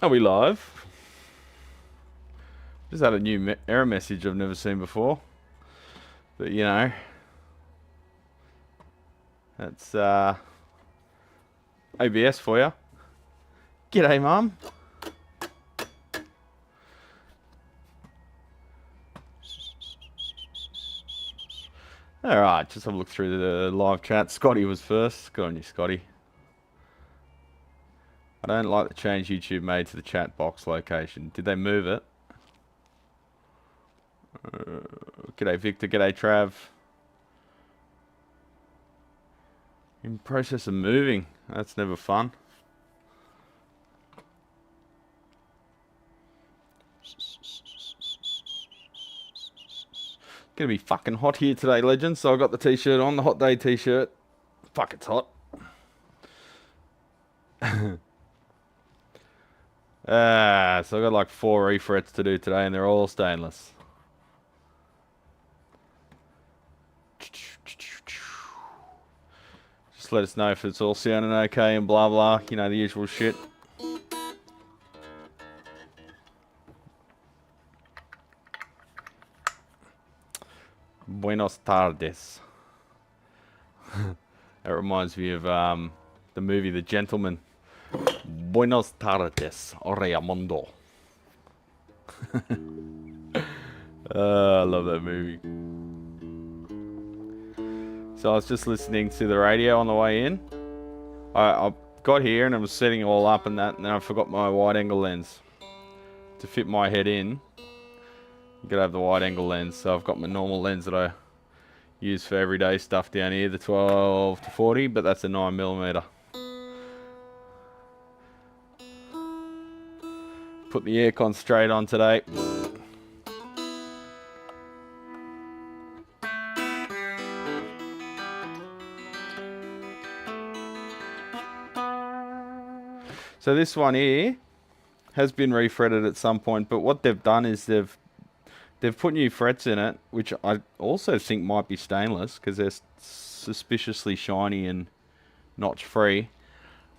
Are we live? Just had a new error message I've never seen before. But you know, that's OBS for you. G'day, Mum. Alright, just have a look through the live chat. Scotty was first. Good on you, Scotty. I don't like the change YouTube made to the chat box location. Did they move it? G'day, Victor. G'day, Trav. In process of moving. That's never fun. Gonna be fucking hot here today, legends. So I got the t-shirt on, the hot day t-shirt. Fuck, it's hot. So I got like 4 refrets to do today, and they're all stainless. Just let us know if it's all sounding okay and blah blah. You know, the usual shit. Buenos tardes. That reminds me of the movie The Gentleman. Buenos tardes, Oreamundo. I love that movie. So I was just listening to the radio on the way in. I got here and I was setting it all up and that, and then I forgot my wide angle lens. To fit my head in, you gotta have the wide angle lens. So I've got my normal lens that I use for everyday stuff down here, the 12 to 40, but that's a 9mm. Put the aircon straight on today. So this one here has been refretted at some point, but what they've done is they've put new frets in it, which I also think might be stainless because they're suspiciously shiny and notch free.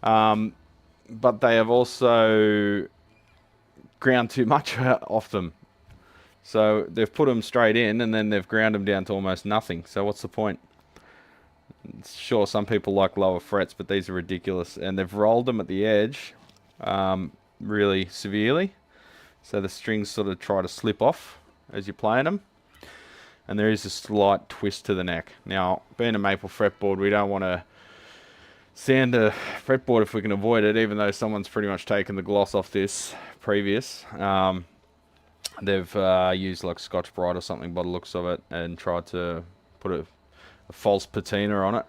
But they have also ground too much off them. So they've put them straight in and then they've ground them down to almost nothing. So what's the point? Sure, some people like lower frets, but these are ridiculous. And they've rolled them at the edge really severely. So the strings sort of try to slip off as you're playing them. And there is a slight twist to the neck. Now, being a maple fretboard, we don't want to sand a fretboard if we can avoid it, even though someone's pretty much taken the gloss off this previous. They've used like Scotch Brite or something by the looks of it and tried to put a false patina on it.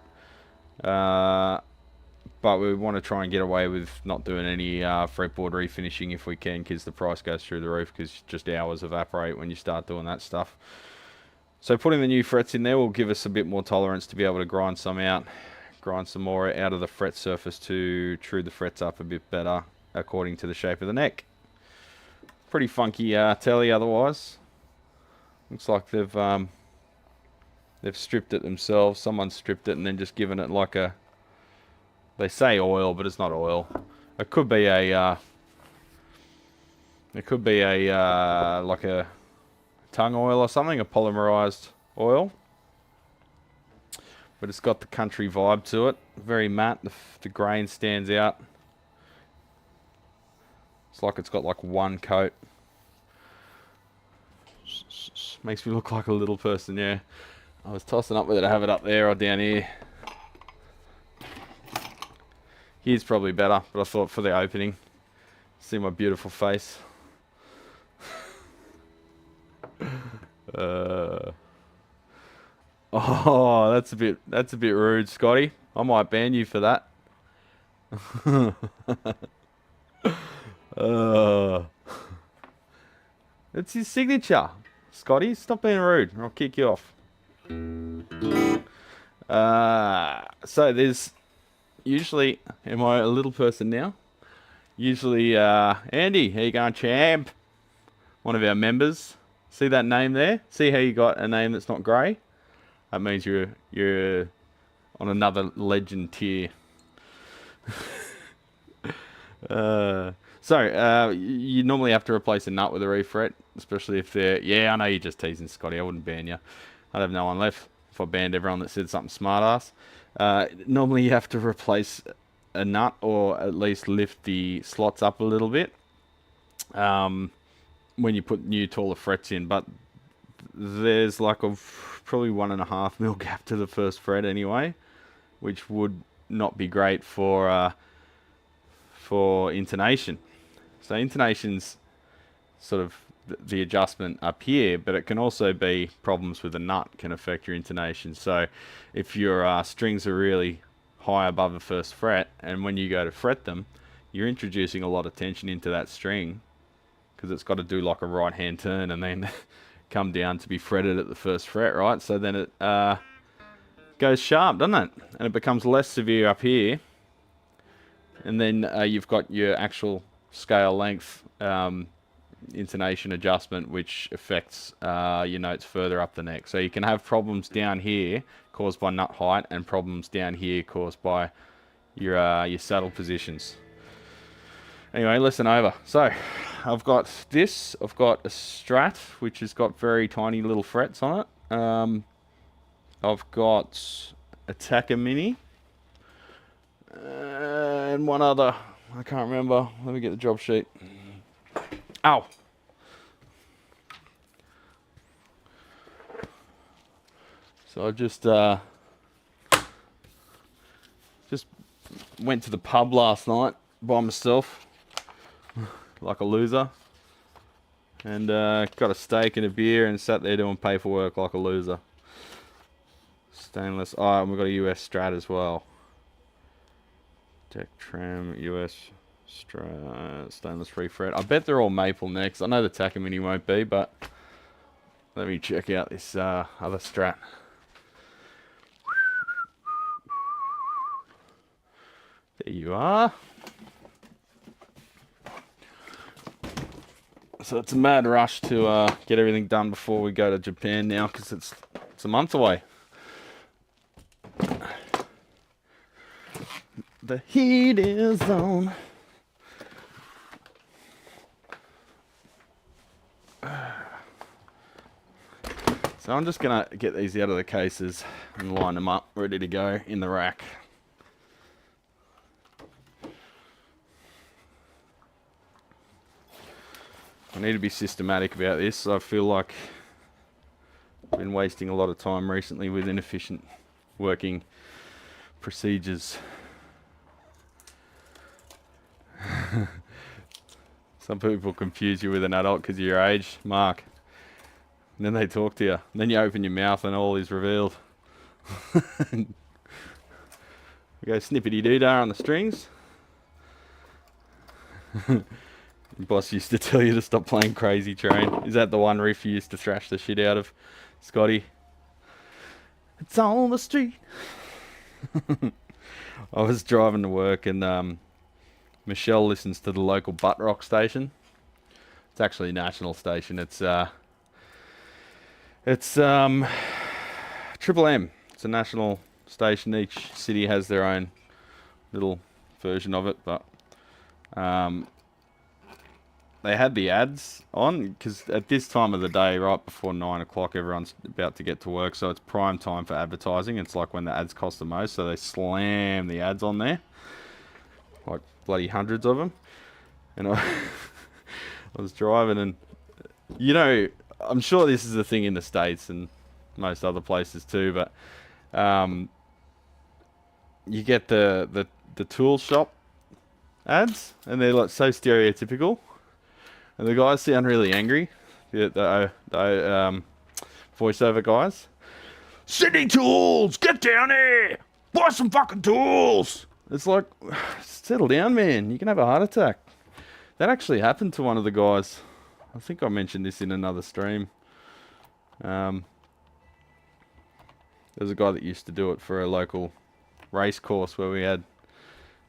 But we want to try and get away with not doing any fretboard refinishing if we can, because the price goes through the roof because just hours evaporate when you start doing that stuff. So putting the new frets in there will give us a bit more tolerance to be able to grind some out. Grind some more out of the fret surface to true the frets up a bit better according to the shape of the neck. Pretty funky telly otherwise. Looks like they've stripped it themselves. Someone stripped it and then just given it like a, they say oil, but it's not oil. It could be a like a tung oil or something, a polymerized oil. But it's got the country vibe to it. Very matte. The grain stands out. It's like it's got like one coat. Makes me look like a little person, yeah. I was tossing up whether to have it up there or down here. Here's probably better, but I thought for the opening. See my beautiful face. Oh, that's a bit rude, Scotty. I might ban you for that. It's his signature. Scotty, stop being rude or I'll kick you off. So there's usually, am I a little person now? Usually, Andy, how you going, champ? One of our members. See that name there? See how you got a name that's not grey? That means you're on another legend tier. So, you normally have to replace a nut with a refret, especially if they're... Yeah, I know you're just teasing, Scotty. I wouldn't ban you. I'd have no one left if I banned everyone that said something smart-ass. Normally you have to replace a nut or at least lift the slots up a little bit when you put new taller frets in. But there's like a probably 1.5 mm gap to the first fret anyway, which would not be great for intonation. So intonation's sort of the adjustment up here, but it can also be problems with the nut can affect your intonation. So if your strings are really high above the first fret, and when you go to fret them, you're introducing a lot of tension into that string because it's got to do like a right hand turn and then come down to be fretted at the first fret, right? So then it goes sharp, doesn't it? And it becomes less severe up here. And then you've got your actual scale length intonation adjustment, which affects your notes further up the neck. So you can have problems down here caused by nut height and problems down here caused by your saddle positions. Anyway, lesson over. So I've got this. I've got a Strat, which has got very tiny little frets on it. I've got a Taka Mini. And one other. I can't remember. Let me get the job sheet. Ow! So I just went to the pub last night by myself, like a loser, and got a steak and a beer and sat there doing paperwork like a loser. Stainless. Oh, and we've got a US Strat as well. Tektronix US Strat, stainless free fret. I bet they're all maple necks. I know the Taka Mini won't be, but let me check out this other Strat. There you are. So it's a mad rush to get everything done before we go to Japan now, because it's a month away. The heat is on. So I'm just gonna get these out of the cases and line them up, ready to go in the rack. I need to be systematic about this. I feel like I've been wasting a lot of time recently with inefficient working procedures. Some people confuse you with an adult because of your age, Mark. And then they talk to you. And then you open your mouth and all is revealed. We go snippity-doo-dah on the strings. Boss used to tell you to stop playing Crazy Train. Is that the one riff you used to thrash the shit out of, Scotty? It's on the street. I was driving to work and Michelle listens to the local butt rock station. It's actually a national station. It's Triple M. It's a national station. Each city has their own little version of it, but they had the ads on because at this time of the day, right before 9 o'clock, everyone's about to get to work, so it's prime time for advertising. It's like when the ads cost the most, so they slam the ads on there, like bloody hundreds of them. And I was driving, and you know, I'm sure this is a thing in the States and most other places too, but you get the tool shop ads, and they're like so stereotypical. And the guys sound really angry. The voiceover guys. City Tools, get down here! Buy some fucking tools! It's like, settle down, man. You can have a heart attack. That actually happened to one of the guys. I think I mentioned this in another stream. There's a guy that used to do it for a local race course where we had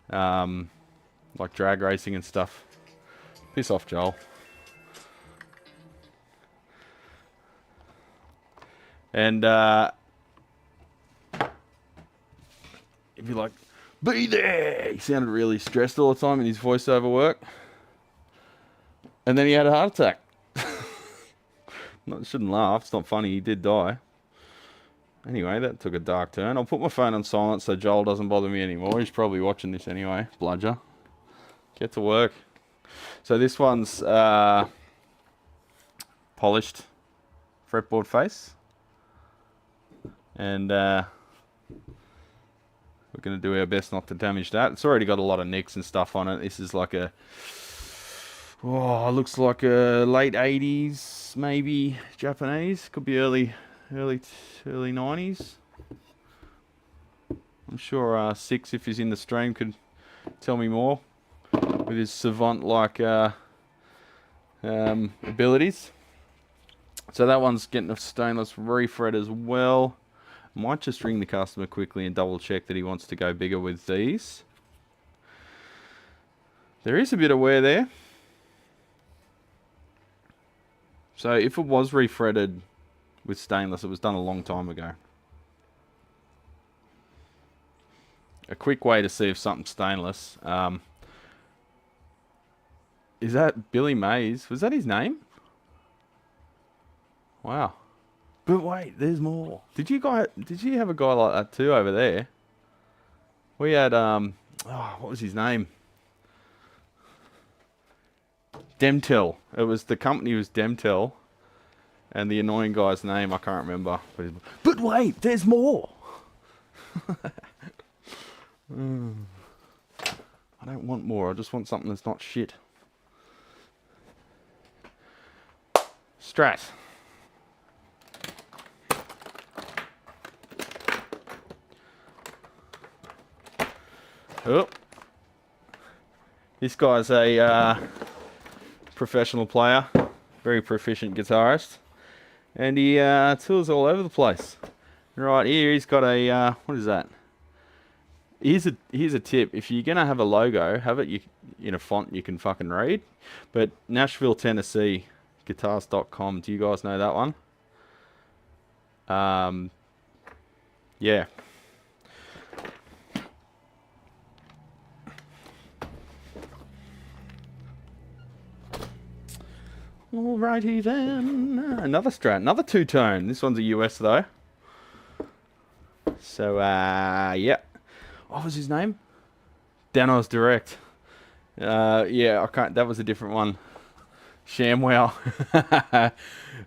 like drag racing and stuff. Piss off, Joel. And if you're like, be there! He sounded really stressed all the time in his voiceover work. And then he had a heart attack. Shouldn't laugh. It's not funny. He did die. Anyway, that took a dark turn. I'll put my phone on silent so Joel doesn't bother me anymore. He's probably watching this anyway. Bludger. Get to work. So this one's polished fretboard face. And we're going to do our best not to damage that. It's already got a lot of nicks and stuff on it. This is like a... Oh, looks like a late 80s, maybe Japanese. Could be early 90s. I'm sure Six, if he's in the stream, could tell me more with his savant-like abilities. So that one's getting a stainless refret as well. Might just ring the customer quickly and double check that he wants to go bigger with these. There is a bit of wear there. So if it was refretted with stainless, it was done a long time ago. A quick way to see if something's stainless. Is that Billy Mays? Was that his name? Wow. But wait, there's more. Did you have a guy like that too over there? We had what was his name? Demtel. It was, the company was Demtel, and the annoying guy's name I can't remember. But wait, there's more. I don't want more. I just want something that's not shit. Strat. Oh. This guy's a professional player, very proficient guitarist, and he tours all over the place. Right here, he's got a what is that? Here's a tip: if you're gonna have a logo, have it in a font you can fucking read. But Nashville, Tennessee, guitars.com. Do you guys know that one? Yeah. Alrighty then. Another Strat, another two-tone. This one's a US though. So yeah. What was his name? Danos Direct. Yeah, I can't. That was a different one. ShamWow.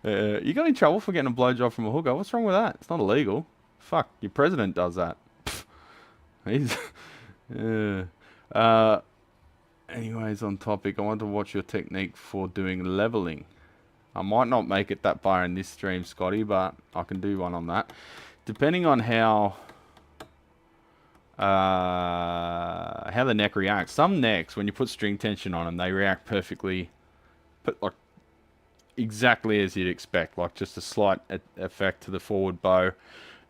You got any trouble for getting a blowjob from a hooker? What's wrong with that? It's not illegal. Fuck, your president does that. He's. Anyways, on topic, I want to watch your technique for doing leveling. I might not make it that far in this stream, Scotty, but I can do one on that. Depending on how the neck reacts. Some necks, when you put string tension on them, they react perfectly, like exactly as you'd expect, like just a slight effect to the forward bow.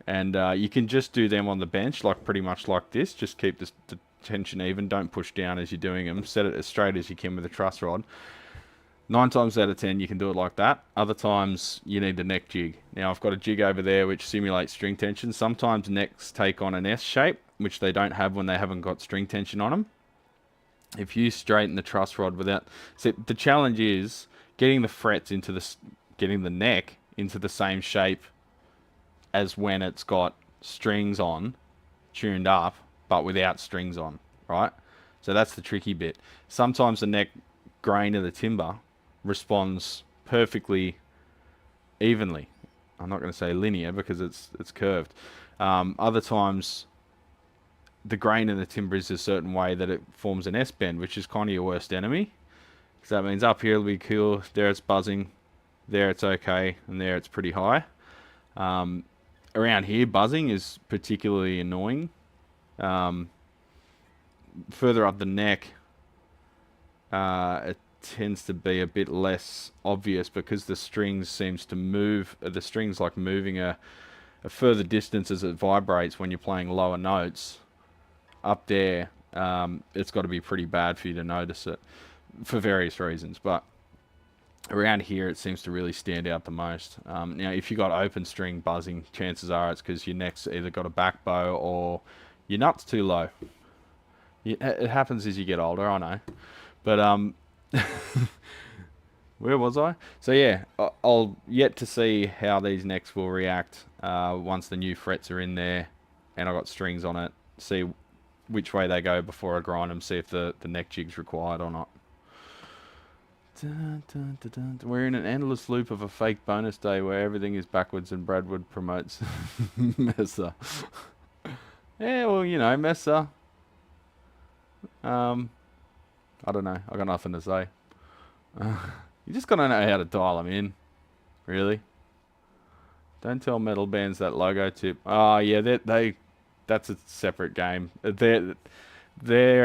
And you can just do them on the bench, like pretty much like this. Just keep the tension even, don't push down as you're doing them, set it as straight as you can with a truss rod. 9 times out of 10 you can do it like that. Other times you need the neck jig. Now I've got a jig over there which simulates string tension. Sometimes necks take on an S shape, which they don't have when they haven't got string tension on them. If you straighten the truss rod without, so the challenge is getting the frets into getting the neck into the same shape as when it's got strings on, tuned up, but without strings on, right? So that's the tricky bit. Sometimes the neck grain of the timber responds perfectly evenly. I'm not going to say linear because it's curved. Other times the grain in the timber is a certain way that it forms an S-bend, which is kind of your worst enemy. So that means up here it'll be cool, there it's buzzing, there it's okay, and there it's pretty high. Around here, buzzing is particularly annoying. Further up the neck, it tends to be a bit less obvious because the strings seems to move. The strings like moving a further distance as it vibrates when you're playing lower notes. Up there, it's got to be pretty bad for you to notice it for various reasons. But around here, it seems to really stand out the most. Now, if you got open string buzzing, chances are it's because your neck's either got a back bow or your nut's too low. It happens as you get older, I know. But Where was I? So yeah, I'll yet to see how these necks will react once the new frets are in there and I've got strings on it. See which way they go before I grind them, see if the neck jig's required or not. Dun, dun, dun, dun. We're in an endless loop of a fake bonus day where everything is backwards and Bradwood promotes Mesa. Yeah, well, you know, Mesa. I don't know. I got nothing to say. You just gotta know how to dial them in. Really. Don't tell metal bands that logo tip. Oh yeah, that's a separate game. They're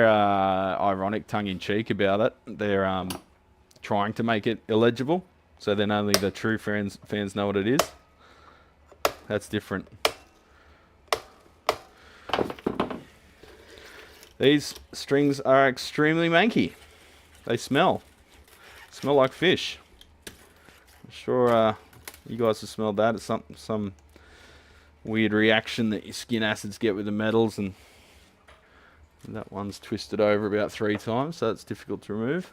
ironic, tongue in cheek about it. They're trying to make it illegible, so then only the true fans know what it is. That's different. These strings are extremely manky. They smell like fish. I'm sure you guys have smelled that. It's some weird reaction that your skin acids get with the metals, and that one's twisted over about 3 times, so it's difficult to remove.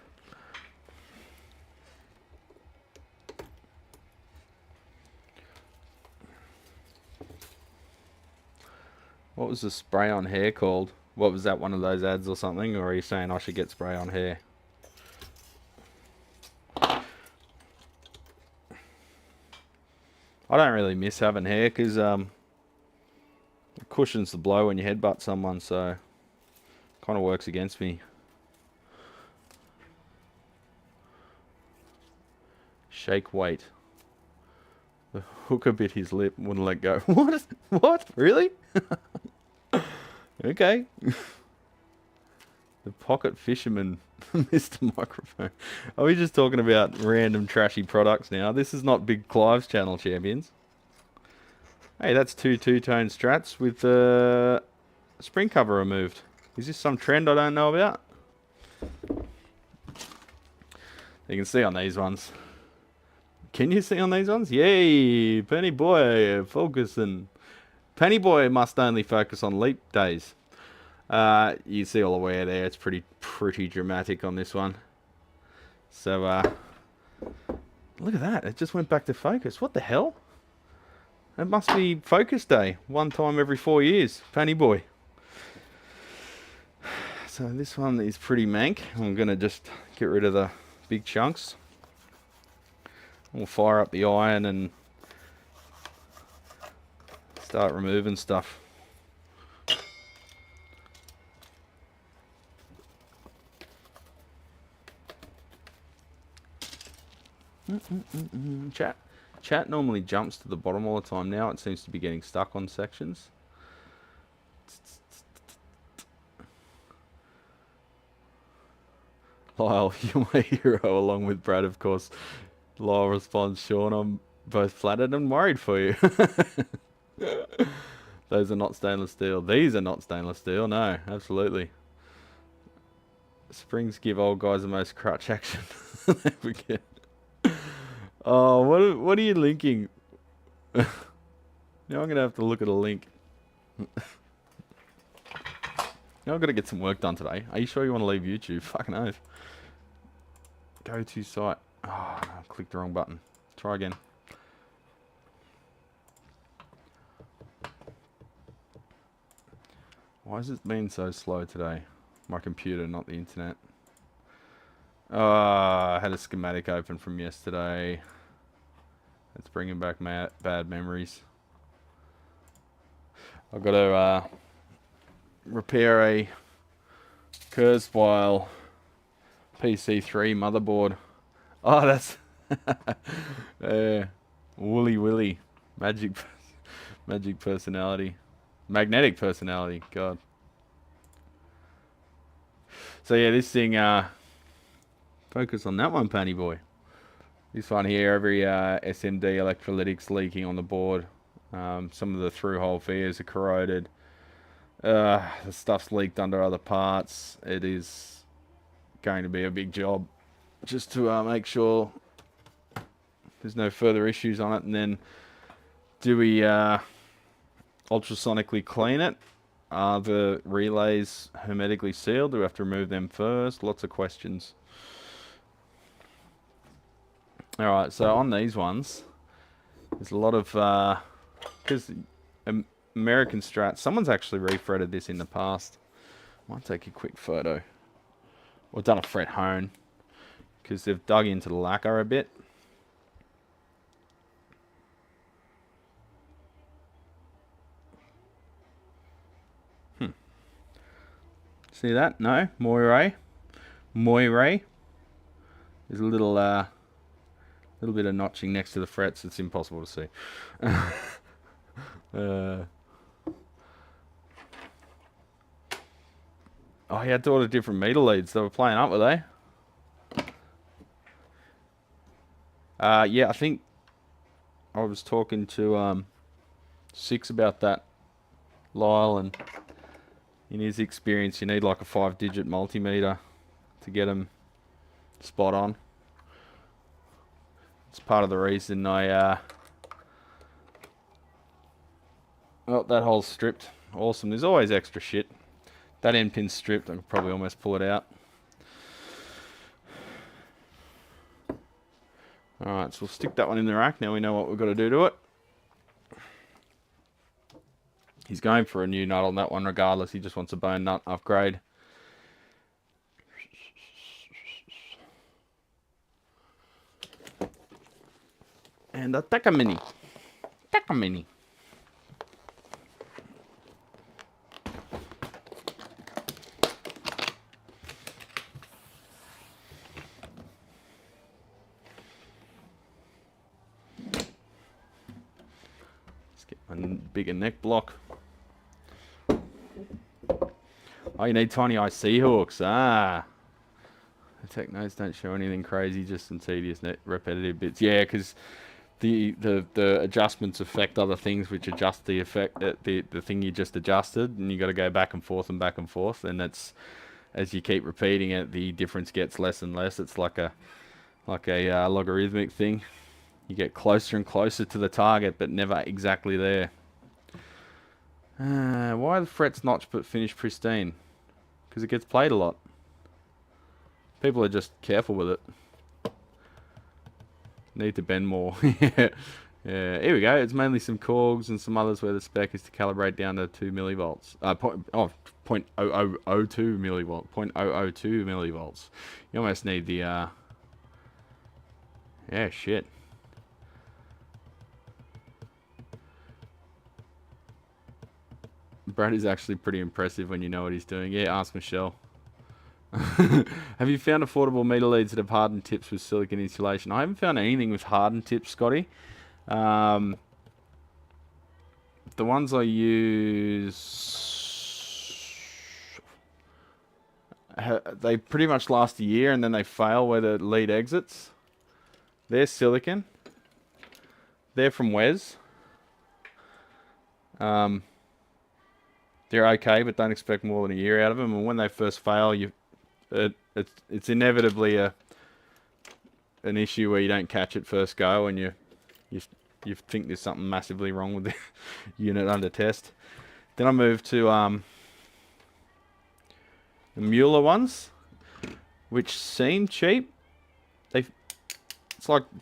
What was the spray on hair called? What was that, one of those ads or something? Or are you saying I should get spray on hair? I don't really miss having hair because it cushions the blow when you headbutt someone, so kind of works against me. Shake weight. The hooker bit his lip, wouldn't let go. What? What? Really? Okay. The pocket fisherman missed a microphone. Are we just talking about random trashy products now? This is not Big Clive's channel, champions. Hey, that's 2 two-tone strats with the spring cover removed. Is this some trend I don't know about? You can see on these ones. Can you see on these ones? Yay! Penny Boy focusing. Penny Boy must only focus on leap days. You see all the wear there. It's pretty dramatic on this one. So look at that. It just went back to focus. What the hell? It must be focus day. 1 time every 4 years. Penny Boy. So this one is pretty mank. I'm gonna just get rid of the big chunks. We'll fire up the iron and start removing stuff. Chat normally jumps to the bottom all the time. Now it seems to be getting stuck on sections. Lyle, you're my hero, along with Brad, of course. Lyle responds, Sean, I'm both flattered and worried for you. Those are not stainless steel. These are not stainless steel. No, absolutely. Springs give old guys the most crutch action. They forget. Oh, what are you linking? Now I'm going to have to look at a link. Now I've got to get some work done today. Are you sure you want to leave YouTube? Fucking oath. Go to site. Oh, no, I clicked the wrong button. Try again. Why has it been so slow today? My computer, not the internet. I had a schematic open from yesterday. It's bringing back bad memories. I've got to repair a Kurzweil PC3 motherboard. Oh, that's Woolly Willy. Magic personality. Magnetic personality. God. So yeah, this thing, focus on that one, Panny Boy. This one here, every SMD electrolytics leaking on the board. Some of the through-hole fares are corroded. The stuff's leaked under other parts. It is going to be a big job just to make sure there's no further issues on it. And then do we ultrasonically clean it? Are the relays hermetically sealed? Do we have to remove them first? Lots of questions. Alright, so on these ones, there's a lot of, because American strats, someone's actually refretted this in the past. Might take a quick photo. Or done a fret hone, because they've dug into the lacquer a bit. See that? No? Moire. There's a little bit of notching next to the frets. It's impossible to see. Oh, he had to order different meter leads. They were playing up, were they? Yeah, I think I was talking to Six about that, Lyle, and in his experience, you need like a 5-digit multimeter to get them spot on. It's part of the reason I... Oh, that hole's stripped. Awesome. There's always extra shit. That end pin's stripped. I could probably almost pull it out. Alright, so we'll stick that one in the rack. Now we know what we've got to do to it. He's going for a new nut on that one regardless. He just wants a bone nut upgrade. And a Takamini. Takamini. Let's get a bigger neck block. Oh, you need tiny IC hooks. Ah. The Technos don't show anything crazy, just some tedious repetitive bits. Yeah, because the adjustments affect other things, which adjust the effect, the thing you just adjusted, and you got to go back and forth, and that's, as you keep repeating it, the difference gets less and less. It's like a logarithmic thing. You get closer and closer to the target, but never exactly there. Why are the frets notched but finished pristine? Because it gets played a lot. People are just careful with it. Need to bend more. Yeah. Yeah, here we go. It's mainly some cogs and some others where the spec is to calibrate down to 2 millivolts. 0.0002 millivolts. 0.002 millivolts. You almost need the, yeah, shit. Brad is actually pretty impressive when you know what he's doing. Yeah, ask Michelle. Have you found affordable meter leads that have hardened tips with silicon insulation? I haven't found anything with hardened tips, Scotty. The ones I use, they pretty much last a year and then they fail where the lead exits. They're silicon. They're from Wes. They're okay, but don't expect more than a year out of them. And when they first fail, it's inevitably an issue where you don't catch it first go, and you think there's something massively wrong with the unit under test. Then I moved to the Mueller ones, which seem cheap.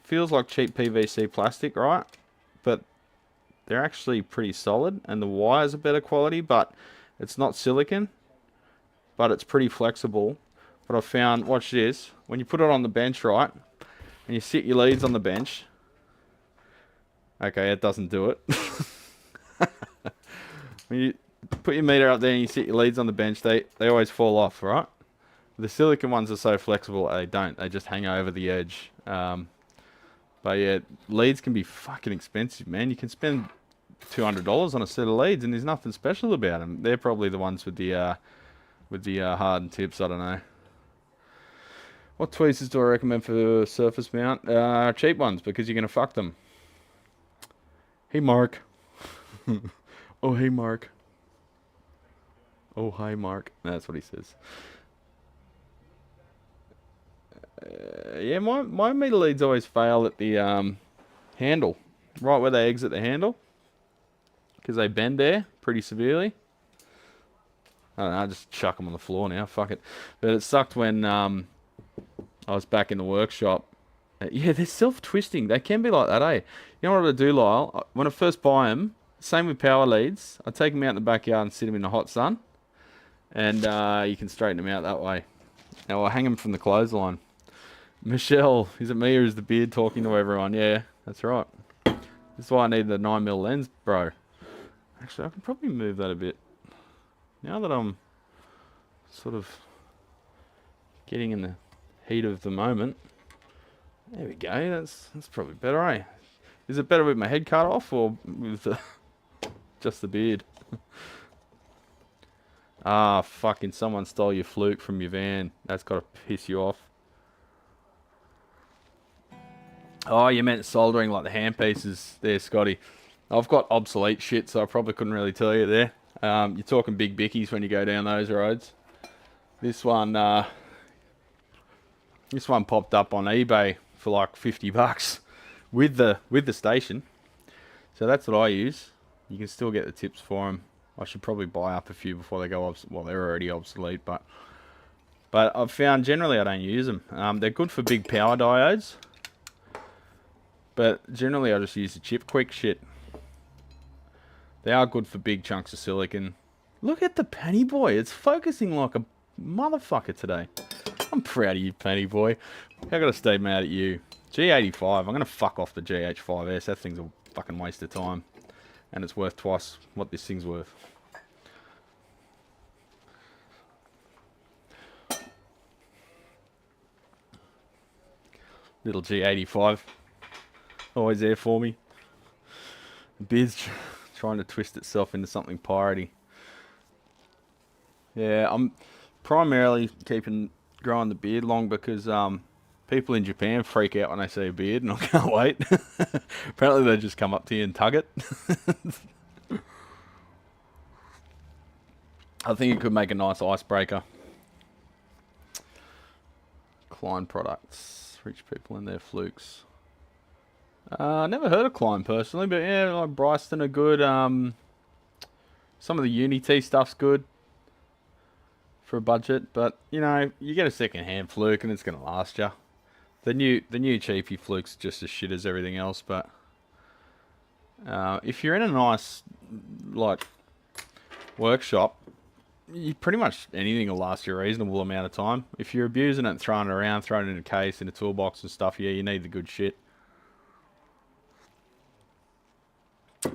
Feels like cheap PVC plastic, right? But they're actually pretty solid, and the wires are better quality, but it's not silicon, but it's pretty flexible. But I found, watch this, when you put it on the bench, right, and you sit your leads on the bench, okay, it doesn't do it. When you put your meter up there and you sit your leads on the bench, they always fall off, right? The silicon ones are so flexible, they don't. They just hang over the edge. But yeah, leads can be fucking expensive, man. You can spend $200 on a set of leads, and there's nothing special about them. They're probably the ones with the hardened tips. I don't know. What tweezers do I recommend for surface mount? Cheap ones, because you're gonna fuck them. Hey, Mark. Oh, hey, Mark. Oh, hi, Mark. That's what he says. Yeah, my meter leads always fail at the handle, right where they exit the handle, because they bend there pretty severely. I don't know, I just chuck them on the floor now, fuck it. But it sucked when I was back in the workshop Yeah, they're self-twisting. They can be like that, eh? You know what I do, Lyle? When I first buy them, same with power leads, I take them out in the backyard and sit them in the hot sun. And you can straighten them out that way. Now, I hang them from the clothesline. Michelle, is it me or is the beard talking to everyone? Yeah, that's right. This is why I need the 9mm lens, bro. Actually, I can probably move that a bit. Now that I'm sort of getting in the heat of the moment. There we go, that's probably better, eh? Is it better with my head cut off or with just the beard? Ah, fucking someone stole your Fluke from your van. That's got to piss you off. Oh, you meant soldering like the handpieces there, Scotty. I've got obsolete shit, so I probably couldn't really tell you there. You're talking big bickies when you go down those roads. This one popped up on eBay for like $50 with the station. So that's what I use. You can still get the tips for them. I should probably buy up a few before they go obsolete. Well, they're already obsolete, but I've found generally I don't use them. They're good for big power diodes, but generally I just use the chip quick shit. They are good for big chunks of silicon. Look at the Penny Boy. It's focusing like a motherfucker today. I'm proud of you, Penny Boy. I gotta stay mad at you. G85. I'm gonna fuck off the GH5s. That thing's a fucking waste of time. And it's worth twice what this thing's worth. Little G85. Always there for me. The beard's trying to twist itself into something piratey. Yeah, I'm primarily growing the beard long because people in Japan freak out when they see a beard, and I can't wait. Apparently they just come up to you and tug it. I think it could make a nice icebreaker. Klein products. Rich people and their Flukes. Never heard of Klein personally, but yeah, like Bryston are good. Some of the Unity stuff's good for a budget, but you know, you get a second-hand Fluke and it's gonna last you. The new cheapy Fluke's just as shit as everything else, but if you're in a nice like workshop, you pretty much anything will last you a reasonable amount of time. If you're abusing it and throwing it around, throwing it in a case, in a toolbox and stuff, yeah, you need the good shit.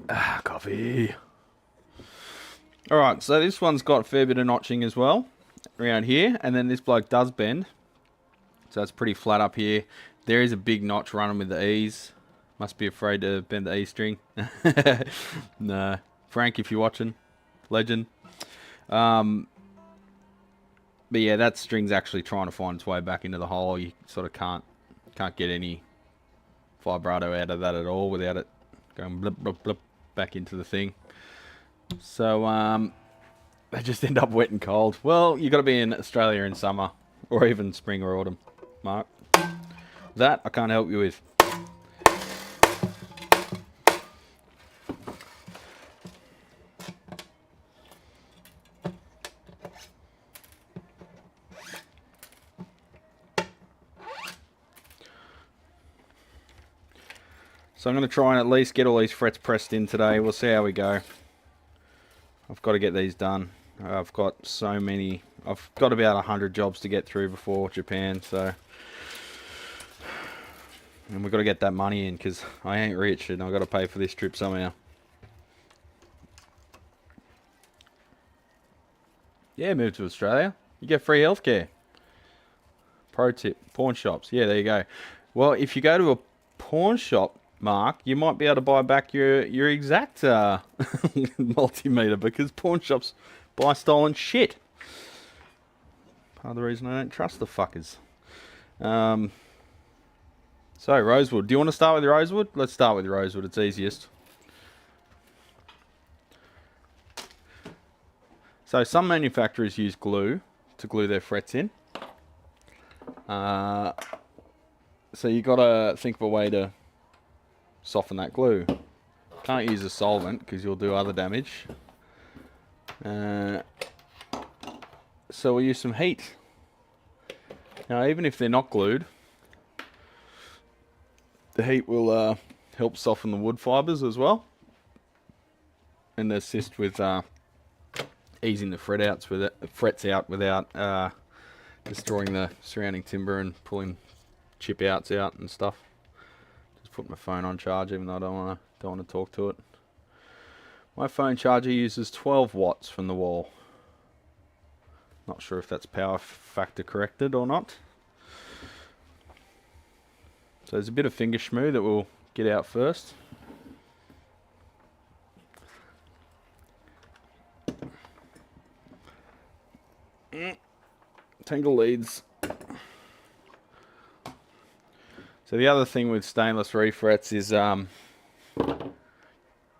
Ah, coffee. Alright, so this one's got a fair bit of notching as well around here, and then this bloke does bend. So it's pretty flat up here. There is a big notch running with the E's. Must be afraid to bend the E string. No. Frank, if you're watching, legend. But yeah, that string's actually trying to find its way back into the hole. You sort of can't get any vibrato out of that at all without it going blip blip blip back into the thing. So they just end up wet and cold. Well, you got to be in Australia in summer or even spring or autumn, Mark. That I can't help you with. So I'm going to try and at least get all these frets pressed in today. We'll see how we go. I've got to get these done. I've got so many. I've got about 100 jobs to get through before Japan, so... And we've got to get that money in, because I ain't rich and I've got to pay for this trip somehow. Yeah, move to Australia. You get free healthcare. Pro tip, pawn shops. Yeah, there you go. Well, if you go to a pawn shop, Mark, you might be able to buy back your exact multimeter, because pawn shops buy stolen shit. Part of the reason I don't trust the fuckers. So, rosewood. Do you want to start with rosewood? Let's start with rosewood. It's easiest. So, some manufacturers use glue to glue their frets in. So, you got to think of a way to soften that glue. Can't use a solvent because you'll do other damage. So, we'll use some heat. Now, even if they're not glued, The heat will help soften the wood fibres as well, and assist with easing the frets out without destroying the surrounding timber and pulling chip outs out and stuff. Just put my phone on charge, even though I don't want to talk to it. My phone charger uses 12 watts from the wall. Not sure if that's power factor corrected or not. So there's a bit of finger schmoo that we'll get out first. Tangle leads. So the other thing with stainless refrets is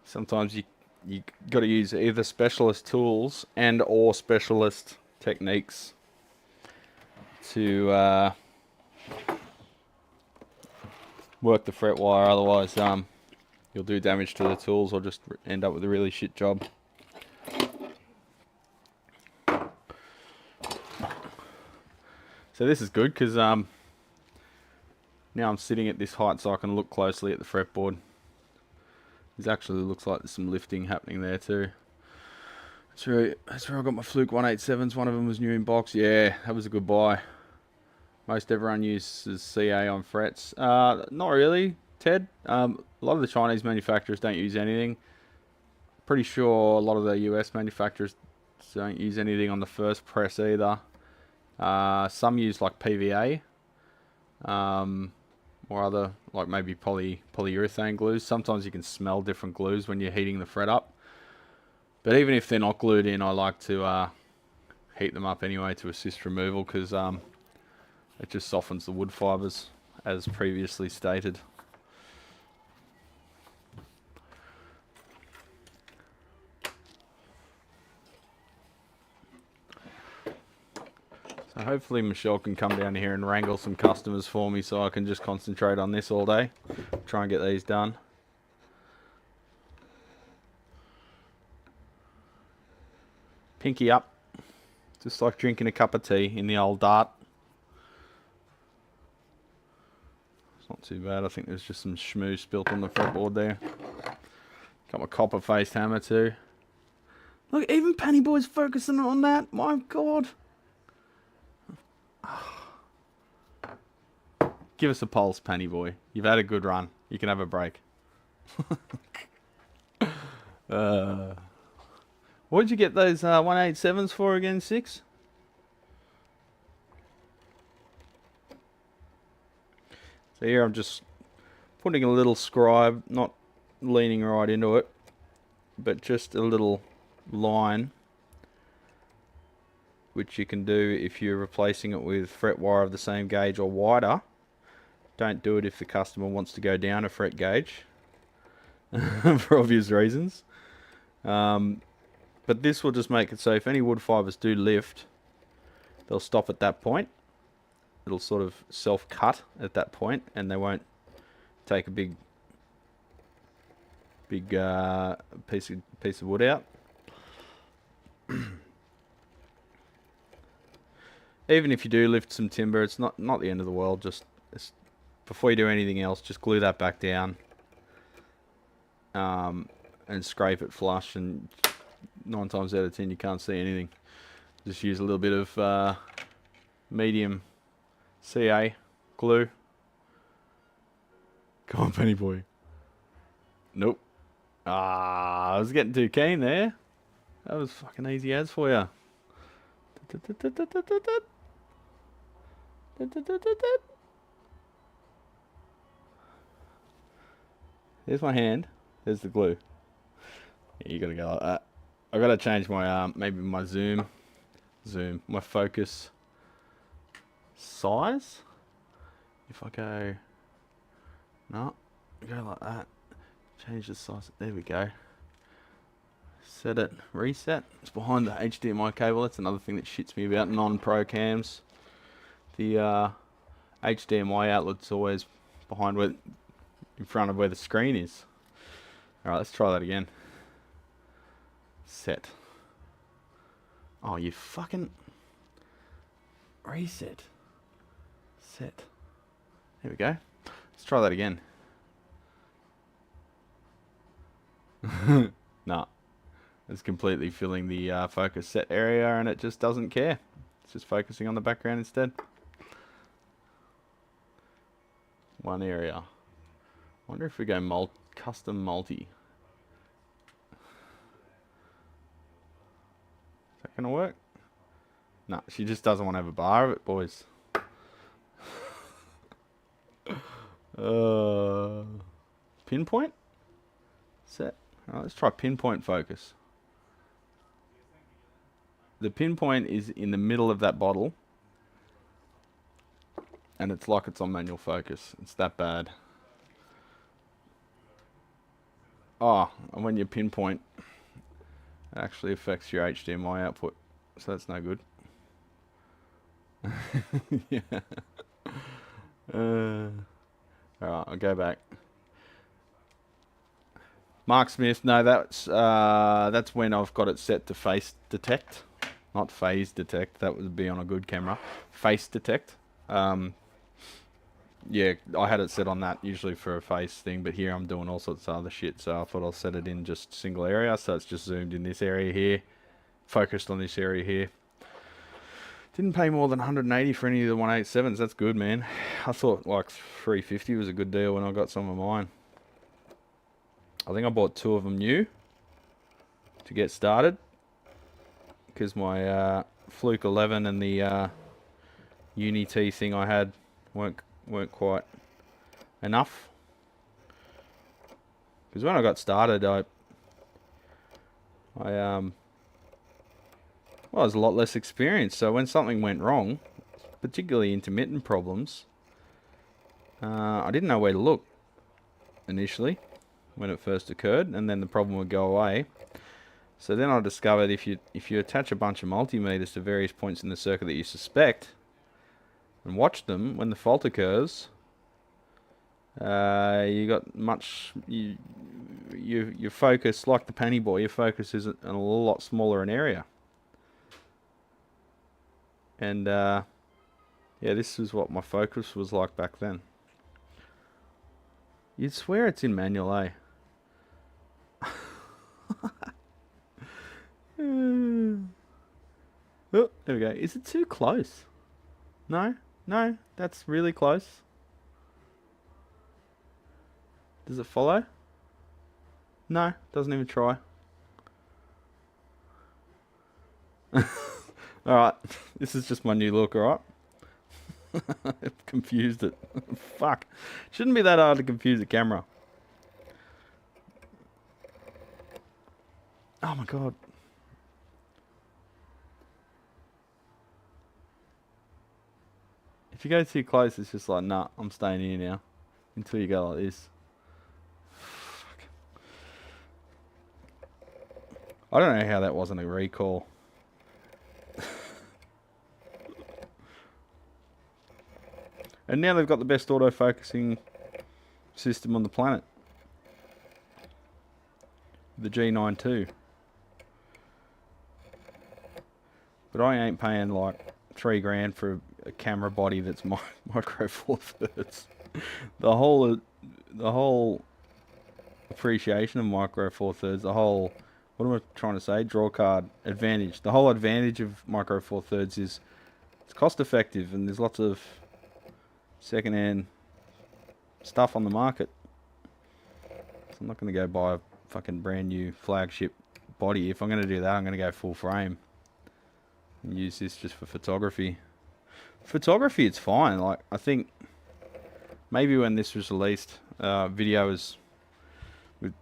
sometimes you got to use either specialist tools and or specialist techniques to work the fret wire. Otherwise you'll do damage to the tools or just end up with a really shit job. So this is good because now I'm sitting at this height so I can look closely at the fretboard. This actually looks like there's some lifting happening there too. That's where I got my Fluke 187s. One of them was new in box. Yeah, that was a good buy. Most everyone uses CA on frets. Not really, Ted. A lot of the Chinese manufacturers don't use anything. Pretty sure a lot of the US manufacturers don't use anything on the first press either. Some use like PVA. Or other, like maybe polyurethane glues. Sometimes you can smell different glues when you're heating the fret up. But even if they're not glued in, I like to heat them up anyway to assist removal, because it just softens the wood fibres, as previously stated. So hopefully Michelle can come down here and wrangle some customers for me so I can just concentrate on this all day. Try and get these done. Pinky up. Just like drinking a cup of tea in the old dart. It's not too bad. I think there's just some schmoo spilt on the fretboard there. Got my copper faced hammer too. Look, even Penny Boy's focusing on that. My God. Give us a pulse, Penny Boy. You've had a good run. You can have a break. What did you get those 187s for again, 6? So here I'm just putting a little scribe, not leaning right into it, but just a little line, which you can do if you're replacing it with fret wire of the same gauge or wider. Don't do it if the customer wants to go down a fret gauge for obvious reasons. But this will just make it so if any wood fibres do lift, they'll stop at that point. It'll sort of self-cut at that point, and they won't take a big piece of wood out. Even if you do lift some timber, it's not the end of the world. Just before you do anything else, just glue that back down and scrape it flush, and 9 times out of 10 you can't see anything. Just use a little bit of medium CA glue. Come on, Penny Boy. Nope. I was getting too keen there. That was fucking easy as for you. There's my hand. There's the glue. Yeah, you gotta go like that. I gotta change my maybe my my focus size. If I go, no, go like that. Change the size. There we go. Set it. Reset. It's behind the HDMI cable. That's another thing that shits me about non-pro cams. The HDMI outlet's always behind where, in front of where the screen is. Alright, let's try that again. Set. Oh, you fucking... Reset. Set. There we go. Let's try that again. Nah, it's completely filling the focus set area, and it just doesn't care. It's just focusing on the background instead. One area. Wonder if we go custom multi. Is that gonna work? No, she just doesn't want to have a bar of it, boys. Pinpoint? Set. Alright, let's try pinpoint focus. The pinpoint is in the middle of that bottle. And it's like it's on manual focus. It's that bad. Oh, and when you pinpoint, it actually affects your HDMI output. So that's no good. Yeah. Alright, I'll go back. Mark Smith, no, that's when I've got it set to face detect. Not phase detect, that would be on a good camera. Face detect. Yeah, I had it set on that usually for a face thing, but here I'm doing all sorts of other shit, so I thought I'll set it in just single area, so it's just zoomed in this area here, focused on this area here. Didn't pay more than 180 for any of the 187s, that's good, man. I thought like 350 was a good deal when I got some of mine. I think I bought 2 of them new to get started, because my Fluke 11 and the Uni-T thing I had weren't quite enough. Because when I got started, I was a lot less experienced. So when something went wrong, particularly intermittent problems, I didn't know where to look initially when it first occurred, and then the problem would go away. So then I discovered if you attach a bunch of multimeters to various points in the circuit that you suspect, and watch them, when the fault occurs, you got your focus, like the penny boy, your focus is in a lot smaller an area. And yeah, this is what my focus was like back then. You'd swear it's in manual, eh? Oh, there we go. Is it too close? No? No, that's really close. Does it follow? No, doesn't even try. Alright, this is just my new look, alright? I've confused it. Fuck. Shouldn't be that hard to confuse a camera. Oh my god. If you go too close, it's just like, nah, I'm staying here now. Until you go like this. Fuck. I don't know how that wasn't a recall. And now they've got the best auto-focusing system on the planet. The G9 too. But I ain't paying like $3 grand for a camera body that's micro four thirds. The whole appreciation of micro four thirds, the whole, what am I trying to say? Draw card advantage. The whole advantage of micro four thirds is it's cost effective, and there's lots of second-hand stuff on the market. So I'm not going to go buy a fucking brand new flagship body. If I'm going to do that, I'm going to go full frame and use this just for photography. Photography, it's fine. Like, I think maybe when this was released, videos with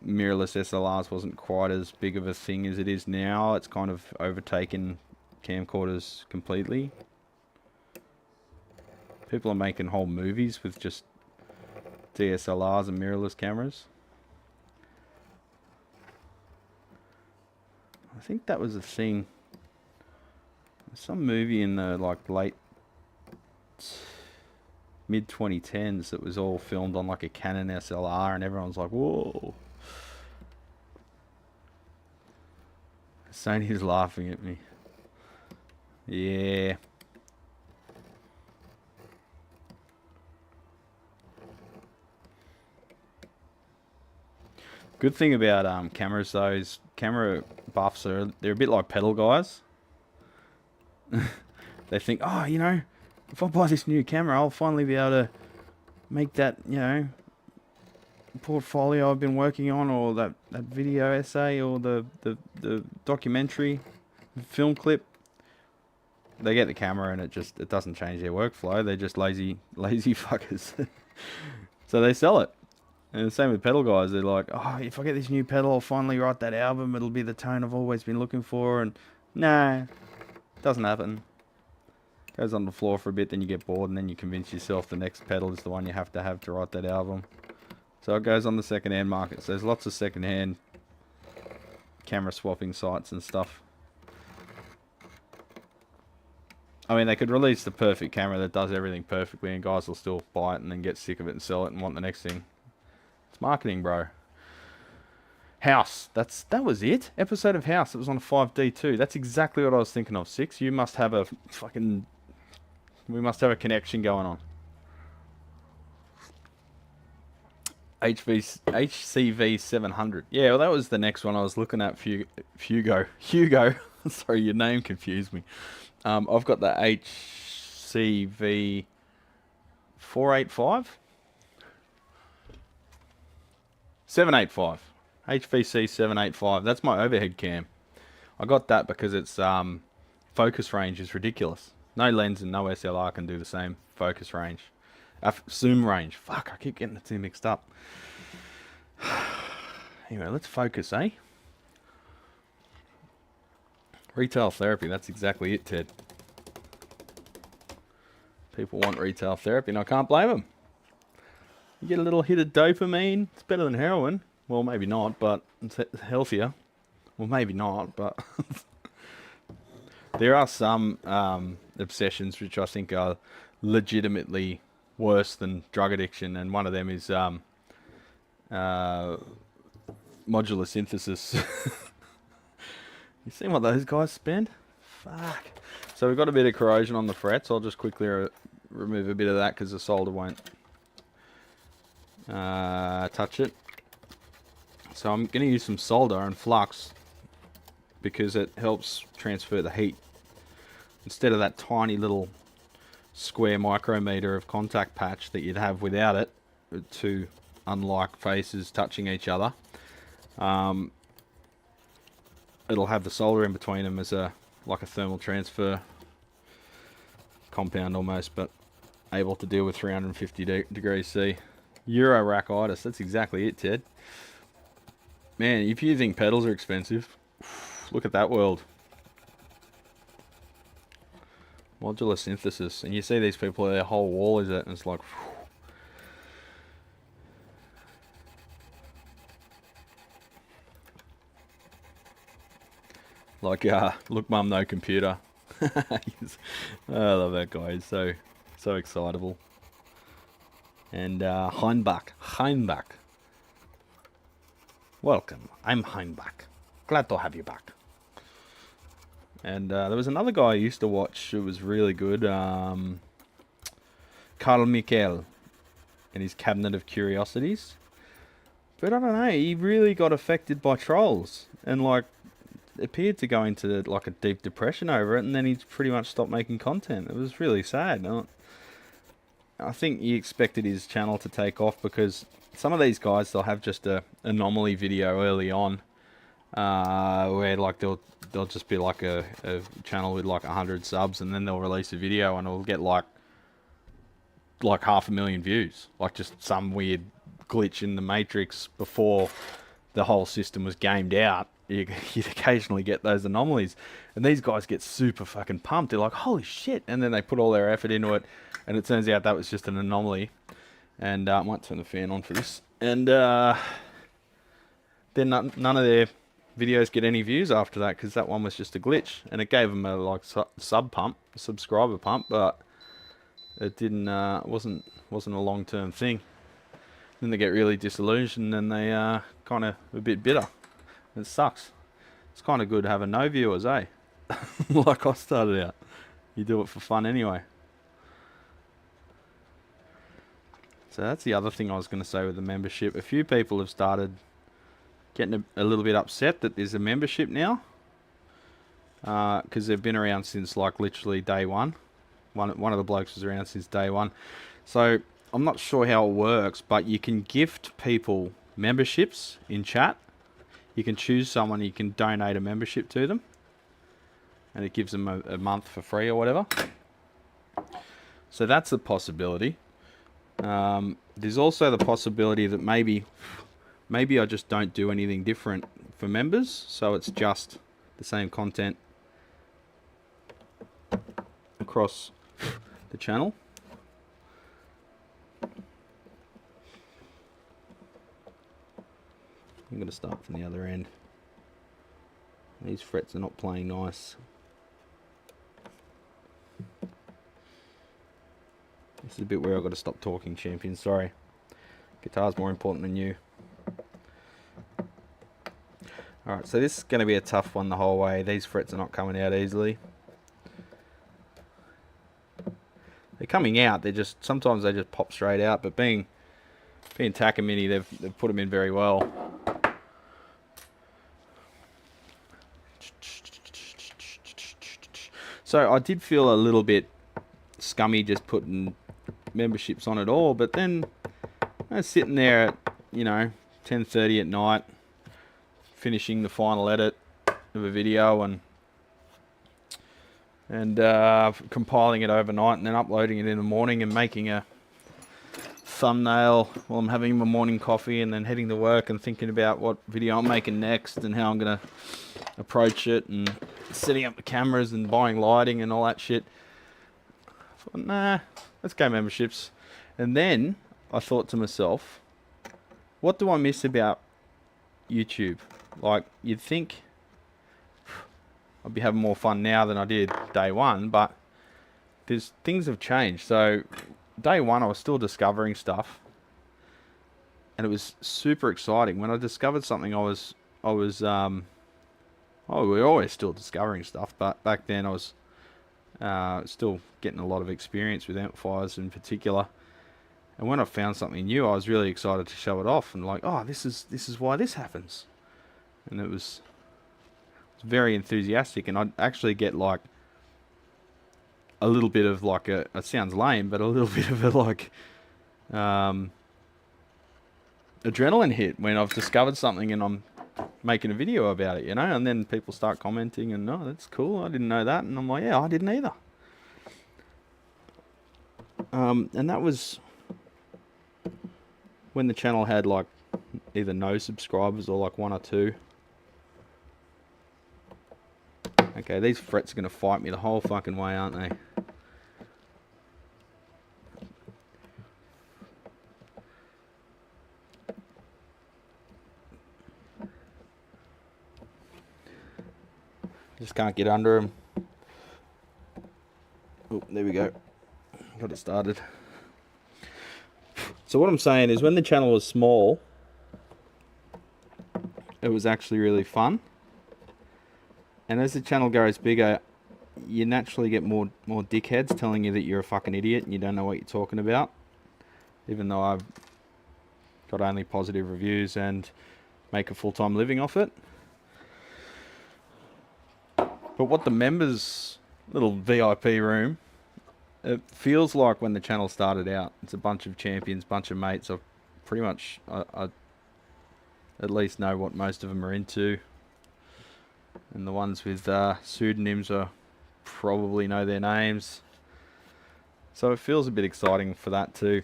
mirrorless SLRs wasn't quite as big of a thing as it is now. It's kind of overtaken camcorders completely. People are making whole movies with just DSLRs and mirrorless cameras. I think that was a thing. Some movie in the like late mid 2010s that was all filmed on like a Canon SLR, and everyone's like, whoa. Sony's laughing at me. Yeah. Good thing about cameras though is camera buffs they're a bit like pedal guys. They think, oh, you know, if I buy this new camera, I'll finally be able to make that, you know, portfolio I've been working on, or that video essay, or the documentary film clip. They get the camera and it doesn't change their workflow. They're just lazy fuckers. So they sell it. And the same with pedal guys. They're like, oh, if I get this new pedal, I'll finally write that album. It'll be the tone I've always been looking for. And nah, doesn't happen. Goes on the floor for a bit, then you get bored, and then you convince yourself the next pedal is the one you have to write that album. So it goes on the second-hand market. So there's lots of second-hand camera swapping sites and stuff. I mean, they could release the perfect camera that does everything perfectly, and guys will still buy it and then get sick of it and sell it and want the next thing. It's marketing, bro. House. That was it. Episode of House. It was on a 5D2. That's exactly what I was thinking of. 6. You must have a fucking... We must have a connection going on. HCV 700. Yeah, well, that was the next one I was looking at. Hugo. Sorry, your name confused me. I've got the HCV 485? 785. HVC 785. That's my overhead cam. I got that because its focus range is ridiculous. No lens and no SLR can do the same focus range. Zoom range. Fuck, I keep getting the two mixed up. Anyway, let's focus, eh? Retail therapy, that's exactly it, Ted. People want retail therapy, and I can't blame them. You get a little hit of dopamine. It's better than heroin. Well, maybe not, but it's healthier. Well, maybe not, but... There are some obsessions which I think are legitimately worse than drug addiction, and one of them is modular synthesis. You seen what those guys spend? Fuck. So we've got a bit of corrosion on the frets. I'll just quickly remove a bit of that because the solder won't touch it. So I'm going to use some solder and flux because it helps transfer the heat. Instead of that tiny little square micrometer of contact patch that you'd have without it, two unlike faces touching each other, it'll have the solder in between them as like a thermal transfer compound almost, but able to deal with 350 degrees C. Euro rachitis, that's exactly it, Ted. Man, if you think pedals are expensive, look at that world. Modular synthesis, and you see these people, their whole wall is it, and it's like, look mum, no computer. I love that guy, he's so excitable. And Heinbach. Welcome, I'm Heinbach. Glad to have you back. And there was another guy I used to watch who was really good, Carl Michael, and his Cabinet of Curiosities. But I don't know, he really got affected by trolls, and like appeared to go into like a deep depression over it, and then he pretty much stopped making content. It was really sad. I think he expected his channel to take off because some of these guys, they'll have just a anomaly video early on, where like they'll just be like a channel with like 100 subs, and then they'll release a video and it'll get like 500,000 views, like just some weird glitch in the matrix before the whole system was gamed out. You'd occasionally get those anomalies, and these guys get super fucking pumped. They're like, holy shit, and then they put all their effort into it, and it turns out that was just an anomaly. And I might turn the fan on for this, and then none of their videos get any views after that because that one was just a glitch, and it gave them a like subscriber pump, but it didn't wasn't a long-term thing. Then they get really disillusioned, and they kind of a bit bitter. It sucks. It's kind of good having no viewers, eh? Like I started out. You do it for fun anyway. So that's the other thing I was going to say with the membership. A few people have started getting a little bit upset that there's a membership now, because they've been around since like literally day one. One of the blokes was around since day one. So I'm not sure how it works, but you can gift people memberships in chat. You can choose someone, you can donate a membership to them, and it gives them a month for free or whatever. So that's a possibility. There's also the possibility that maybe I just don't do anything different for members, so it's just the same content across the channel. I'm going to start from the other end. These frets are not playing nice. This is a bit where I've got to stop talking, champion. Sorry. Guitar's more important than you. Alright, so this is going to be a tough one the whole way. These frets are not coming out easily. They're coming out, they're just, sometimes they just pop straight out, but being Takamine, they've put them in very well. So I did feel a little bit scummy just putting memberships on it all, but then I was sitting there at, 10:30 at night, finishing the final edit of a video and compiling it overnight and then uploading it in the morning and making a thumbnail while I'm having my morning coffee and then heading to work and thinking about what video I'm making next and how I'm going to approach it and setting up the cameras and buying lighting and all that shit. I thought, nah, let's go memberships. And then I thought to myself, what do I miss about YouTube? Like, you'd think I'd be having more fun now than I did day one, but things have changed. So day one I was still discovering stuff and it was super exciting. When I discovered something we're always still discovering stuff, but back then I was still getting a lot of experience with amplifiers in particular. And when I found something new, I was really excited to show it off and like, oh, this is why this happens. And it was very enthusiastic, and I'd actually get like a little bit of like it sounds lame, but a little bit of a like adrenaline hit when I've discovered something and I'm making a video about it, and then people start commenting and, oh, that's cool, I didn't know that, and I'm like, yeah, I didn't either. And that was when the channel had like either no subscribers or like 1 or 2. Okay, these frets are going to fight me the whole fucking way, aren't they? Just can't get under them. Oh, there we go. Got it started. So what I'm saying is, when the channel was small, it was actually really fun. And as the channel grows bigger, you naturally get more dickheads telling you that you're a fucking idiot and you don't know what you're talking about. Even though I've got only positive reviews and make a full-time living off it. But what the members' little VIP room, it feels like when the channel started out. It's a bunch of champions, bunch of mates. I've pretty much, I at least know what most of them are into. And the ones with pseudonyms are probably know their names. So it feels a bit exciting for that too.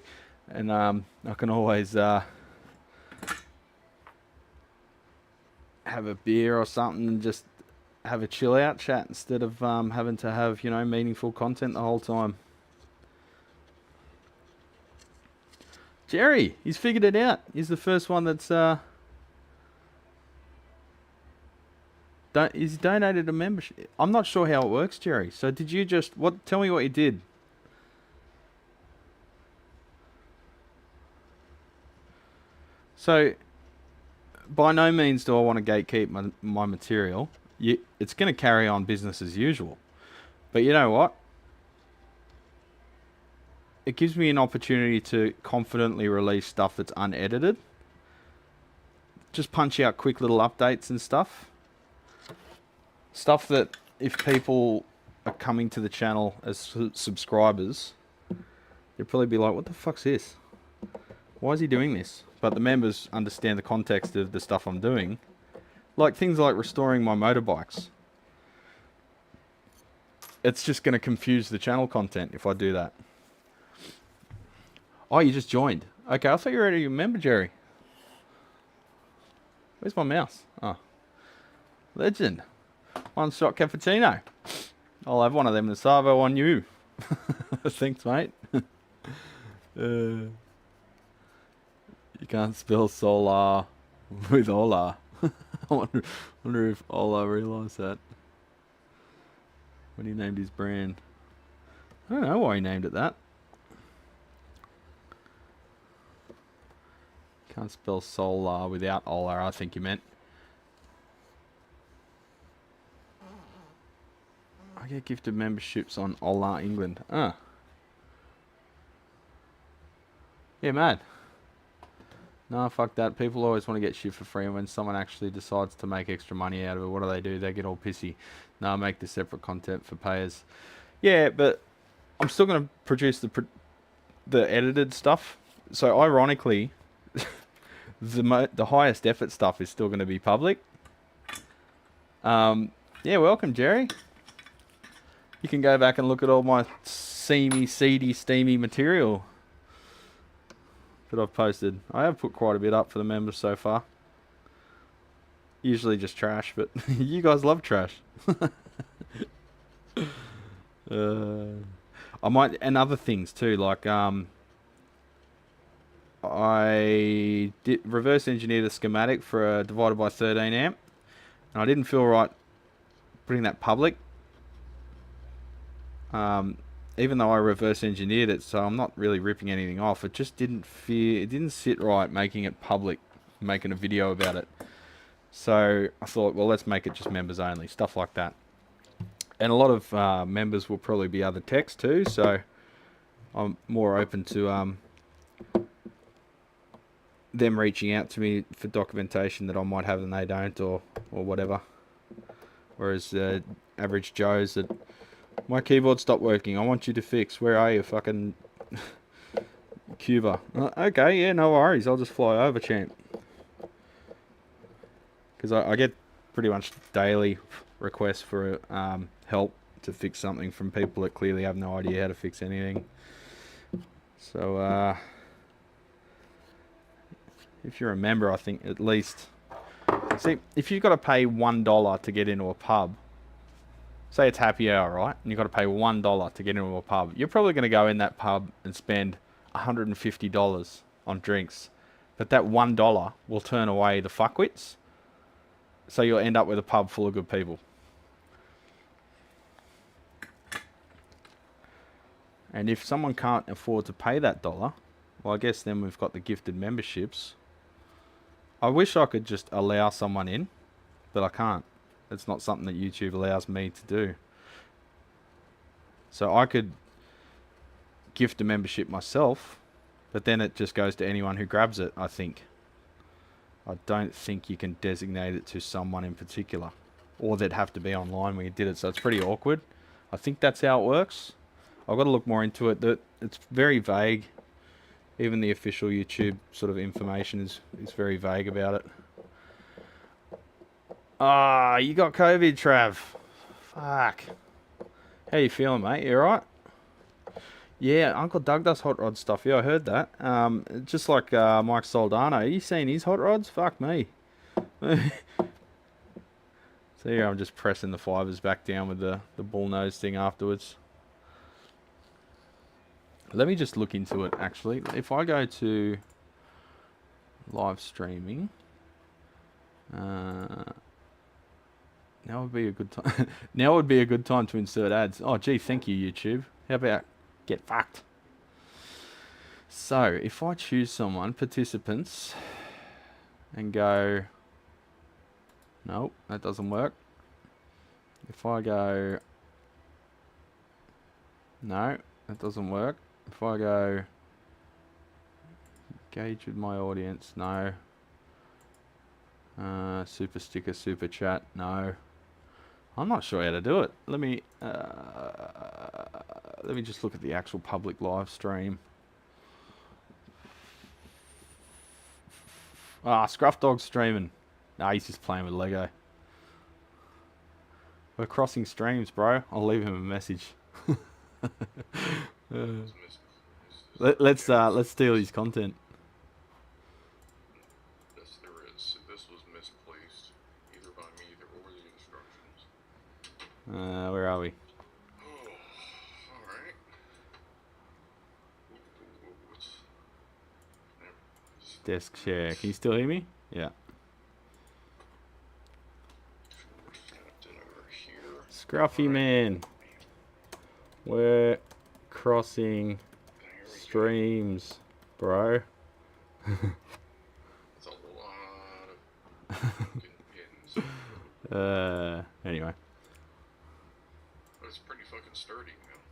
And I can always have a beer or something and just have a chill out chat instead of having to have, meaningful content the whole time. Jerry, he's figured it out. He's the first one that's he's donated a membership. I'm not sure how it works, Jerry. So did you just tell me what you did? So by no means do I want to gatekeep my material. It's going to carry on business as usual. But you know what? It gives me an opportunity to confidently release stuff that's unedited. just punch out quick little updates and stuff. Stuff that if people are coming to the channel as subscribers, they'll probably be like, what the fuck's this? Why is he doing this? But the members understand the context of the stuff I'm doing. Like things like restoring my motorbikes. It's just going to confuse the channel content if I do that. Oh, you just joined. Okay, I thought you were already a member, Jerry. Where's my mouse? Oh. Legend. One shot cappuccino. I'll have one of them in the Savo on you. Thanks, mate. You can't spell solar with Ola. I wonder if Ola realised that when he named his brand. I don't know why he named it that. Can't spell solar without Ola, I think you meant. I get gifted memberships on Ola England. Ah. Yeah, mad. No, fuck that. People always want to get shit for free, and when someone actually decides to make extra money out of it, what do? They get all pissy. No, make the separate content for payers. Yeah, but I'm still going to produce the edited stuff. So ironically, the highest effort stuff is still going to be public. Yeah, welcome, Jerry. You can go back and look at all my seamy, seedy, steamy material that I've posted. I have put quite a bit up for the members so far. Usually just trash, but you guys love trash. I might, and other things too, like I did reverse engineer the schematic for a divided by 13 amp, and I didn't feel right putting that public. Even though I reverse engineered it, so I'm not really ripping anything off. It just didn't it didn't sit right making it public, making a video about it. So I thought, well, let's make it just members only, stuff like that. And a lot of members will probably be other techs too, so I'm more open to them reaching out to me for documentation that I might have and they don't, or whatever. Whereas average Joes that, my keyboard stopped working, I want you to fix. Where are you, fucking Cuba? Okay, yeah, no worries. I'll just fly over, champ. Because I get pretty much daily requests for help to fix something from people that clearly have no idea how to fix anything. So, if you're a member, I think at least... See, if you've got to pay $1 to get into a pub, say it's happy hour, right? And you've got to pay $1 to get into a pub. You're probably going to go in that pub and spend $150 on drinks. But that $1 will turn away the fuckwits. So you'll end up with a pub full of good people. And if someone can't afford to pay that dollar, well, I guess then we've got the gifted memberships. I wish I could just allow someone in, but I can't. It's not something that YouTube allows me to do. So I could gift a membership myself, but then it just goes to anyone who grabs it, I think. I don't think you can designate it to someone in particular. Or they'd have to be online when you did it, so it's pretty awkward. I think that's how it works. I've got to look more into it. It's very vague. Even the official YouTube sort of information is very vague about it. Ah, you got COVID, Trav. Fuck. How you feeling, mate? You alright? Yeah, Uncle Doug does hot rod stuff. Yeah, I heard that. Just like Mike Soldano. You seen his hot rods? Fuck me. So here I'm just pressing the fibers back down with the bull nose thing afterwards. Let me just look into it, actually. If I go to live streaming... now would be a good time. Now would be a good time to insert ads. Oh, gee, thank you, YouTube. How about get fucked? So, if I choose someone, participants, and go... Nope, that doesn't work. If I go... No, that doesn't work. If I go... Engage with my audience, no. Super sticker, super chat. No. I'm not sure how to do it. Let me just look at the actual public live stream. Ah, Scruff Dog's streaming. Nah, he's just playing with Lego. We're crossing streams, bro. I'll leave him a message. Let's steal his content. Yes, there is. This was misplaced, either by me or the instructions. Where are we? Oh, alright. Desk share. Can you still hear me? Yeah. Scruffy man. We're crossing streams, bro. That's a lot of Anyway. But it's pretty fucking sturdy,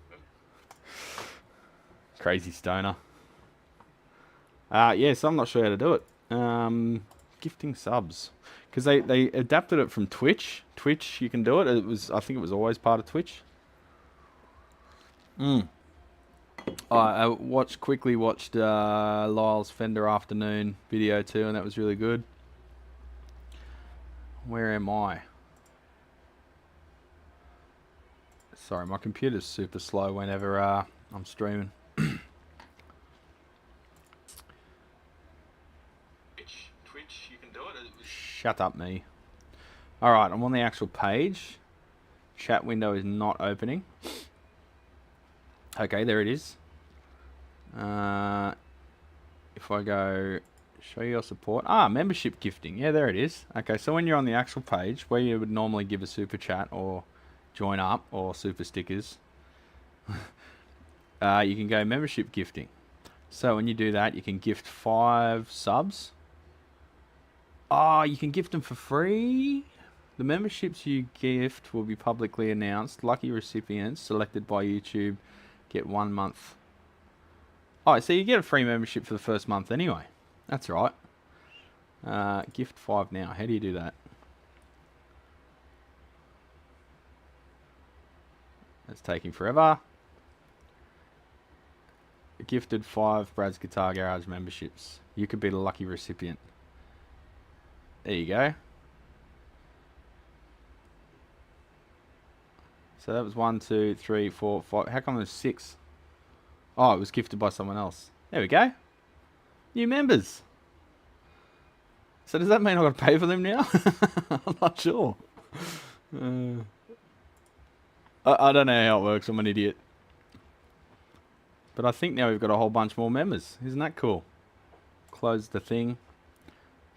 man. Crazy stoner. Yes, I'm not sure how to do it. Gifting subs. Because they adapted it from Twitch. Twitch, you can do it. I think it was always part of Twitch. I quickly watched Lyle's Fender Afternoon video too, and that was really good. Where am I? Sorry, my computer's super slow whenever I'm streaming. Twitch, you can do it. Shut up, me. Alright, I'm on the actual page. Chat window is not opening. Okay, there it is. If I go show your support. Membership gifting. Yeah, there it is. Okay, so when you're on the actual page where you would normally give a super chat or join up or super stickers, you can go membership gifting. So when you do that, you can gift 5 subs. You can gift them for free. The memberships you gift will be publicly announced. Lucky recipients selected by YouTube get 1 month. So you get a free membership for the first month anyway. That's right. Gift 5 now. How do you do that? That's taking forever. Gifted 5 Brad's Guitar Garage memberships. You could be the lucky recipient. There you go. So that was 1, 2, 3, 4, 5. How come there's 6? Oh, it was gifted by someone else. There we go. New members. So does that mean I've got to pay for them now? I'm not sure. I don't know how it works. I'm an idiot. But I think now we've got a whole bunch more members. Isn't that cool? Close the thing.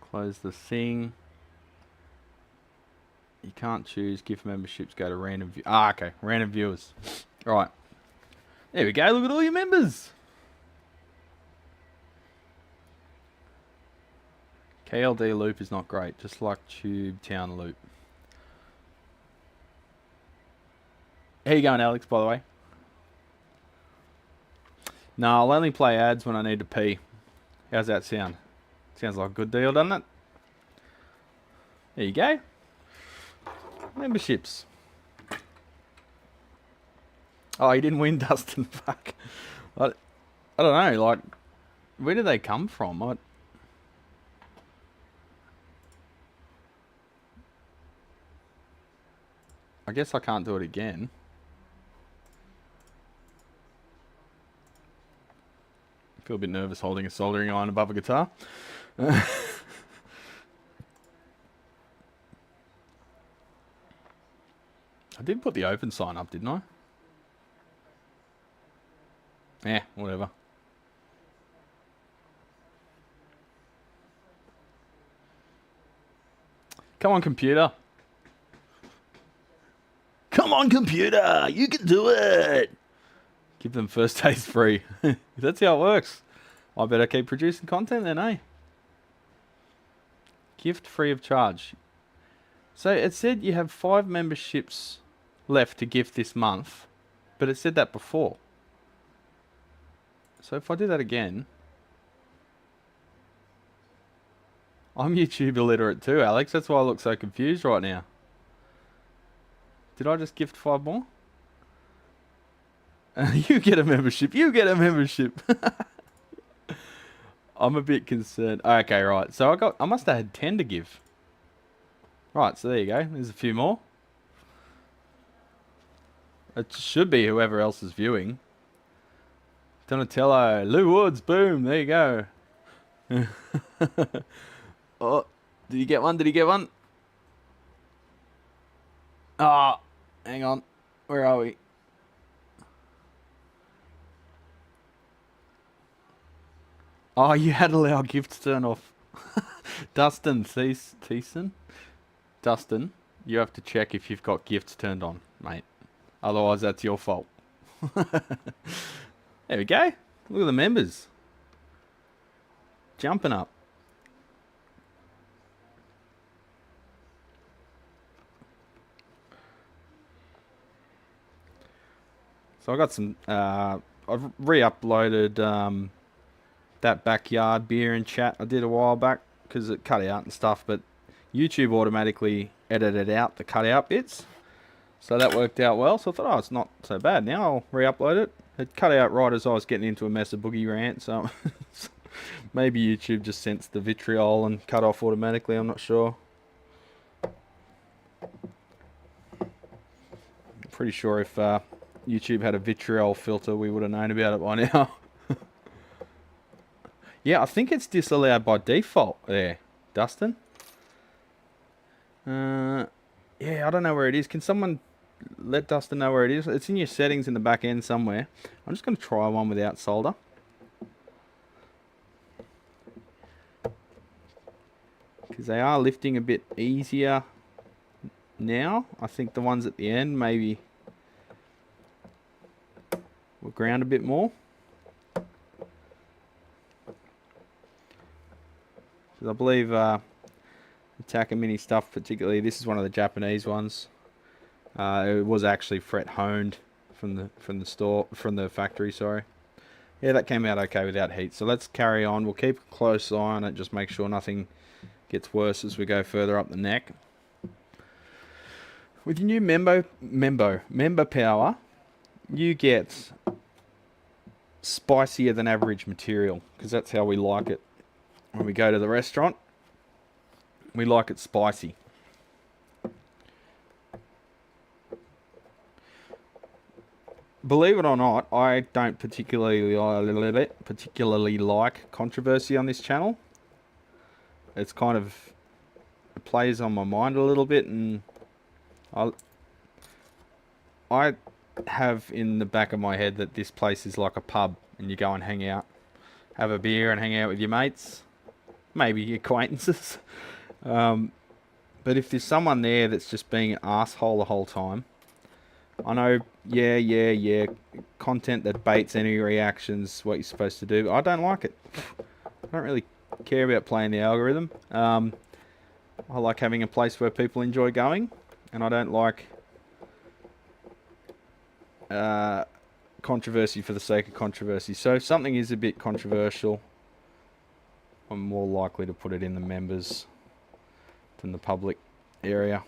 Close the thing. You can't choose gift memberships. Go to random view. Okay. Random viewers. All right. There we go. Look at all your members. KLD loop is not great. Just like Tube Town loop. How you going, Alex, by the way? No, I'll only play ads when I need to pee. How's that sound? Sounds like a good deal, doesn't it? There you go. Memberships. Oh, you didn't win, Dustin. Fuck. I don't know. Like, where do they come from? I guess I can't do it again. I feel a bit nervous holding a soldering iron above a guitar. I did put the open sign up, didn't I? Whatever. Come on, computer. Come on, computer. You can do it. Give them first taste free. If that's how it works, I better keep producing content then, eh? Gift free of charge. So it said you have 5 memberships left to gift this month, but it said that before. So if I do that again, I'm YouTube illiterate too, Alex. That's why I look so confused right now. Did I just gift 5 more? You get a membership. You get a membership. I'm a bit concerned. Okay, right. So I must have had 10 to give. Right, so there you go. There's a few more. It should be whoever else is viewing. Donatello, Lou Woods, boom, there you go. Oh, did he get one? Did he get one? Ah, hang on. Where are we? Oh, you had to allow gifts turn off. Dustin Thiessen? Dustin, you have to check if you've got gifts turned on, mate. Otherwise, that's your fault. There we go. Look at the members. Jumping up. So I got some, I've re-uploaded that backyard beer and chat I did a while back because it cut out and stuff, but YouTube automatically edited out the cut out bits. So that worked out well. So I thought, oh, it's not so bad now. I'll re-upload it. It cut out right as I was getting into a mess of boogie rant, so maybe YouTube just sensed the vitriol and cut off automatically, I'm not sure. Pretty sure if YouTube had a vitriol filter, we would have known about it by now. Yeah, I think it's disallowed by default there, Dustin. Yeah, I don't know where it is. Can someone let Dustin know where it is? It's in your settings in the back end somewhere. I'm just going to try one without solder. Because they are lifting a bit easier now. I think the ones at the end maybe will ground a bit more. Because I believe Attacker Mini stuff, particularly, this is one of the Japanese ones. It was actually fret honed from the factory, sorry. Yeah, that came out okay without heat. So let's carry on. We'll keep a close eye on it, just make sure nothing gets worse as we go further up the neck. With your new member power, you get spicier than average material, because that's how we like it. When we go to the restaurant, we like it spicy. Believe it or not, I don't particularly like controversy on this channel. It's kind of, it plays on my mind a little bit, and I have in the back of my head that this place is like a pub, and you go and hang out, have a beer and hang out with your mates, maybe acquaintances. But if there's someone there that's just being an asshole the whole time, I know, yeah, content that baits any reactions, what you're supposed to do. I don't like it. I don't really care about playing the algorithm. I like having a place where people enjoy going, and I don't like controversy for the sake of controversy. So if something is a bit controversial, I'm more likely to put it in the members than the public area.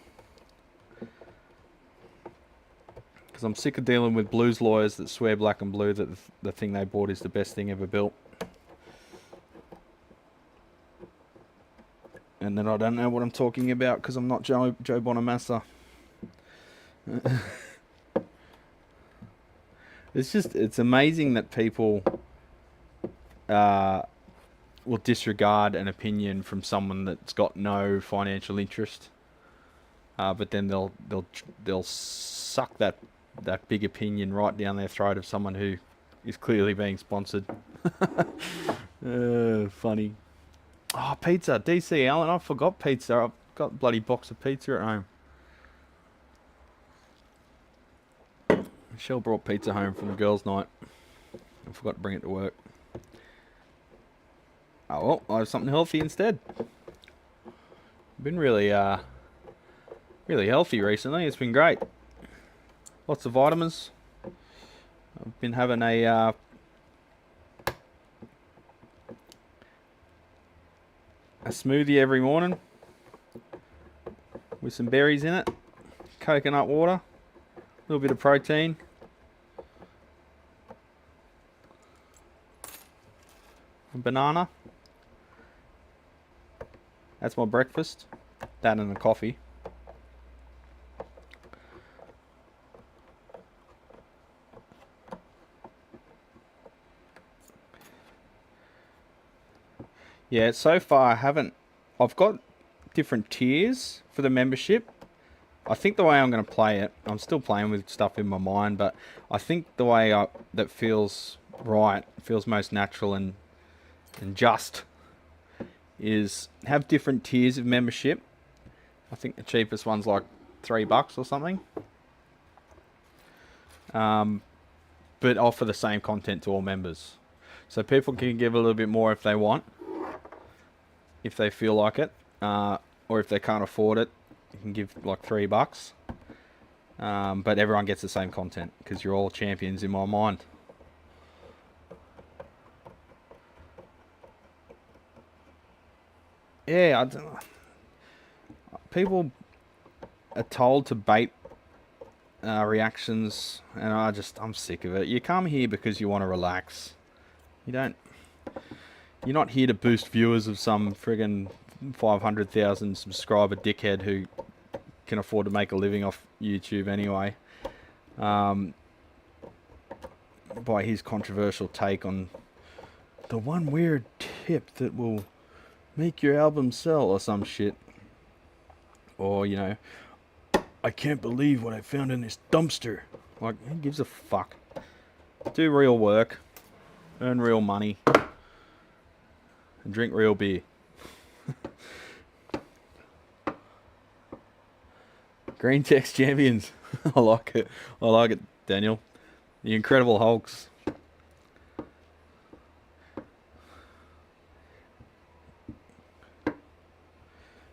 Because I'm sick of dealing with blues lawyers that swear black and blue that the thing they bought is the best thing ever built. And then I don't know what I'm talking about because I'm not Joe Bonamassa. It's amazing that people will disregard an opinion from someone that's got no financial interest. But then they'll suck that big opinion right down their throat of someone who is clearly being sponsored. Funny. Oh, pizza. DC Allen. I forgot pizza. I've got a bloody box of pizza at home. Michelle brought pizza home from the girls' night. I forgot to bring it to work. Oh, well, I have something healthy instead. Been really healthy recently. It's been great. Lots of vitamins. I've been having a a smoothie every morning with some berries in it, coconut water, a little bit of protein. A banana. That's my breakfast. That and a coffee. Yeah, so far I've got different tiers for the membership. I think the way I'm going to play it, I'm still playing with stuff in my mind, but I think the way that feels right, feels most natural and just, is have different tiers of membership. I think the cheapest one's like $3 or something. But offer the same content to all members. So people can give a little bit more if they want, if they feel like it, or if they can't afford it, you can give like $3. But everyone gets the same content because you're all champions in my mind. Yeah, I don't know. People are told to bait reactions, and I'm sick of it. You come here because you want to relax. You're not here to boost viewers of some friggin' 500,000 subscriber dickhead who can afford to make a living off YouTube anyway. By his controversial take on the one weird tip that will make your album sell or some shit. Or, you know, I can't believe what I found in this dumpster. Like, who gives a fuck? Do real work. Earn real money. And drink real beer. Green text champions. I like it. I like it, Daniel. The Incredible Hulks.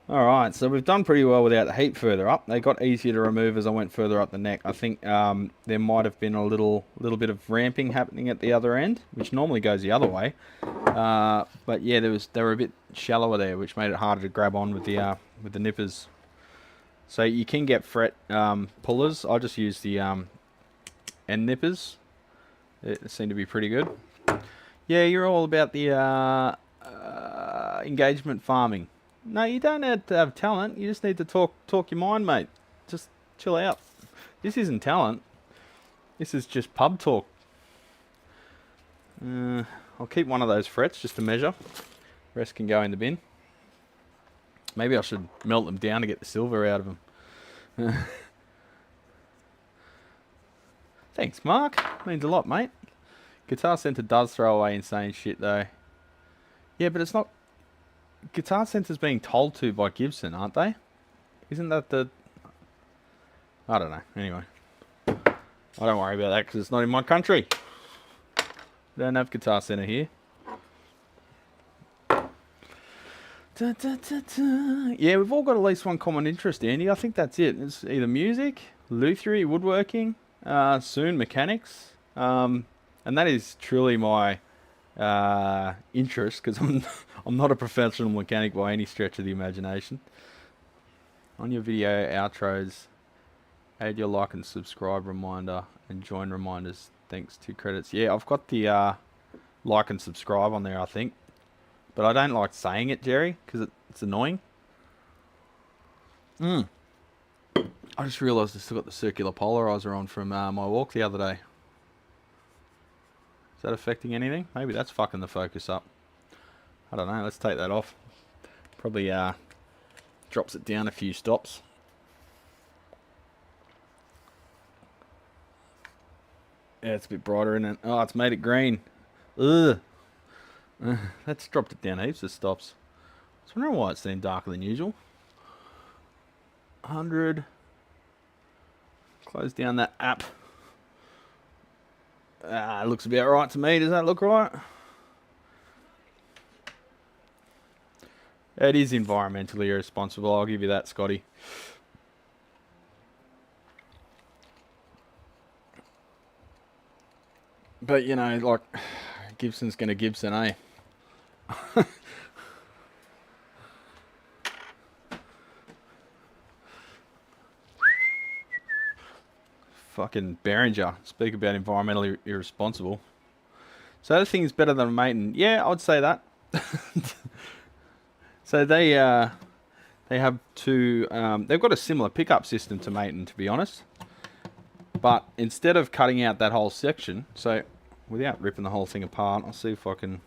Alright, so we've done pretty well without the heat further up. They got easier to remove as I went further up the neck. I think there might have been a little bit of ramping happening at the other end, which normally goes the other way. But yeah, they were a bit shallower there, which made it harder to grab on with the nippers. So you can get fret pullers. I just use the end nippers. They seem to be pretty good. Yeah, you're all about the engagement farming. No, you don't have to have talent. You just need to talk your mind, mate. Just chill out. This isn't talent. This is just pub talk. I'll keep one of those frets just to measure. The rest can go in the bin. Maybe I should melt them down to get the silver out of them. Thanks, Mark. Means a lot, mate. Guitar Center does throw away insane shit, though. Yeah, but it's not... Guitar Center's being told to by Gibson, aren't they? Isn't that the... I don't know. Anyway. I don't worry about that because it's not in my country. We don't have Guitar Center here. Da, da, da, da. Yeah, we've all got at least one common interest, Andy. I think that's it. It's either music, lutherie, woodworking, soon mechanics. And that is truly my interest because I'm not a professional mechanic by any stretch of the imagination. On your video outros, add your like and subscribe reminder and join reminders. Thanks, 2 credits. Yeah, I've got the like and subscribe on there, I think. But I don't like saying it, Jerry, because it's annoying. I just realised I still got the circular polarizer on from my walk the other day. Is that affecting anything? Maybe that's fucking the focus up. I don't know. Let's take that off. Probably drops it down a few stops. Yeah, it's a bit brighter, isn't it? Oh, it's made it green. Ugh. That's dropped it down heaps of stops. I was wondering why it seemed darker than usual. 100. Close down that app. It looks about right to me. Does that look right? It is environmentally irresponsible. I'll give you that, Scotty. But, you know, like, Gibson's going to Gibson, eh? fucking Behringer. Speak about environmentally irresponsible. So that thing is better than a Maton. Yeah, I would say that. So they have two. They've got a similar pickup system to Maton, to be honest. But instead of cutting out that whole section, so without ripping the whole thing apart, I'll see if I can.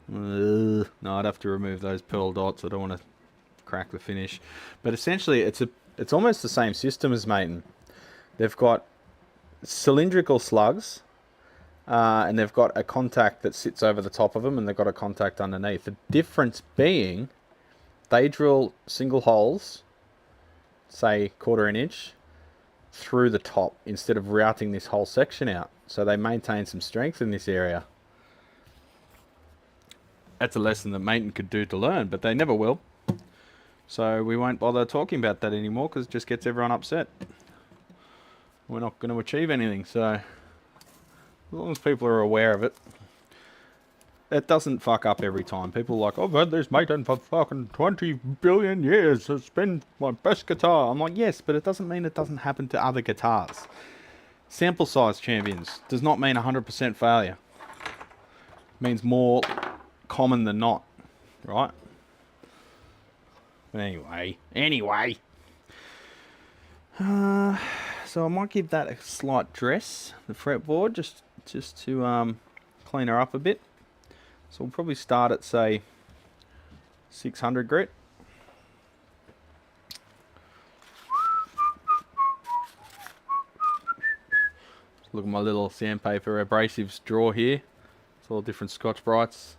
No, I'd have to remove those pearl dots. I don't want to crack the finish. But essentially, it's almost the same system as Maton. They've got cylindrical slugs, and they've got a contact that sits over the top of them, and they've got a contact underneath. The difference being, they drill single holes, say 1/4 inch, through the top instead of routing this whole section out. So they maintain some strength in this area. That's a lesson that Maton could do to learn, but they never will. So we won't bother talking about that anymore because it just gets everyone upset. We're not going to achieve anything, so as long as people are aware of it, it doesn't fuck up every time. People are like, I've had this Maton for fucking 20 billion years. It's been my best guitar. I'm like, yes, but it doesn't mean it doesn't happen to other guitars. Sample size, champions, does not mean 100% failure. It means more common than not, right? But anyway. So I might give that a slight dress, the fretboard, just to clean her up a bit. So we'll probably start at, say, 600 grit. Look at my little sandpaper abrasives drawer here. It's all different Scotch Brights,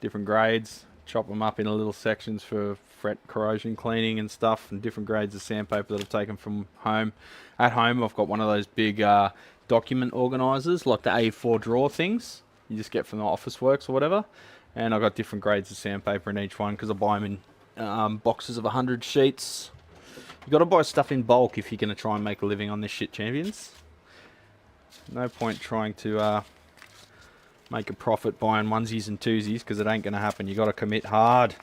different grades. Chop them up in little sections for fret corrosion cleaning and stuff, and different grades of sandpaper that I've taken from home. At home, I've got one of those big document organisers, like the A4 drawer things you just get from the Office Works or whatever. And I've got different grades of sandpaper in each one because I buy them in boxes of 100 sheets. You've got to buy stuff in bulk if you're going to try and make a living on this shit, champions. No point trying to make a profit buying onesies and twosies because it ain't going to happen. You got to commit hard.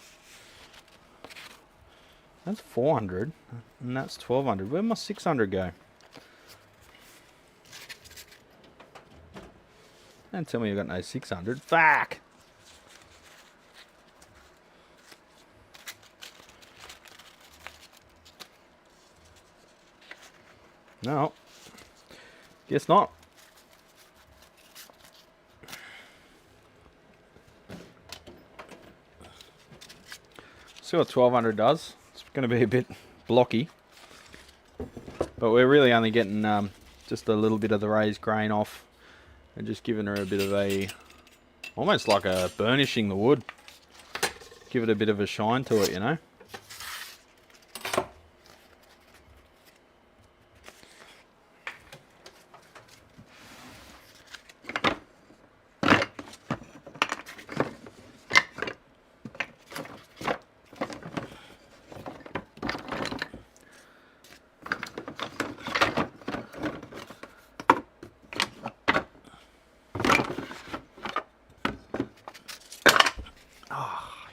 That's 400 and that's 1200. Where'd my 600 go? Don't tell me you've got no 600. Fuck! No. Guess not. See what 1200 does. It's going to be a bit blocky. But we're really only getting just a little bit of the raised grain off. And just giving her a bit of a, almost like a burnishing the wood. Give it a bit of a shine to it, you know.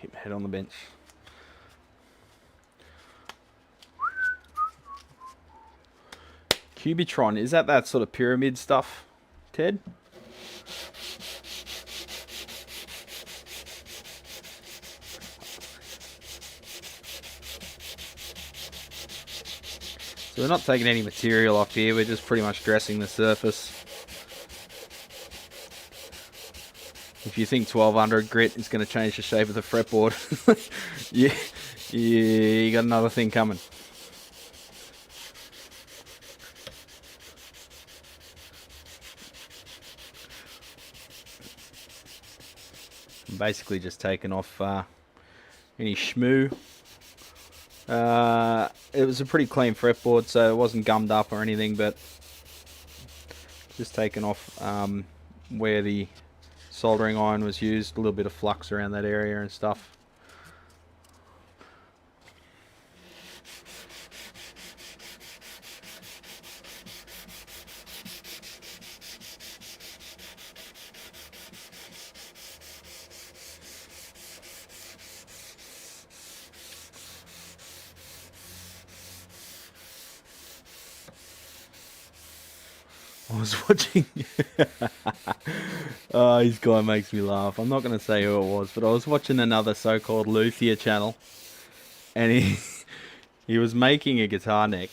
Hit my head on the bench. Cubitron, is that sort of pyramid stuff, Ted? So we're not taking any material off here, we're just pretty much dressing the surface. If you think 1200 grit is going to change the shape of the fretboard, yeah, you got another thing coming. I'm basically just taking off any schmoo. It was a pretty clean fretboard, so it wasn't gummed up or anything, but just taking off where the soldering iron was used, a little bit of flux around that area and stuff. I was watching. Oh, this guy makes me laugh. I'm not going to say who it was, but I was watching another so-called luthier channel, and he was making a guitar neck,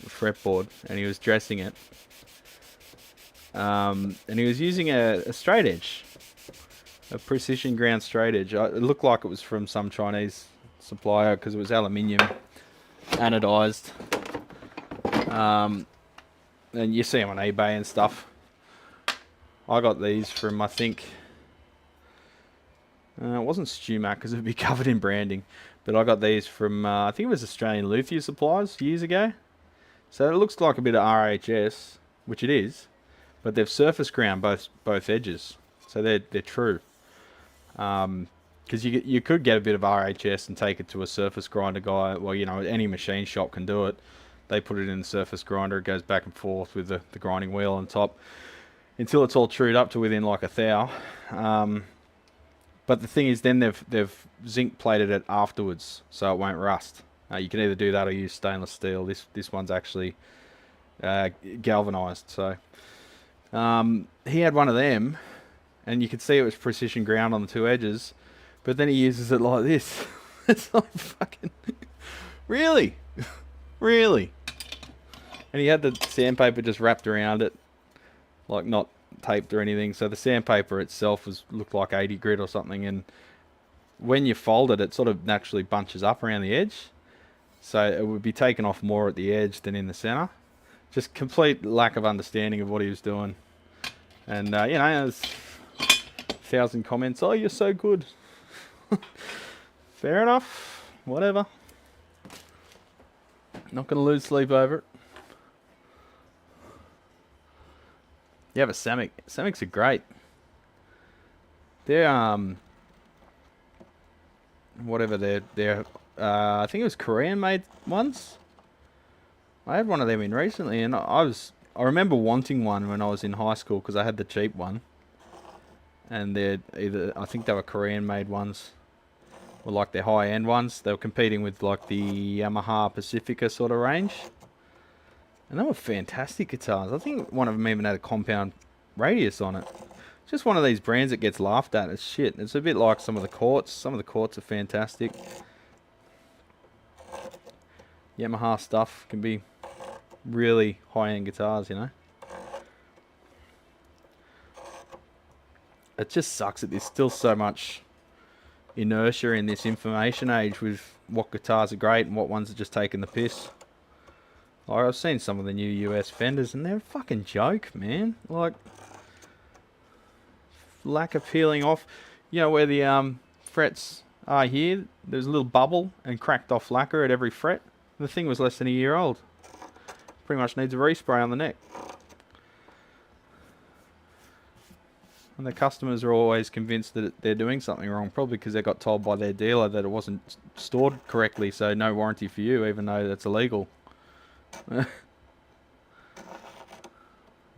a fretboard, and he was dressing it. And he was using a straight edge, a precision ground straight edge. It looked like it was from some Chinese supplier because it was aluminium, anodized. And you see them on eBay and stuff. I got these from, I think, it wasn't StewMac because it would be covered in branding, but I got these from, I think it was Australian Luthier Supplies years ago. So it looks like a bit of RHS, which it is, but they've surface ground both edges, so they're true. Because you could get a bit of RHS and take it to a surface grinder guy. Well, you know, any machine shop can do it. They put it in the surface grinder. It goes back and forth with the grinding wheel on top until it's all trued up to within like a thou. But the thing is, then they've zinc plated it afterwards, so it won't rust. You can either do that or use stainless steel. This one's actually galvanized. So he had one of them, and you could see it was precision ground on the two edges. But then he uses it like this. It's like fucking really, really. And he had the sandpaper just wrapped around it, like not taped or anything. So the sandpaper itself looked like 80 grit or something. And when you fold it, it sort of naturally bunches up around the edge. So it would be taken off more at the edge than in the center. Just complete lack of understanding of what he was doing. And, you know, there's 1,000 comments. Oh, you're so good. Fair enough. Whatever. Not going to lose sleep over it. You have a Samick. Samicks are great. They're, whatever they're I think it was Korean made ones. I had one of them in recently, and I remember wanting one when I was in high school because I had the cheap one. And they're I think they were Korean made ones, or like their high end ones. They were competing with like the Yamaha Pacifica sort of range. And they were fantastic guitars. I think one of them even had a compound radius on it. It's just one of these brands that gets laughed at as shit. It's a bit like some of the Quartz. Some of the Quartz are fantastic. Yamaha stuff can be really high-end guitars, you know. It just sucks that there's still so much inertia in this information age with what guitars are great and what ones are just taking the piss. Like, I've seen some of the new US Fenders and they're a fucking joke, man. Like, Lacquer peeling off. You know where the frets are here? There's a little bubble and cracked off lacquer at every fret. The thing was less than a year old. Pretty much needs a respray on the neck. And the customers are always convinced that they're doing something wrong, probably because they got told by their dealer that it wasn't stored correctly, so no warranty for you, even though that's illegal. They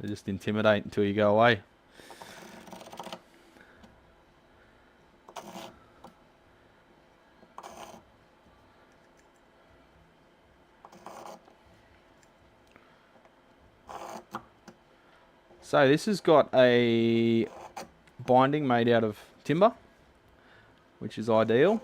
just intimidate until you go away. So this has got a binding made out of timber, which is ideal.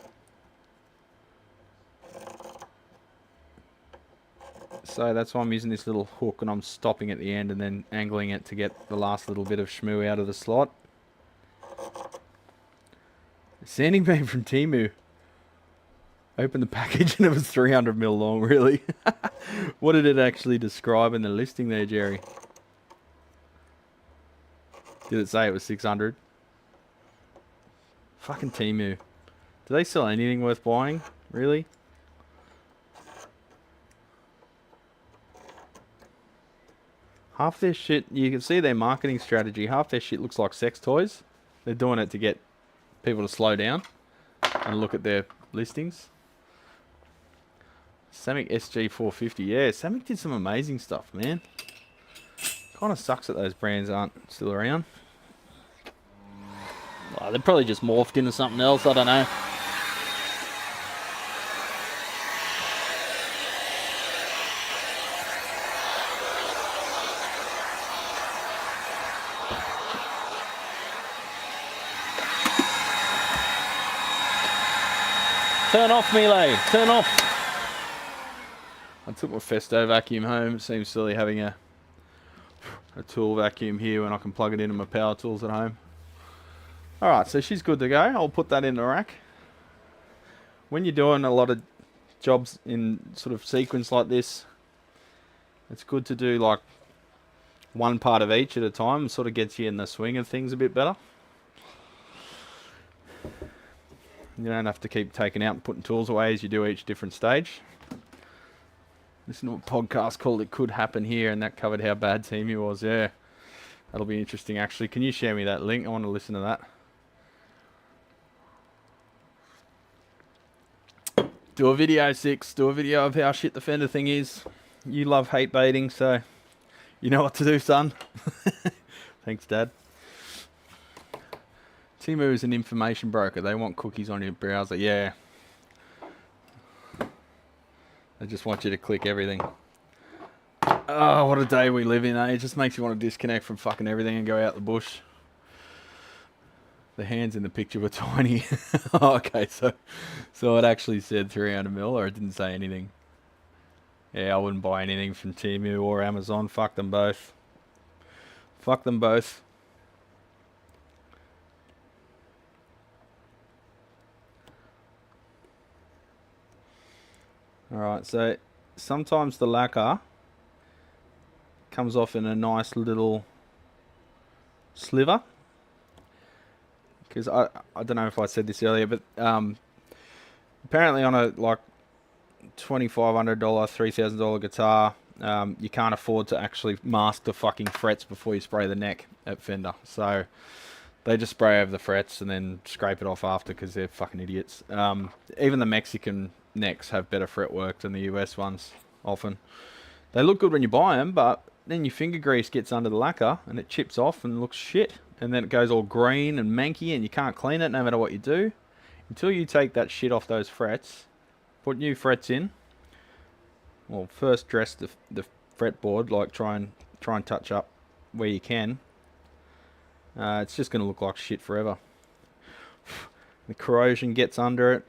So that's why I'm using this little hook and I'm stopping at the end and then angling it to get the last little bit of shmoo out of the slot. Sanding beam from Temu. Opened the package and it was 300mm long, really. What did it actually describe in the listing there, Jerry? Did it say it was 600? Fucking Temu. Do they sell anything worth buying? Really? Half their shit, you can see their marketing strategy. Half their shit looks like sex toys. They're doing it to get people to slow down and look at their listings. Samick SG450. Yeah, Samick did some amazing stuff, man. Kind of sucks that those brands aren't still around. Oh, they're probably just morphed into something else, I don't know. Turn off, Melee. Turn off. I took my Festo vacuum home. It seems silly having a tool vacuum here when I can plug it into my power tools at home. Alright, so she's good to go. I'll put that in the rack. When you're doing a lot of jobs in sort of sequence like this, it's good to do like one part of each at a time. It sort of gets you in the swing of things a bit better. You don't have to keep taking out and putting tools away as you do each different stage. Listen to a podcast called It Could Happen Here, and that covered how bad Teemu was. Yeah, that'll be interesting actually. Can you share me that link? I want to listen to that. Do a video, Six. Do a video of how shit the fender thing is. You love hate baiting, so you know what to do, son. Thanks, Dad. Teemu is an information broker. They want cookies on your browser. Yeah. They just want you to click everything. Oh, what a day we live in, eh? It just makes you want to disconnect from fucking everything and go out the bush. The hands in the picture were tiny. Okay, so it actually said 300mm, or it didn't say anything. Yeah, I wouldn't buy anything from Teemu or Amazon. Fuck them both. Fuck them both. Alright, so sometimes the lacquer comes off in a nice little sliver. Because I don't know if I said this earlier, but apparently on a like $2,500, $3,000 guitar, you can't afford to actually mask the fucking frets before you spray the neck at Fender. So they just spray over the frets and then scrape it off after because they're fucking idiots. Even the Mexican necks have better fretwork than the US ones, often. They look good when you buy them, but then your finger grease gets under the lacquer and it chips off and looks shit. And then it goes all green and manky and you can't clean it no matter what you do. Until you take that shit off those frets, put new frets in. Well, first dress the fretboard, like try and touch up where you can. It's just going to look like shit forever. The corrosion gets under it.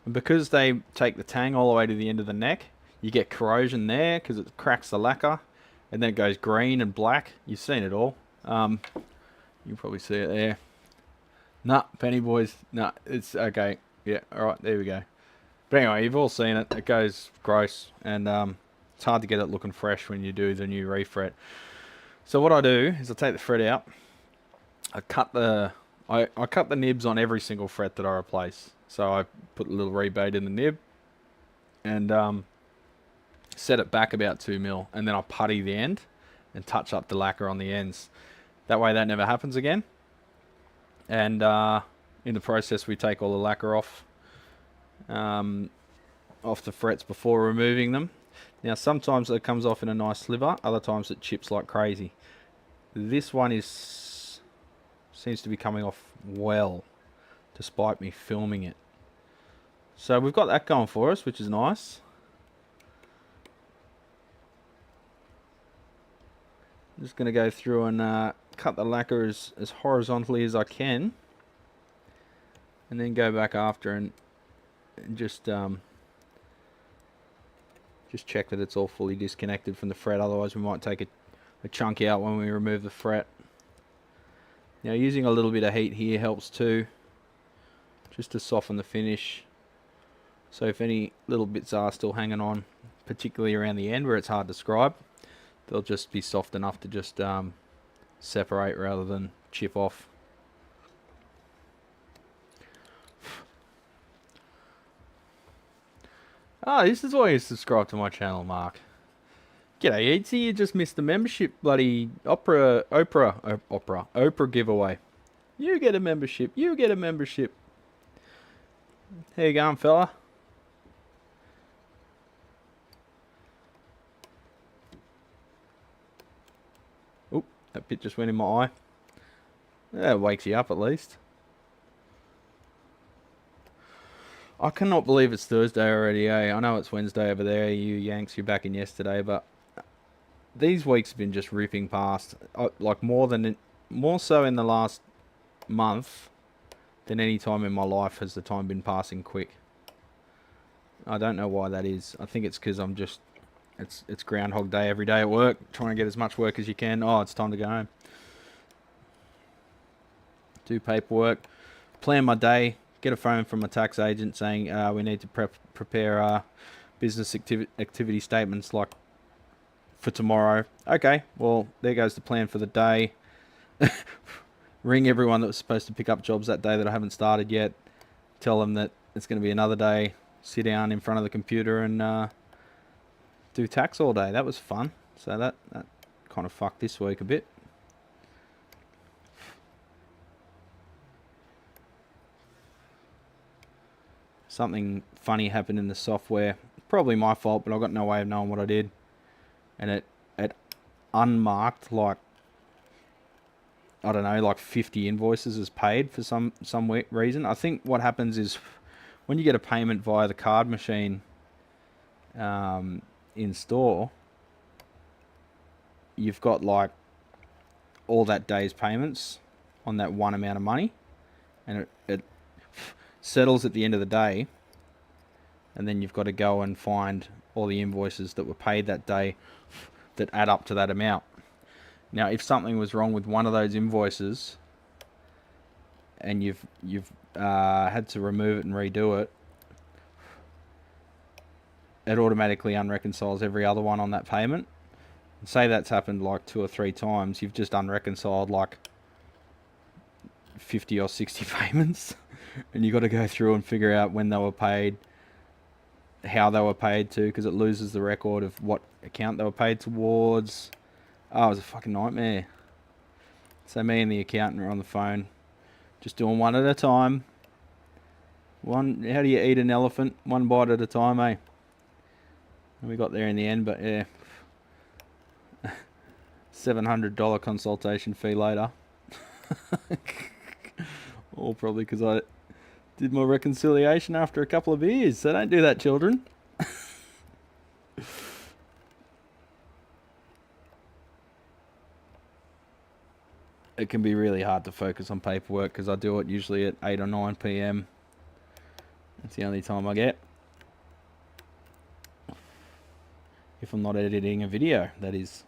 And because they take the tang all the way to the end of the neck, you get corrosion there because it cracks the lacquer. And then it goes green and black. You've seen it all. You can probably see it there. Nah, Penny Boys. Nah, it's okay. Yeah, alright, there we go. But anyway, you've all seen it. It goes gross. And it's hard to get it looking fresh when you do the new refret. So what I do is I take the fret out. I cut the nibs on every single fret that I replace. So I put a little rebate in the nib and set it back about 2mm, and then I putty the end and touch up the lacquer on the ends. That way that never happens again. And in the process we take all the lacquer off the frets before removing them. Now sometimes it comes off in a nice sliver, other times it chips like crazy. This one seems to be coming off well, despite me filming it. So we've got that going for us, which is nice. I'm just going to go through and cut the lacquer as horizontally as I can. And then go back after and just check that it's all fully disconnected from the fret. Otherwise we might take a chunk out when we remove the fret. Now using a little bit of heat here helps too, just to soften the finish. So if any little bits are still hanging on, particularly around the end where it's hard to scribe, they'll just be soft enough to just separate rather than chip off. Ah, this is why you subscribe to my channel, Mark. G'day, Eatsy, you just missed the membership bloody Oprah giveaway. You get a membership, you get a membership. How you going, fella? Oop, that bit just went in my eye. That wakes you up at least. I cannot believe it's Thursday already, eh? I know it's Wednesday over there, you Yanks, you're back in yesterday, but these weeks have been just ripping past. Like more so in the last month than any time in my life has the time been passing quick. I don't know why that is. I think it's because I'm just... It's Groundhog Day every day at work. Trying to get as much work as you can. Oh, it's time to go home. Do paperwork. Plan my day. Get a phone from my tax agent saying we need to prepare business activity statements like for tomorrow. Okay, well, there goes the plan for the day. Ring everyone that was supposed to pick up jobs that day that I haven't started yet. Tell them that it's going to be another day. Sit down in front of the computer and do tax all day. That was fun. So that kind of fucked this week a bit. Something funny happened in the software. Probably my fault, but I got no way of knowing what I did. And it unmarked like, I don't know, like 50 invoices as paid for some reason. I think what happens is when you get a payment via the card machine in store, you've got like all that day's payments on that one amount of money, and it settles at the end of the day, and then you've got to go and find all the invoices that were paid that day that add up to that amount. Now, if something was wrong with one of those invoices and you've had to remove it and redo it, it automatically unreconciles every other one on that payment. And say that's happened like 2 or 3 times, you've just unreconciled like 50 or 60 payments, and you've got to go through and figure out when they were paid, how they were paid to, because it loses the record of what account they were paid towards. Oh, it was a fucking nightmare. So me and the accountant are on the phone, just doing one at a time. How do you eat an elephant? One bite at a time, eh? And we got there in the end, but yeah. $700 consultation fee later. All probably because I did my reconciliation after a couple of beers. So don't do that, children. It can be really hard to focus on paperwork because I do it usually at 8 or 9 p.m. That's the only time I get. If I'm not editing a video, that is.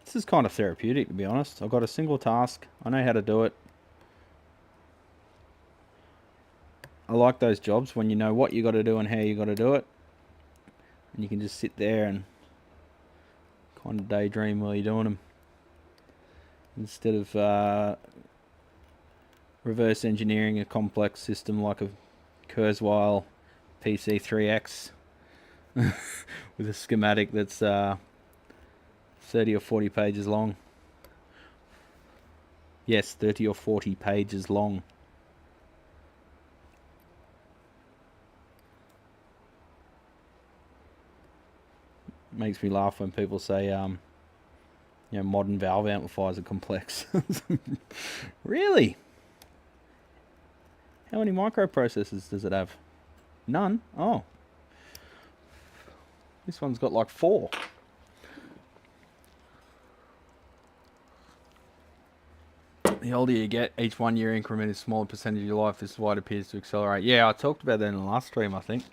This is kind of therapeutic, to be honest. I've got a single task. I know how to do it. I like those jobs when you know what you got to do and how you got to do it. And you can just sit there and kind of daydream while you're doing them. Instead of reverse engineering a complex system like a Kurzweil PC3X with a schematic that's 30 or 40 pages long. Yes, 30 or 40 pages long. Makes me laugh when people say, you know, modern valve amplifiers are complex. Really? How many microprocessors does it have? None? Oh. This one's got like 4. The older you get, each 1 year increment is a smaller percentage of your life. This is why it appears to accelerate. Yeah, I talked about that in the last stream, I think.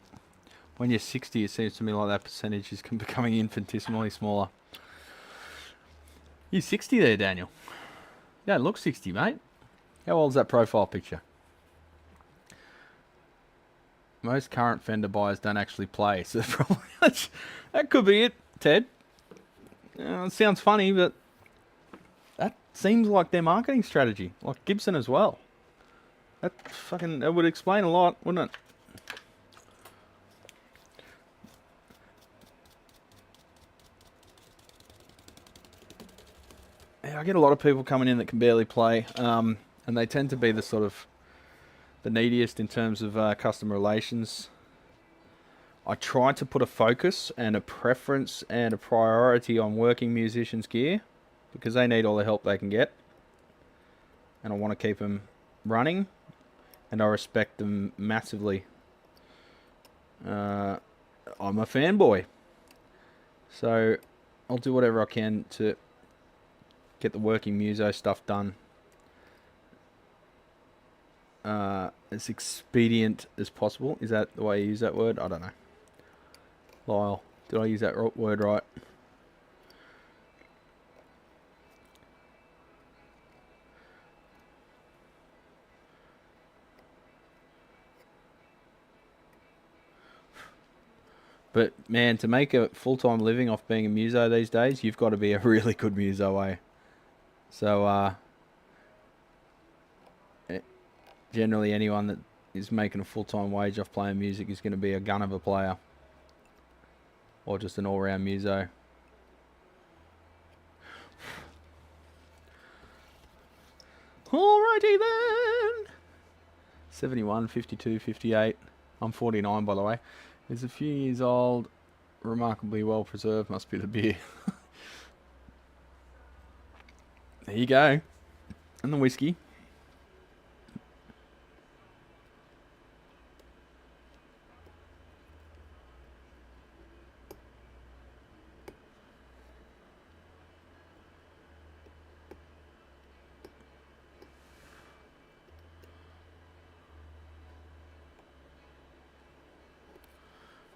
When you're 60, it seems to me like that percentage is becoming infinitesimally smaller. You're 60 there, Daniel. You don't look 60, mate. How old's that profile picture? Most current Fender buyers don't actually play, so probably that could be it, Ted. It sounds funny, but that seems like their marketing strategy, like Gibson as well. That would explain a lot, wouldn't it? Yeah, I get a lot of people coming in that can barely play, and they tend to be the sort of the neediest in terms of customer relations. I try to put a focus and a preference and a priority on working musicians' gear because they need all the help they can get, and I want to keep them running, and I respect them massively. I'm I'm a fanboy. So I'll do whatever I can to get the working muso stuff done as expedient as possible. Is that the way you use that word? I don't know. Lyle, did I use that word right? But man, to make a full-time living off being a muso these days, you've got to be a really good muso, eh? So generally anyone that is making a full-time wage off playing music is going to be a gun of a player. Or just an all-round muso. Alrighty then! 71, 52, 58. I'm 49, by the way. It's a few years old. Remarkably well preserved. Must be the beer. There you go. And the whiskey.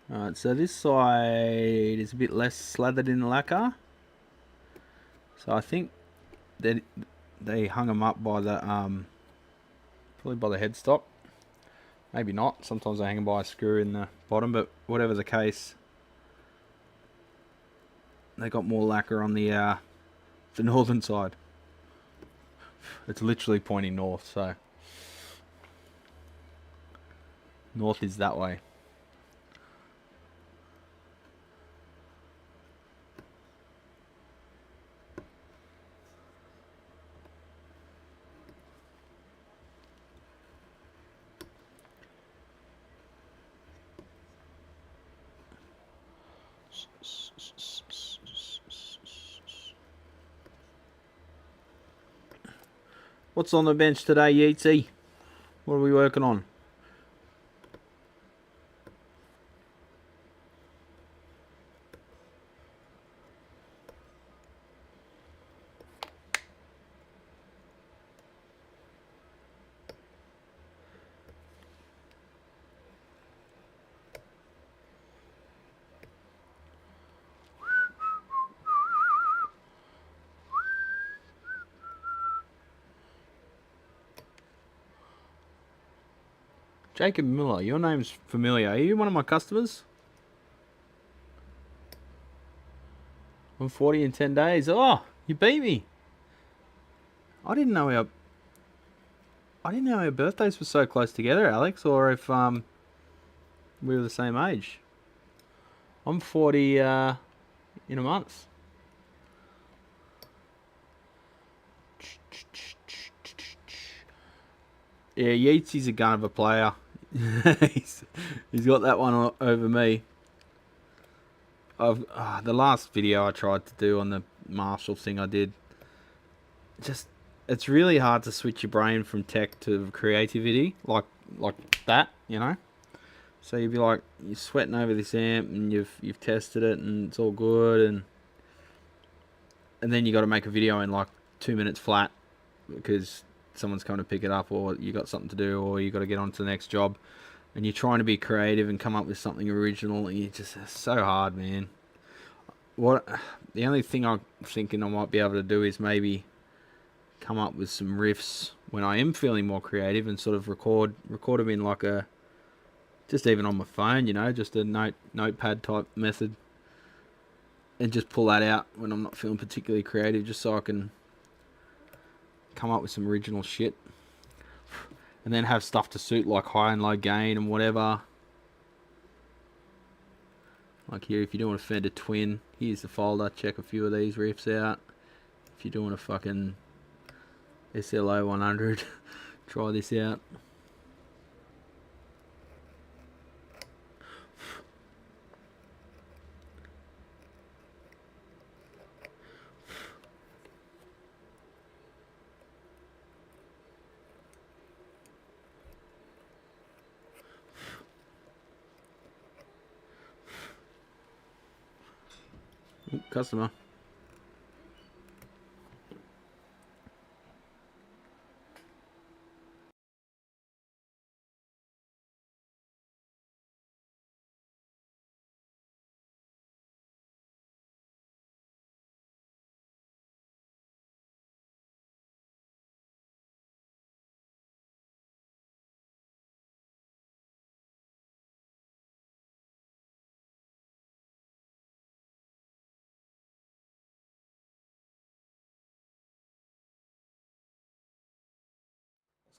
Alright, so this side is a bit less slathered in lacquer. So I think that they hung them up by the probably by the headstock. Maybe not. Sometimes they hang them by a screw in the bottom, but whatever the case, they got more lacquer on the northern side. It's literally pointing north, so north is that way. What's on the bench today, Yeatsy? What are we working on? Jacob Miller, your name's familiar. Are you one of my customers? I'm 40 in 10 days. Oh, you beat me. I didn't know our birthdays were so close together, Alex, or if we were the same age. I'm 40 in a month. Yeah, Yeatsy's a gun of a player. he's got that one over me. The last video I tried to do on the Marshall thing I did, it's really hard to switch your brain from tech to creativity like that, you know. So you'd be like, you're sweating over this amp and you've tested it and it's all good, and then you got to make a video in like 2 minutes flat because someone's coming to pick it up, or you got something to do, or you got to get on to the next job, and you're trying to be creative and come up with something original, and it's so hard, man. The only thing I'm thinking I might be able to do is maybe come up with some riffs when I am feeling more creative and sort of record them in like just even on my phone, you know, just a notepad type method, and just pull that out when I'm not feeling particularly creative, just so I can come up with some original shit, and then have stuff to suit like high and low gain and whatever. Like here, if you're doing a Fender Twin, here's the folder. Check a few of these riffs out. If you're doing a fucking SLO 100, try this out. Ooh, customer.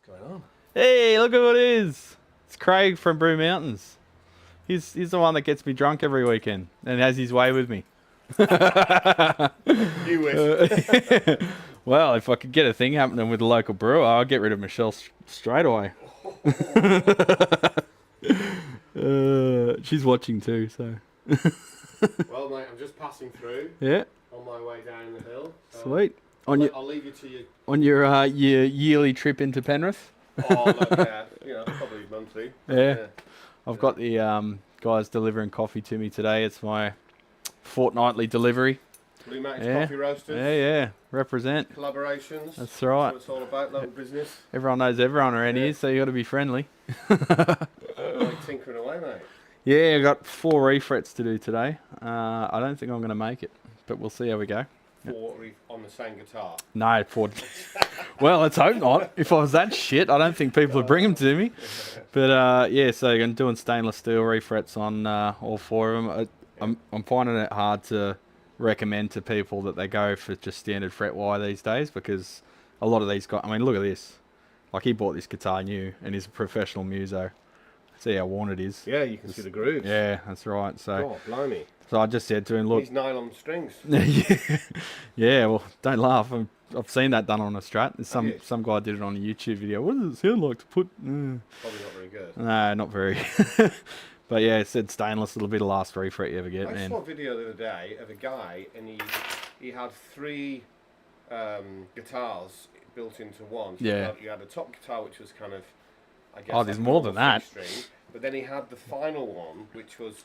What's going on? Hey, look at what it is. It's Craig from Brew Mountains. He's the one that gets me drunk every weekend and has his way with me. You wish. Well, if I could get a thing happening with the local brewer, I'll get rid of Michelle straight away. She's watching too, so. Well, mate, I'm just passing through Yeah, on my way down the hill. So sweet. I'll leave you to your... On your yearly trip into Penrith. Oh, look, yeah, you know, probably monthly. Yeah. I've got the guys delivering coffee to me today. It's my fortnightly delivery. Blue Mountains Yeah. Coffee Roasters. Yeah. Represent. Collaborations. That's right. That's what it's all about, local business. Everyone knows everyone around Yeah. here, so you got to be friendly. Like tinkering away, mate. Yeah, I got 4 refrets to do today. I don't think I'm going to make it, but we'll see how we go. On the same guitar. No, 4. Well, let's hope not. If I was that shit, I don't think people would bring them to me. But yeah, so I'm doing stainless steel refrets on all 4 of them. I'm finding it hard to recommend to people that they go for just standard fret wire these days, because a lot of these guys, I mean, look at this. Like, he bought this guitar new and he's a professional muso. See how worn it is. Yeah, you can see the grooves. Yeah, that's right. So, Oh, blimey. so I just said to him, look. These nylon strings. Yeah, well, don't laugh. I've seen that done on a Strat. There's Have some guy did it on a YouTube video. What does it sound like to put? Probably not very good. No, not very. But yeah, it said stainless. It'll be the last refret you ever get, I man. saw a video the other day of a guy, and he had 3 guitars built into one. So Yeah. you had a top guitar, which was kind of, I guess, Oh, there's like more a than that. 6-string, but then he had the final one, which was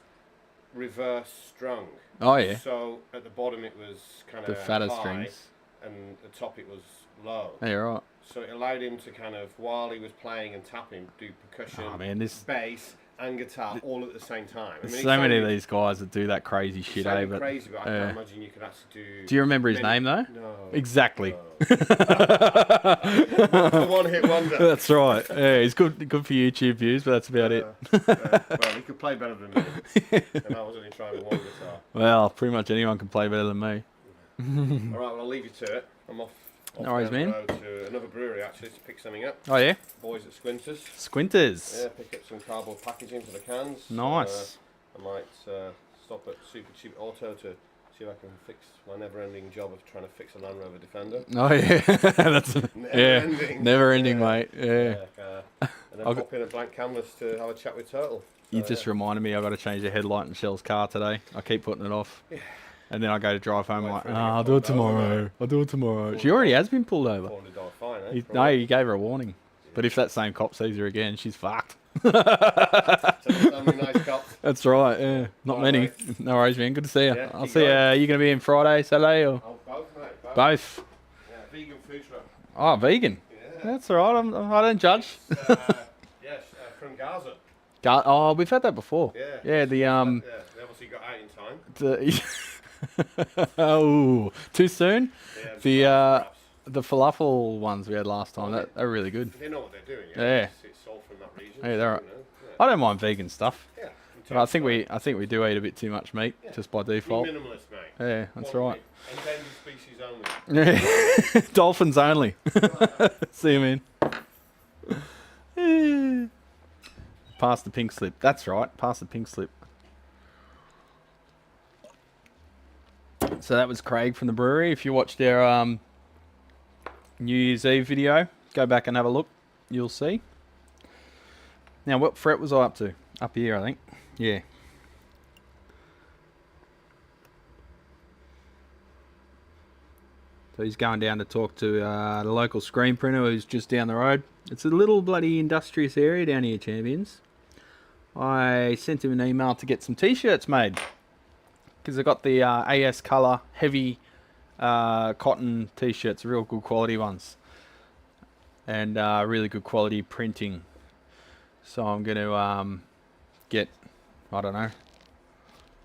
reverse strung. Oh yeah, So at the bottom it was kind the of fatter high, strings. and the top it was low. Yeah, you're right. So it allowed him to kind of, while he was playing and tapping, do percussion, Oh man, bass, and guitar all at the same time. I there's mean, so many of these guys that do that crazy shit, eh? But crazy, but I can't imagine you could actually do. do you remember his many- name though? No. Exactly. No. The one-hit wonder. That's right. Yeah, he's good for YouTube views, but that's about it. Well, he could play better than me, and I was only trying with one guitar. Well, pretty much anyone can play better than me. All right, well, I'll leave you to it. I'm off No worries, down the man. road to another brewery actually to pick something up. Oh yeah, Boys at Squinters. Squinters. Yeah, pick up some cardboard packaging for the cans. Nice. I might stop at Super Cheap Auto to see if I can fix my never-ending job of trying to fix a Land Rover Defender. Oh yeah, that's Never-ending. never ending, Yeah. mate. Yeah. And then I'll pop in a blank canvas to have a chat with Turtle. You So, just reminded me I got to change the headlight in Shell's car today. I keep putting it off. And then I go to drive home Wait like, for it to get I'll do it pulled over, tomorrow. I'll do it tomorrow. She already has been pulled over. $400 fine, eh? No, Probably. you gave her a warning. But if that same cop sees her again, she's fucked. So many nice cops. That's right, yeah. Not Alright, many. No worries, man. Good to see you. Yeah, I'll keep see you. going. You going to be in Friday, Saturday, or Oh, both, mate. Both. both? Yeah, vegan food truck. Oh, vegan. Yeah. That's all right. I don't judge. Yes, from Gaza. Oh, we've had that before. Yeah. Yeah, the Yeah, they obviously got out in time. Oh, too soon. Yeah, The perhaps. the falafel ones we had last time, they're really good. They know what they're doing. Yeah. It's sold from that region. Yeah, they're so, right. you know, I don't mind vegan stuff, yeah. but I think we do eat a bit too much meat just by default. Minimalist, mate. Yeah, that's Quality. right. Endangered species only. Dolphins only. See you, man. Pass the pink slip. That's right. Pass the pink slip. So that was Craig from the brewery. If you watched our New Year's Eve video, go back and have a look. You'll see. Now, what fret was I up to? Up here, I think. Yeah. So he's going down to talk to the local screen printer who's just down the road. It's a little bloody industrious area down here, champions. I sent him an email to get some t-shirts made. because I got the AS Color heavy cotton t-shirts, real good quality ones, and really good quality printing. So I'm going to get, I don't know,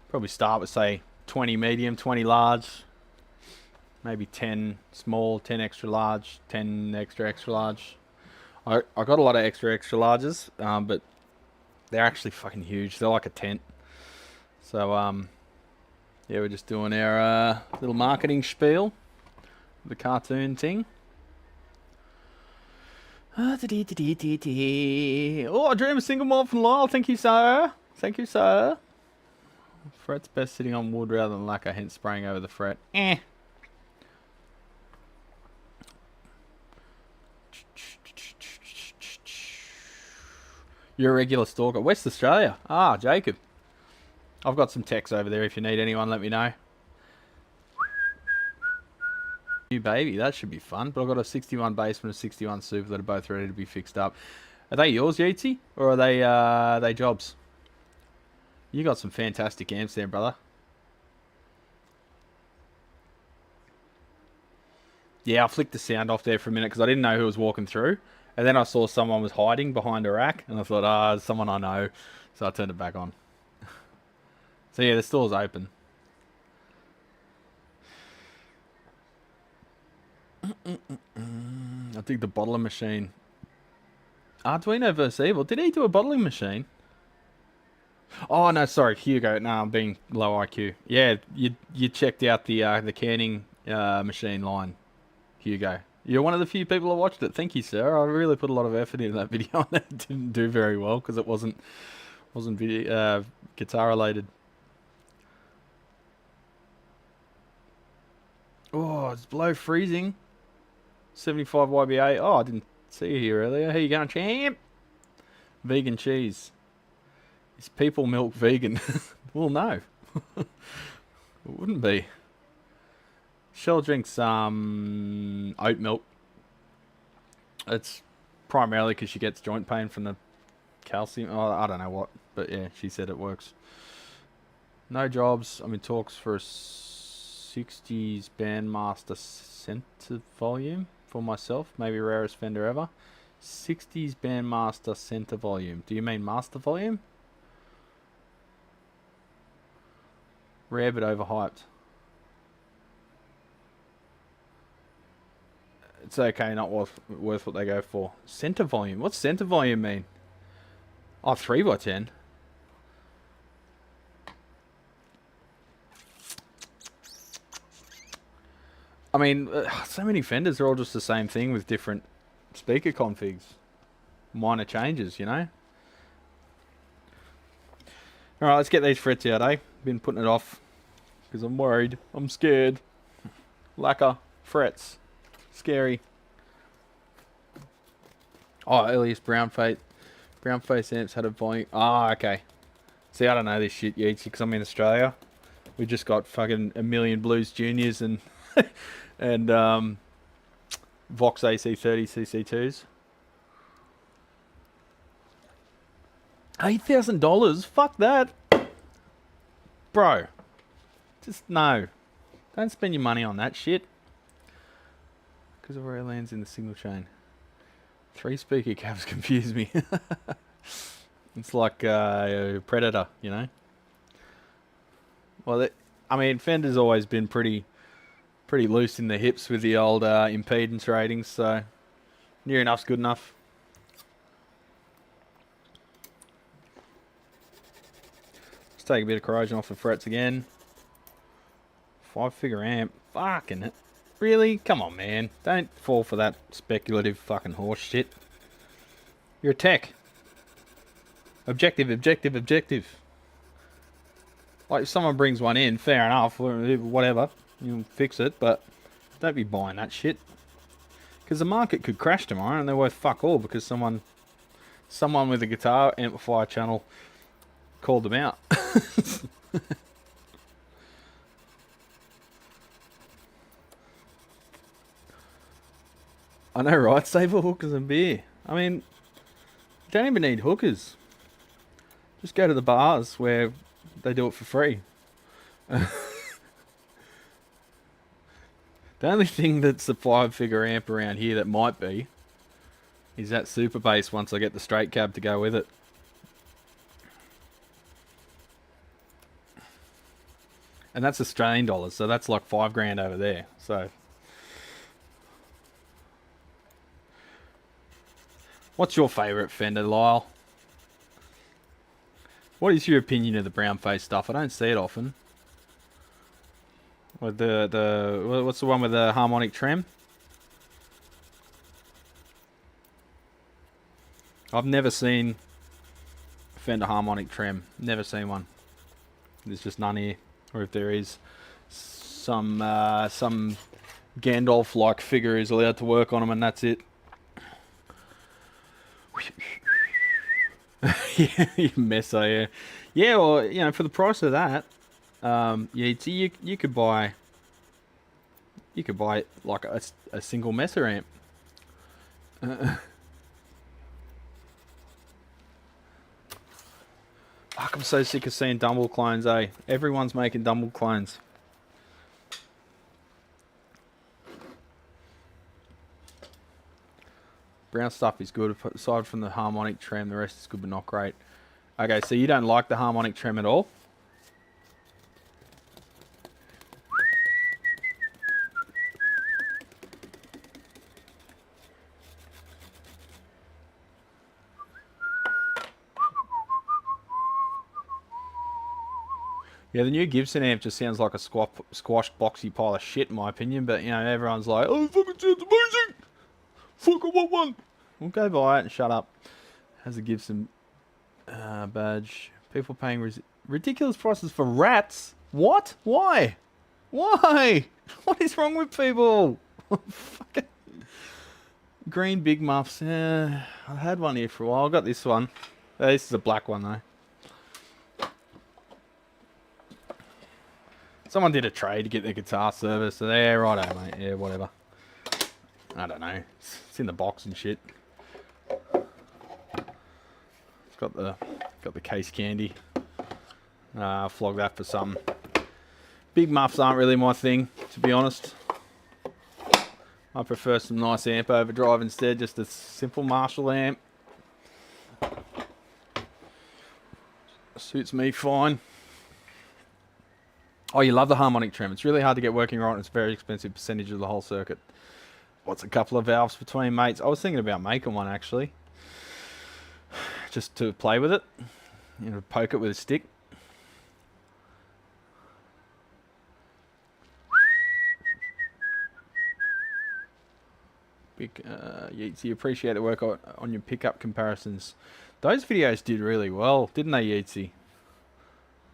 probably start with say 20 medium, 20 large, maybe 10 small, 10 extra large, 10 extra large. I got a lot of extra larges, but they're actually fucking huge. They're like a tent. So yeah, we're just doing our little marketing spiel, the cartoon thing. Oh, I dream a single malt from Lyle. Thank you, sir. Thank you, sir. Fret's best sitting on wood rather than lacquer, hence spraying over the fret. You're a regular stalker. West Australia. Ah, Jacob. I've got some techs over there. If you need anyone, let me know. New baby. That should be fun. But I've got a 61 basement and a 61 super that are both ready to be fixed up. Are they yours, Yeatsy? Or are they jobs? You got some fantastic amps there, brother. Yeah, I flicked the sound off there for a minute because I didn't know who was walking through. And then I saw someone was hiding behind a rack. And I thought, it's someone I know. So I turned it back on. So yeah, the store's open. I think the bottling machine. Arduino vs Evil. Did he do a bottling machine? Oh no, sorry, Hugo. No, I'm being low IQ. Yeah, you checked out the canning machine line, Hugo. You're one of the few people that watched it. Thank you, sir. I really put a lot of effort into that video, and it didn't do very well because it wasn't video, guitar related. Oh, it's below freezing. 75 YBA. Oh, I didn't see you here earlier. How you going, champ? Vegan cheese. Is people milk vegan? Well, no. It wouldn't be. Shell drinks oat milk. It's primarily because she gets joint pain from the calcium. Oh, I don't know what, but yeah, she said it works. No jobs. I'm in talks for a 60s Bandmaster center volume for myself. Maybe rarest Fender ever. 60s Bandmaster center volume. Do you mean master volume? Rare but overhyped. It's okay, not worth what they go for. Center volume. What's center volume mean? Oh, 3x10. I mean, so many Fenders are all just the same thing with different speaker configs. Minor changes, you know? Alright, let's get these frets out, eh? Been putting it off because I'm worried. I'm scared. Lacquer, frets. Scary. Oh, earliest brown face amps had a volume. Ah, okay. See, I don't know this shit yet because I'm in Australia. We just got fucking a million Blues Juniors and and Vox AC30 CC2s. $8,000? Fuck that. Bro. Just no. Don't spend your money on that shit. Because of where it lands in the signal chain. 3 speaker cabs confuse me. It's like a Predator, you know. Well, I mean, Fender's always been pretty loose in the hips with the old impedance ratings, so near enough's good enough. Let's take a bit of corrosion off the frets again. 5-figure amp. Fucking it. Really? Come on, man. Don't fall for that speculative fucking horse shit. You're a tech. Objective. Like, if someone brings one in, fair enough, whatever. You'll fix it, but don't be buying that shit. Because the market could crash tomorrow and they're worth fuck all because someone with a guitar amplifier channel called them out. I know, right? Save for hookers and beer. I mean, you don't even need hookers. Just go to the bars where they do it for free. The only thing that's a 5-figure amp around here that might be is that super bass once I get the straight cab to go with it. And that's Australian dollars, so that's like $5,000 over there. So, what's your favourite Fender, Lyle? What is your opinion of the brown face stuff? I don't see it often. With what's the one with the harmonic trem? I've never seen a Fender harmonic trem. Never seen one. There's just none here. Or if there is, some Gandalf-like figure is allowed to work on them, and that's it. Yeah, you meso, yeah. Yeah, or, you know, for the price of that, yeah, see, you could buy like a single Messer amp. Fuck, I'm so sick of seeing Dumble clones, eh? Everyone's making Dumble clones. Brown stuff is good. Aside from the harmonic trem, the rest is good but not great. Okay, so you don't like the harmonic trem at all? Yeah, the new Gibson amp just sounds like a squashed boxy pile of shit in my opinion, but you know, everyone's like, oh, it fucking sounds amazing! Fuck, I want one! We'll go buy it and shut up. Has a Gibson badge. People paying ridiculous prices for rats? What? Why? Why? What is wrong with people? Fucking green big muffs. Yeah, I had one here for a while. I got this one. This is a black one though. Someone did a trade to get their guitar service, so yeah, righto, mate. Yeah, whatever. I don't know. It's in the box and shit. It's got the case candy. Flog that for something. Big muffs aren't really my thing, to be honest. I prefer some nice amp overdrive instead, just a simple Marshall amp. Suits me fine. Oh, you love the harmonic trem. It's really hard to get working right, and it's a very expensive percentage of the whole circuit. What's a couple of valves between, mates? I was thinking about making one, actually. Just to play with it. You know, poke it with a stick. Big, Yeatsy, appreciate the work on your pickup comparisons. Those videos did really well, didn't they, Yeatsy?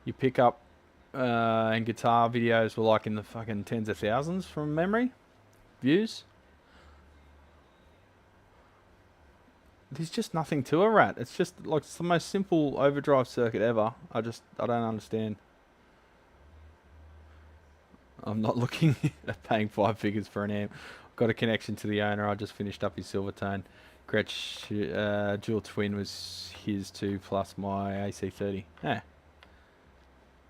Your pickup and guitar videos were like in the fucking tens of thousands from memory views. There's just nothing to a rat. It's just like it's the most simple overdrive circuit ever. I don't understand. I'm not looking at paying 5 figures for an amp. Got a connection to the owner. I just finished up his Silvertone. Gretsch dual twin was his too, plus my AC30. Yeah.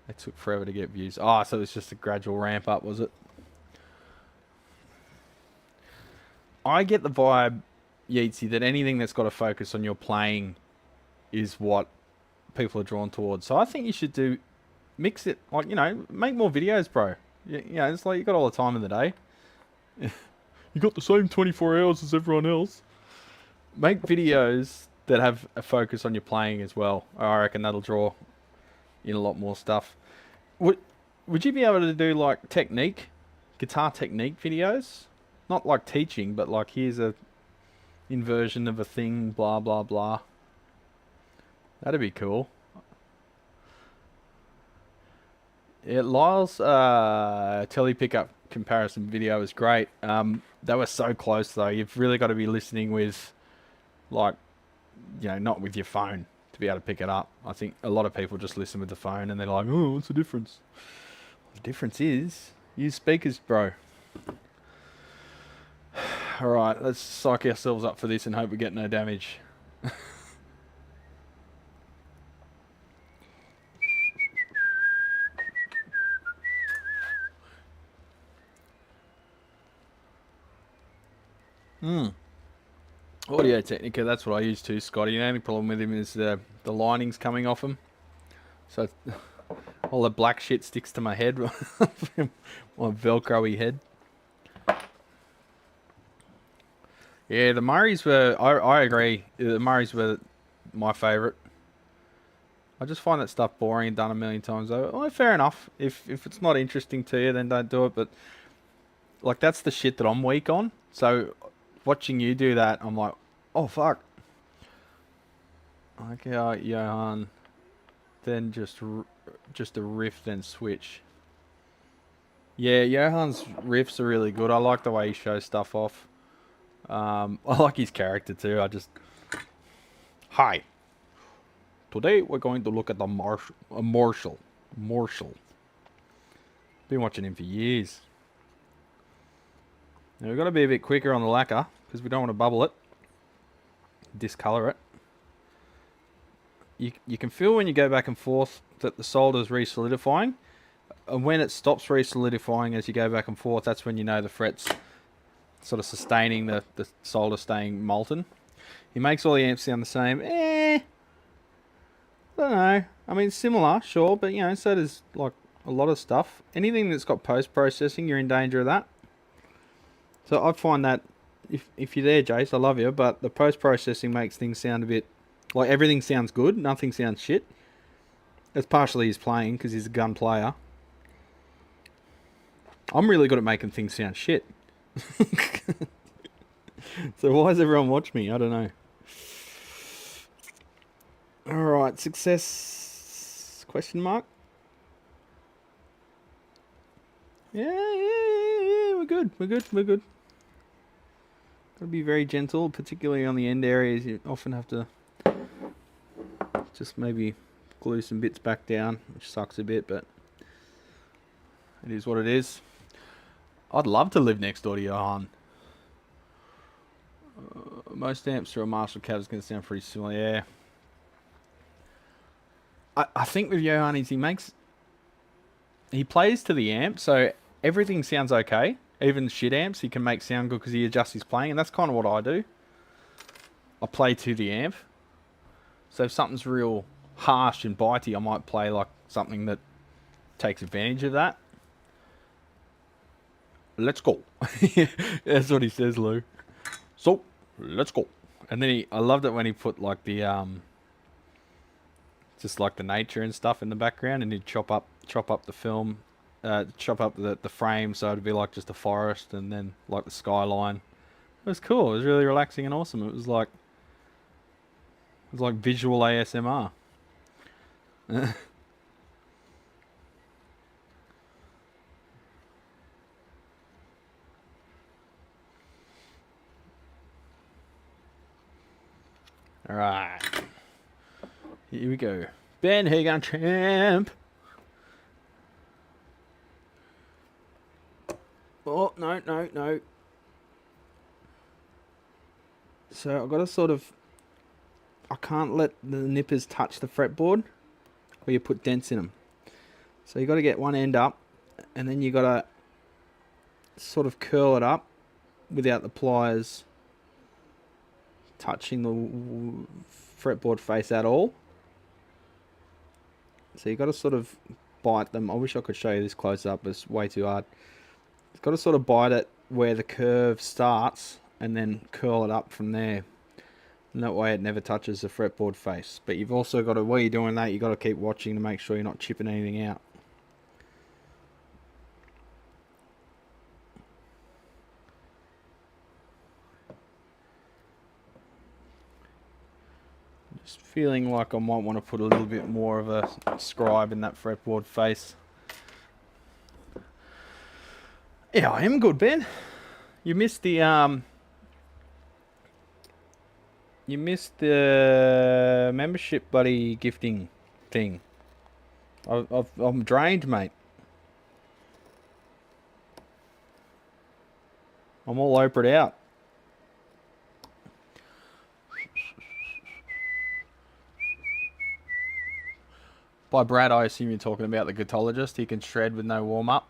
It took forever to get views. Oh, so it was just a gradual ramp up, was it? I get the vibe, Yeatsy, that anything that's got a focus on your playing is what people are drawn towards. So I think you should mix it, like, you know, make more videos, bro. You know, it's like you got all the time in the day. You got the same 24 hours as everyone else. Make videos that have a focus on your playing as well. I reckon that'll draw in a lot more stuff. Would you be able to do like guitar technique videos? Not like teaching, but like here's a inversion of a thing, blah blah blah. That'd be cool. Yeah, Lyle's tele pickup comparison video is great. They were so close though. You've really got to be listening with, like, you know, not with your phone to be able to pick it up. I think a lot of people just listen with the phone and they're like, oh, what's the difference? The difference is use speakers, bro. Alright, let's psych ourselves up for this and hope we get no damage. Audio Technica, that's what I use too, Scotty. The only problem with him is the linings coming off him. So all the black shit sticks to my head. My Velcro-y head. Yeah, the Murrays were... I agree. The Murrays were my favourite. I just find that stuff boring and done a million times over. Well, fair enough. If it's not interesting to you, then don't do it. But, like, that's the shit that I'm weak on. So, watching you do that, I'm like, oh, fuck. Okay, Johan. Then just a riff, then switch. Yeah, Johan's riffs are really good. I like the way he shows stuff off. I like his character too. Hi. Today we're going to look at the Marshall. Been watching him for years. Now we've got to be a bit quicker on the lacquer because we don't want to bubble it, discolor it. You can feel when you go back and forth that the solder's re-solidifying, and when it stops re-solidifying as you go back and forth, that's when you know the fret's sort of sustaining the solder staying molten. He makes all the amps sound the same. I don't know. I mean, similar, sure, but you know, so does like a lot of stuff. Anything that's got post-processing, you're in danger of that. So I find that if you're there, Jace, I love you, but the post-processing makes things sound a bit like everything sounds good, nothing sounds shit. It's partially his playing because he's a gun player. I'm really good at making things sound shit. So why does everyone watch me? I don't know. Alright, success question mark? Yeah, we're good. Gotta be very gentle, particularly on the end areas. You often have to just maybe glue some bits back down, which sucks a bit, but it is what it is. I'd love to live next door to Johan. Most amps through a Marshall cab is going to sound pretty similar, yeah. I think with Johan is he plays to the amp, so everything sounds okay. Even shit amps he can make sound good because he adjusts his playing, and that's kind of what I do. I play to the amp. So if something's real harsh and bitey, I might play like something that takes advantage of that. Let's go. That's what he says, Lou. So, let's go. And then I loved it when he put like the just like the nature and stuff in the background, and he'd chop up the film, chop up the frame so it'd be like just a forest, and then like the skyline. It was cool. It was really relaxing and awesome. It was like visual ASMR. Alright. Here we go. Ben Hagan champ. Oh, no. So I've got to sort of... I can't let the nippers touch the fretboard, or you put dents in them. So you got to get one end up, and then you got to sort of curl it up without the pliers touching the fretboard face at all. So you got to sort of bite them. I wish I could show you this close up, but it's way too hard. It's got to sort of bite it where the curve starts, and then curl it up from there. And that way it never touches the fretboard face. But you've also got to, while you're doing that, you've got to keep watching to make sure you're not chipping anything out. Just feeling like I might want to put a little bit more of a scribe in that fretboard face. Yeah, I am good, Ben. You missed the membership buddy gifting thing. I'm drained, mate. I'm all opered out. By Brad, I assume you're talking about the guitologist. He can shred with no warm-up.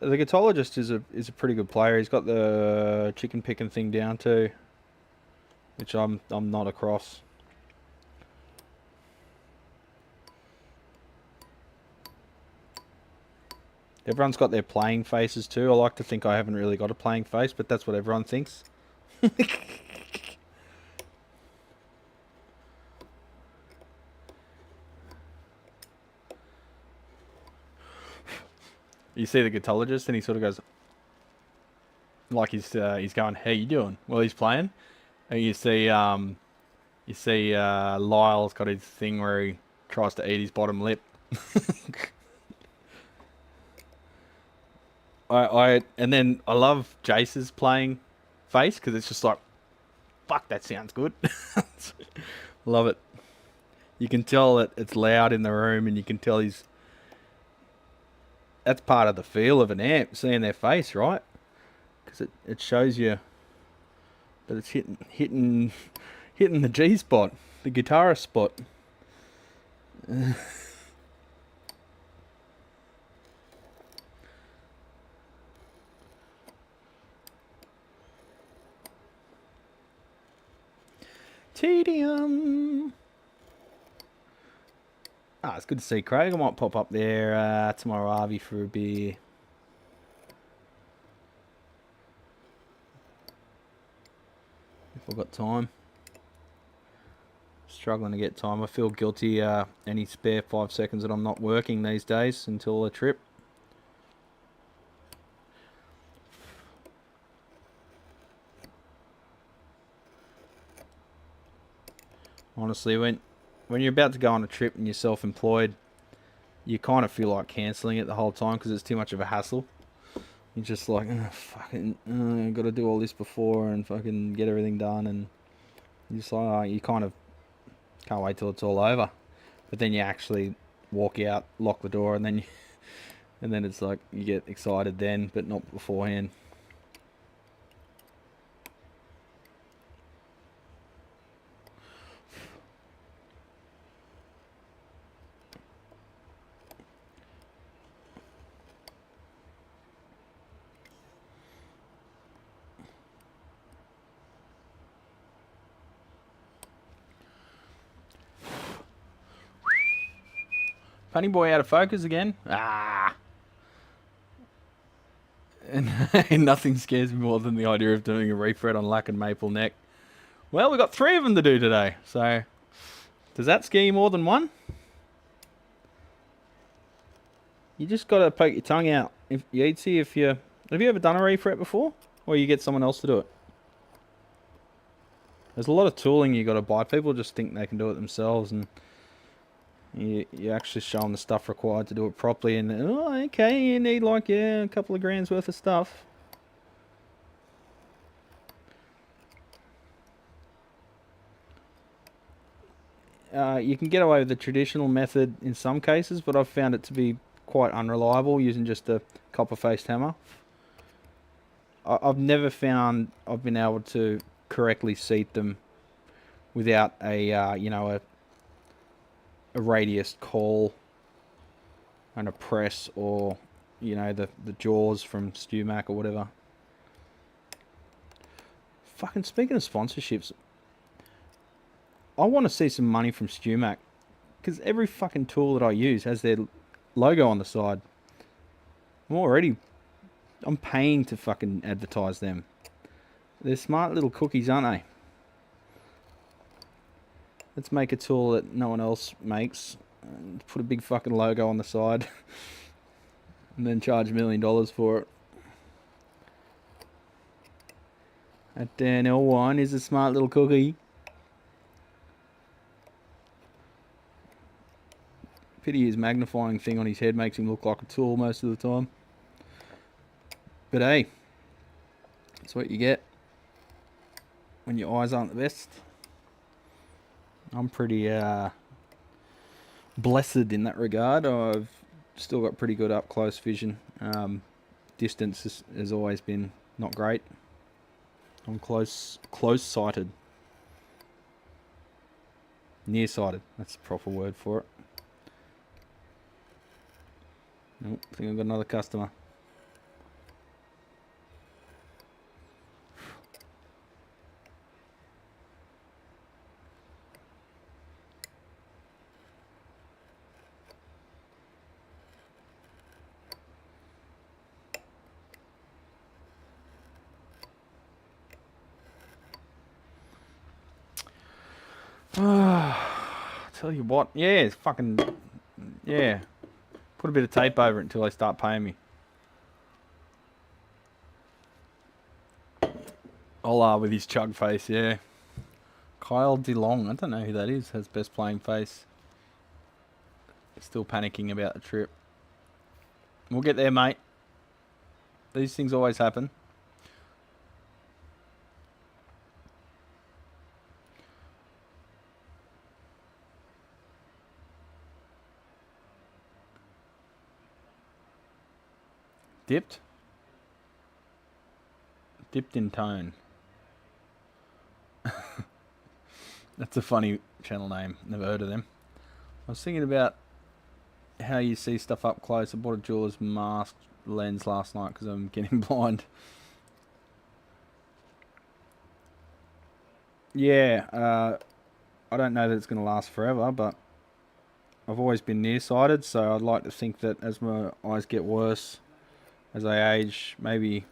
The guitarologist is a pretty good player. He's got the chicken picking thing down too, which I'm not across. Everyone's got their playing faces too. I like to think I haven't really got a playing face, but that's what everyone thinks. You see the guitarologist and he sort of goes, like he's going, "How you doing?" Well, he's playing, and you see Lyle's got his thing where he tries to eat his bottom lip. And then I love Jace's playing face because it's just like, fuck, that sounds good. Love it. You can tell that it's loud in the room, and you can tell that's part of the feel of an amp, seeing their face, right? Because it shows you that it's hitting the G spot, the guitarist spot. Tedium. It's good to see Craig. I might pop up there tomorrow, Harvey, for a beer. If I've got time. Struggling to get time. I feel guilty any spare 5 seconds that I'm not working these days until a trip. Honestly, when you're about to go on a trip and you're self-employed, you kind of feel like cancelling it the whole time because it's too much of a hassle. You're just like, I've got to do all this before and fucking get everything done, and you just like, you kind of can't wait till it's all over. But then you actually walk out, lock the door, and then it's like you get excited then, but not beforehand. Funny boy out of focus again. And nothing scares me more than the idea of doing a refret on Lacquer maple neck. Well, we've got 3 of them to do today. So, does that scare you more than one? You just got to poke your tongue out. Have you ever done a refret before? Or you get someone else to do it? There's a lot of tooling you got to buy. People just think they can do it themselves, and you actually show them the stuff required to do it properly, and okay, you need like a couple of grand's worth of stuff. You can get away with the traditional method in some cases, but I've found it to be quite unreliable using just a copper-faced hammer. I've never found I've been able to correctly seat them without a radius call and a press, or the jaws from StewMac or whatever. Fucking speaking of sponsorships, I want to see some money from StewMac, because every fucking tool that I use has their logo on the side. I'm paying to fucking advertise them. They're smart little cookies, aren't they? Let's make a tool that no one else makes, and put a big fucking logo on the side, and then charge $1 million for it. That Dan L1 is a smart little cookie. Pity his magnifying thing on his head makes him look like a tool most of the time. But hey, that's what you get when your eyes aren't the best. I'm pretty blessed in that regard. I've still got pretty good up close vision. Distance has always been not great. I'm close sighted. Nearsighted, that's the proper word for it. Nope, I think I've got another customer. Tell you what, yeah, it's fucking, yeah. Put a bit of tape over it until they start paying me. Ola with his chug face, yeah. Kyle DeLong, I don't know who that is, has best playing face. Still panicking about the trip. We'll get there, mate. These things always happen. Dipped? Dipped in tone. That's a funny channel name. Never heard of them. I was thinking about how you see stuff up close. I bought a jeweler's mask lens last night because I'm getting blind. Yeah, I don't know that it's going to last forever, but I've always been nearsighted, so I'd like to think that as my eyes get worse, as I age, maybe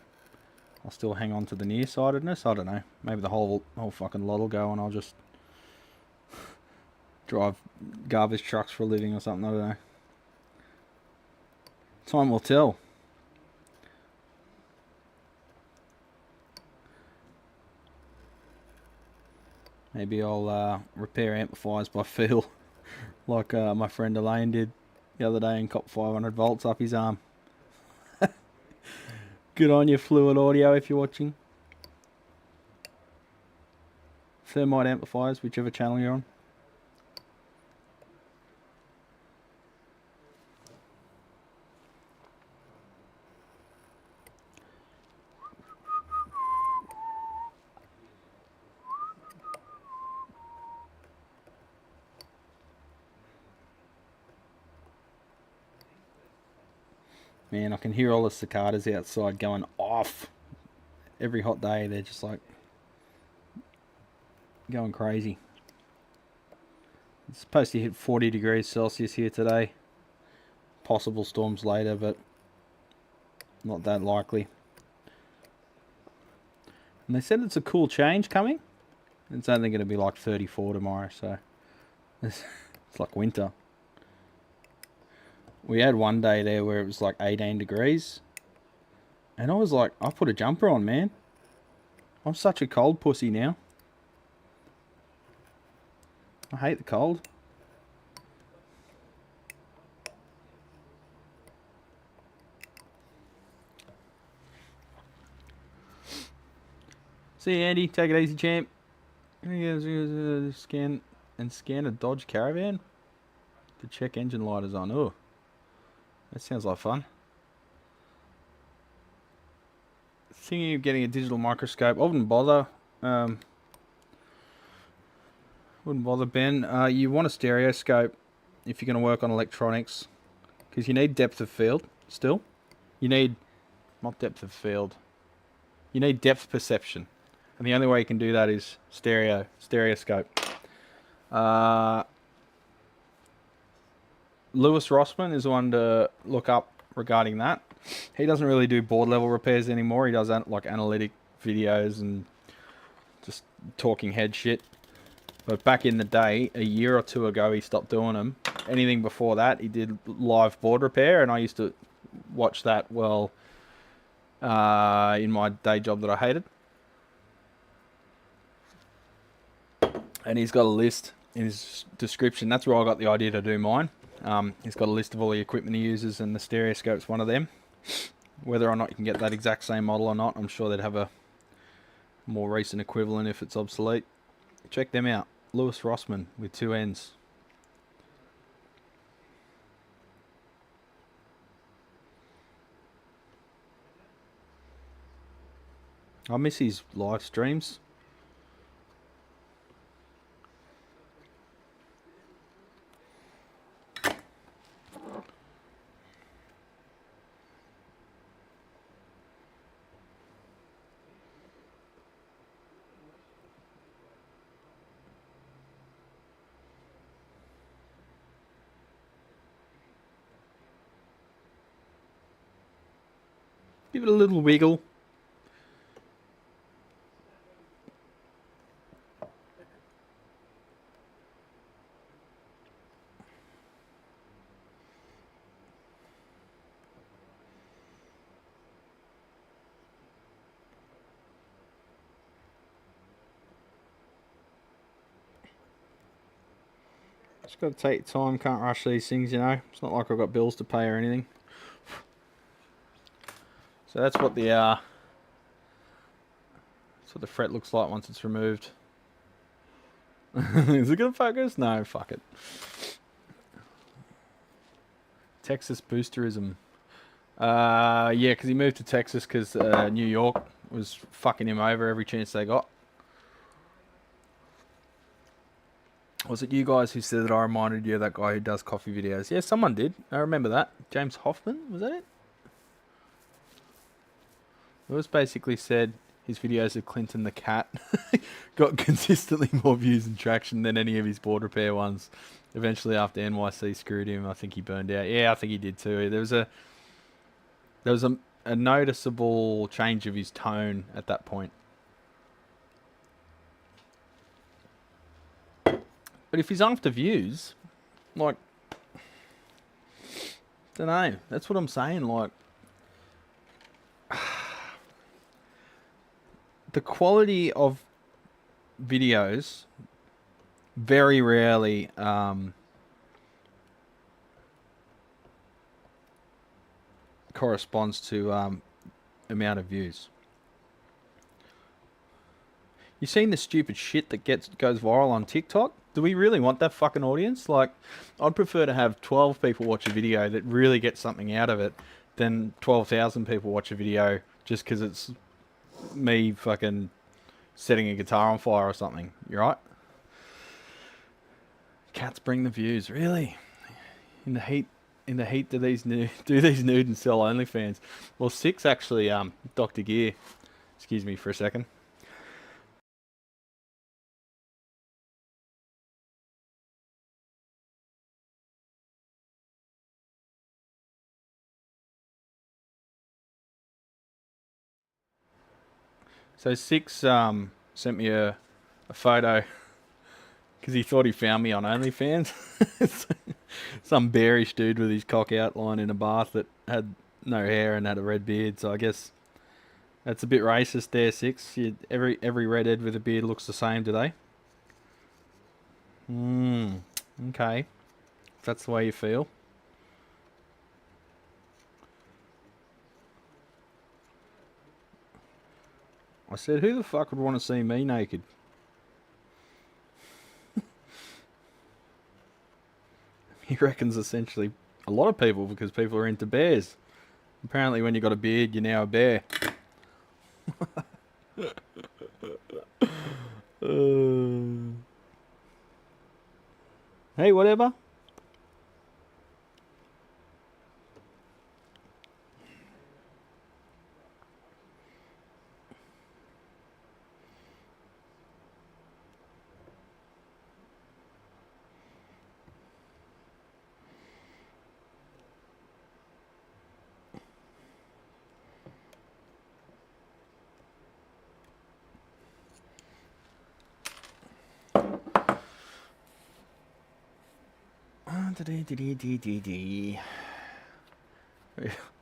I'll still hang on to the nearsightedness. I don't know. Maybe the whole fucking lot will go and I'll just drive garbage trucks for a living or something. I don't know. Time will tell. Maybe I'll repair amplifiers by feel, like my friend Elaine did the other day and cop 500 volts up his arm. Good on you, Fluid Audio, if you're watching. Thermite amplifiers, whichever channel you're on. Man, I can hear all the cicadas outside going off. Every hot day, they're just like going crazy. It's supposed to hit 40 degrees Celsius here today. Possible storms later, but not that likely. And they said it's a cool change coming. It's only going to be like 34 tomorrow, so it's like winter. We had one day there where it was like 18 degrees. And I was like, I put a jumper on, man. I'm such a cold pussy now. I hate the cold. See you, Andy. Take it easy, champ. Scan a Dodge Caravan to check engine lighters on. Oh, that sounds like fun. Thinking of getting a digital microscope. I wouldn't bother. Wouldn't bother, Ben. You want a stereoscope if you're going to work on electronics, because you need depth of field still. You need, not depth of field, you need depth perception. And the only way you can do that is stereoscope. Lewis Rossman is the one to look up regarding that. He doesn't really do board level repairs anymore. He does like analytic videos and just talking head shit. But back in the day, a year or two ago, he stopped doing them. Anything before that, he did live board repair, and I used to watch that well in my day job that I hated. And he's got a list in his description. That's where I got the idea to do mine. He's got a list of all the equipment he uses, and the stereoscope's one of them. Whether or not you can get that exact same model or not, I'm sure they'd have a more recent equivalent if it's obsolete. Check them out. Lewis Rossman with 2 N's. I miss his live streams. Give it a little wiggle. Just got to take your time. Can't rush these things, you know. It's not like I've got bills to pay or anything. So that's what the fret looks like once it's removed. Is it gonna focus? No, fuck it. Texas boosterism. Yeah, because he moved to Texas because New York was fucking him over every chance they got. Was it you guys who said that I reminded you of that guy who does coffee videos? Yeah, someone did. I remember that. James Hoffman, was that it? Lewis basically said his videos of Clinton the cat got consistently more views and traction than any of his board repair ones. Eventually, after NYC screwed him, I think he burned out. Yeah, I think he did too. There was a noticeable change of his tone at that point. But if he's after views, like, don't know. That's what I'm saying. Like, the quality of videos very rarely corresponds to amount of views. You seen the stupid shit that goes viral on TikTok? Do we really want that fucking audience? Like, I'd prefer to have 12 people watch a video that really gets something out of it than 12,000 people watch a video just because it's me fucking setting a guitar on fire or something. You right? Cats bring the views, really? In the heat, do these nude and sell OnlyFans? Well, Six actually, Dr. Gear. Excuse me for a second. So Six sent me a photo because he thought he found me on OnlyFans. Some bearish dude with his cock out lying in a bath that had no hair and had a red beard. So I guess that's a bit racist there, Six. Every redhead with a beard looks the same, do they? Okay. If that's the way you feel. I said, who the fuck would want to see me naked? He reckons essentially a lot of people because people are into bears. Apparently when you got a beard, you're now a bear. Hey, whatever.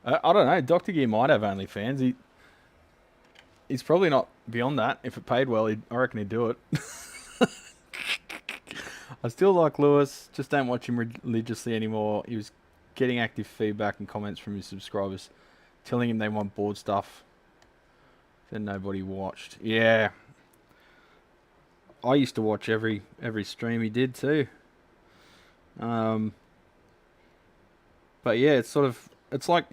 I don't know. Dr. Gear might have OnlyFans. He's probably not beyond that. If it paid well, I reckon he'd do it. I still like Lewis. Just don't watch him religiously anymore. He was getting active feedback and comments from his subscribers, telling him they want board stuff. Then nobody watched. Yeah. I used to watch every stream he did too. But yeah, it's like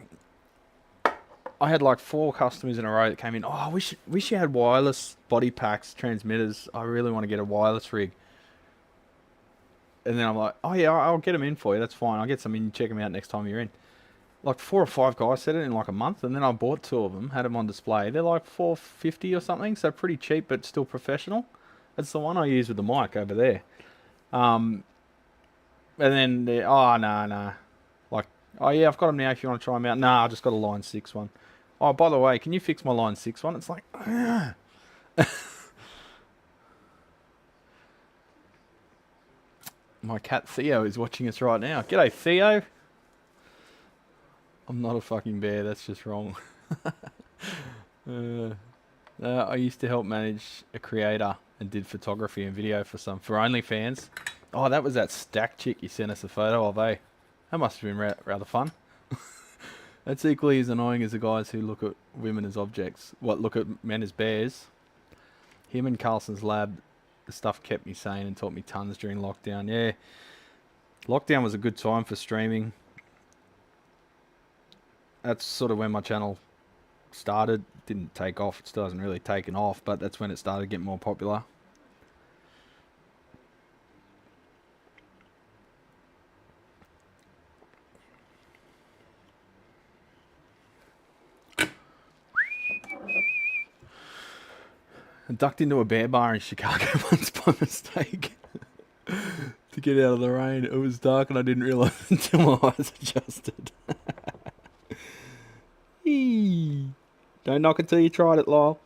I had like 4 customers in a row that came in. Oh, I wish you had wireless body packs, transmitters. I really want to get a wireless rig. And then I'm like, oh yeah, I'll get them in for you. That's fine. I'll get some in. Check them out next time you're in. Like 4 or 5 guys said it in like a month, and then I bought 2 of them, had them on display. They're like $450 or something, so pretty cheap but still professional. That's the one I use with the mic over there. And then no. Like, oh yeah, I've got them now if you want to try them out. Nah, I just got a line 6 one. Oh, by the way, can you fix my line 6 one? It's like, my cat Theo is watching us right now. G'day, Theo. I'm not a fucking bear, that's just wrong. I used to help manage a creator and did photography and video for OnlyFans. Oh, that was that stack chick you sent us a photo of, eh? That must have been rather fun. That's equally as annoying as the guys who look at women as objects. What, look at men as bears. Him and Carlson's lab, the stuff kept me sane and taught me tons during lockdown. Yeah, lockdown was a good time for streaming. That's sort of when my channel started. Didn't take off. It still hasn't really taken off, but that's when it started getting more popular. I ducked into a bear bar in Chicago once by mistake to get out of the rain. It was dark and I didn't realise until my eyes adjusted. Eee. Don't knock it till you tried it, Lyle.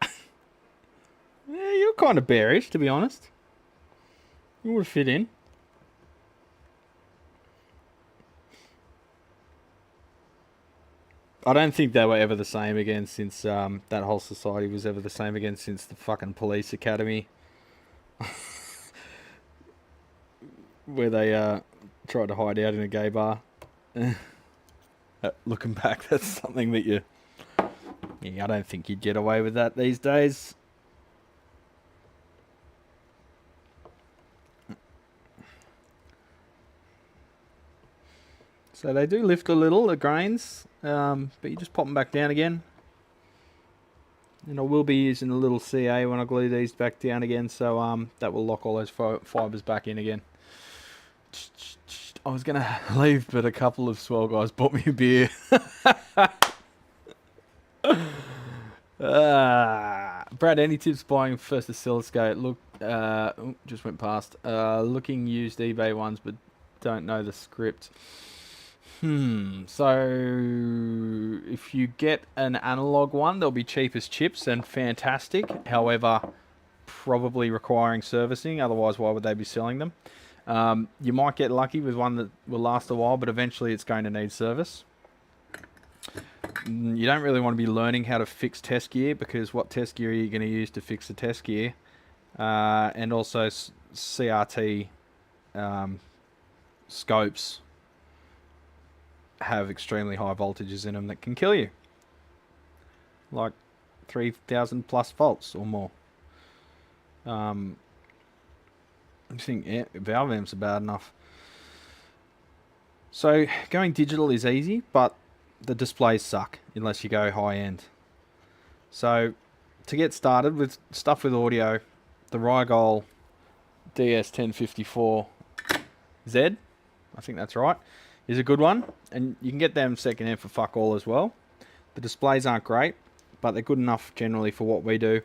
Yeah, you're kind of bearish, to be honest. You would fit in. I don't think they were ever the same again since that whole society was ever the same again since the fucking police academy. Where they tried to hide out in a gay bar. Looking back, that's something that you... Yeah, I don't think you'd get away with that these days. So they do lift a little, the grains, but you just pop them back down again. And I will be using a little CA when I glue these back down again, so that will lock all those fibres back in again. I was going to leave, but a couple of swell guys bought me a beer. Brad, any tips buying first oscilloscope? Look, just went past. Looking used eBay ones, but don't know the script. So if you get an analog one, they'll be cheap as chips and fantastic. However, probably requiring servicing. Otherwise, why would they be selling them? You might get lucky with one that will last a while, but eventually it's going to need service. You don't really want to be learning how to fix test gear, because what test gear are you going to use to fix the test gear? And also CRT scopes have extremely high voltages in them that can kill you. Like 3,000 plus volts or more. I think valve amps are bad enough. So going digital is easy, but the displays suck unless you go high end. So to get started with stuff with audio, the Rigol DS-1054z, I think that's right, is a good one, and you can get them second hand for fuck all as well. The displays aren't great, but they're good enough generally for what we do.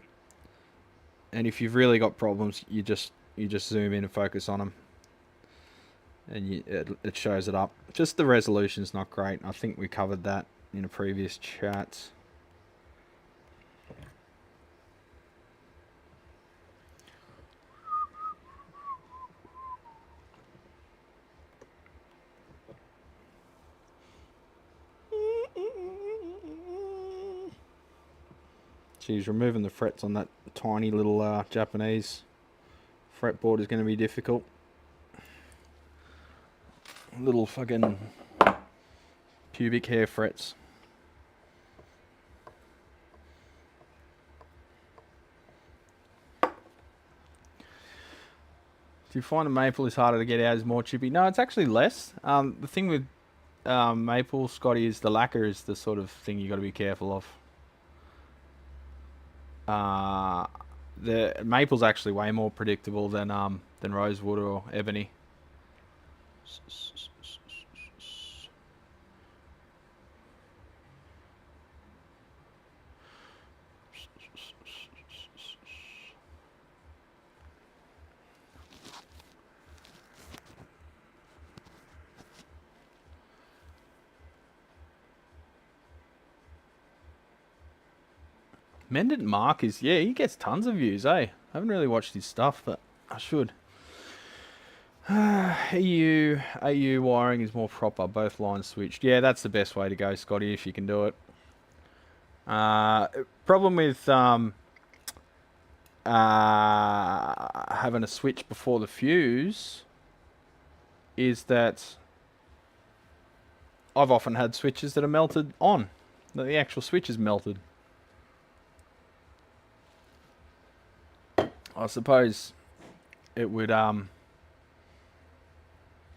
And if you've really got problems, you just zoom in and focus on them, and it shows it up. Just the resolution's not great. I think we covered that in a previous chat. Geez, removing the frets on that tiny little Japanese fretboard is going to be difficult. Little fucking pubic hair frets. Do you find the maple is harder to get out, is more chippy? No, it's actually less. The thing with maple, Scotty, is the lacquer is the sort of thing you got to be careful of. The maple's actually way more predictable than rosewood or ebony. Mendant Mark is, yeah, he gets tons of views, eh? I haven't really watched his stuff, but I should. AU wiring is more proper, both lines switched. Yeah, that's the best way to go, Scotty, if you can do it. Problem with having a switch before the fuse is that I've often had switches that are melted on. That the actual switch is melted. I suppose it would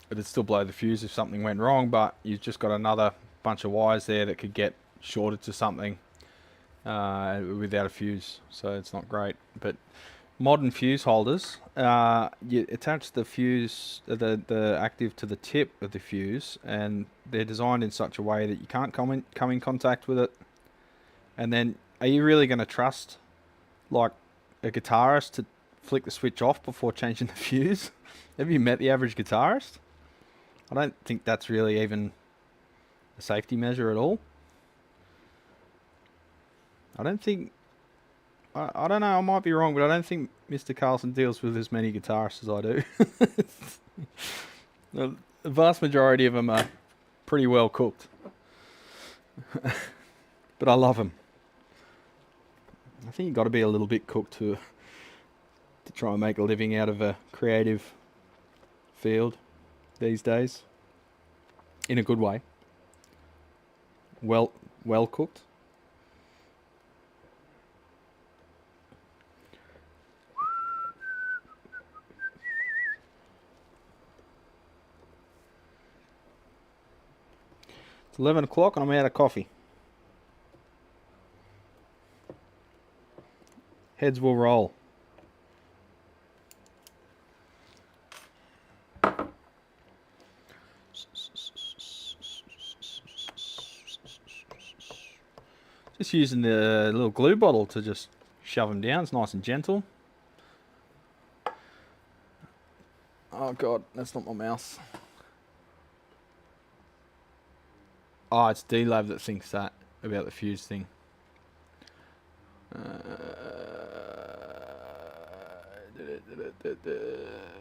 it'd still blow the fuse if something went wrong, but you've just got another bunch of wires there that could get shorted to something without a fuse, so it's not great. But modern fuse holders, you attach the fuse, the active to the tip of the fuse, and they're designed in such a way that you can't come in contact with it. And then, are you really going to trust, like, a guitarist to flick the switch off before changing the fuse? Have you met the average guitarist? I don't think that's really even a safety measure at all. I don't think... I don't know, I might be wrong, but I don't think Mr. Carlson deals with as many guitarists as I do. The vast majority of them are pretty well cooked. But I love them. I think you've got to be a little bit cooked to try and make a living out of a creative field these days. In a good way. Well cooked. It's 11 o'clock and I'm out of coffee. Heads will roll. Just using the little glue bottle to just shove them down. It's nice and gentle. Oh god, that's not my mouse. Oh, it's D-Lab that thinks that about the fuse thing.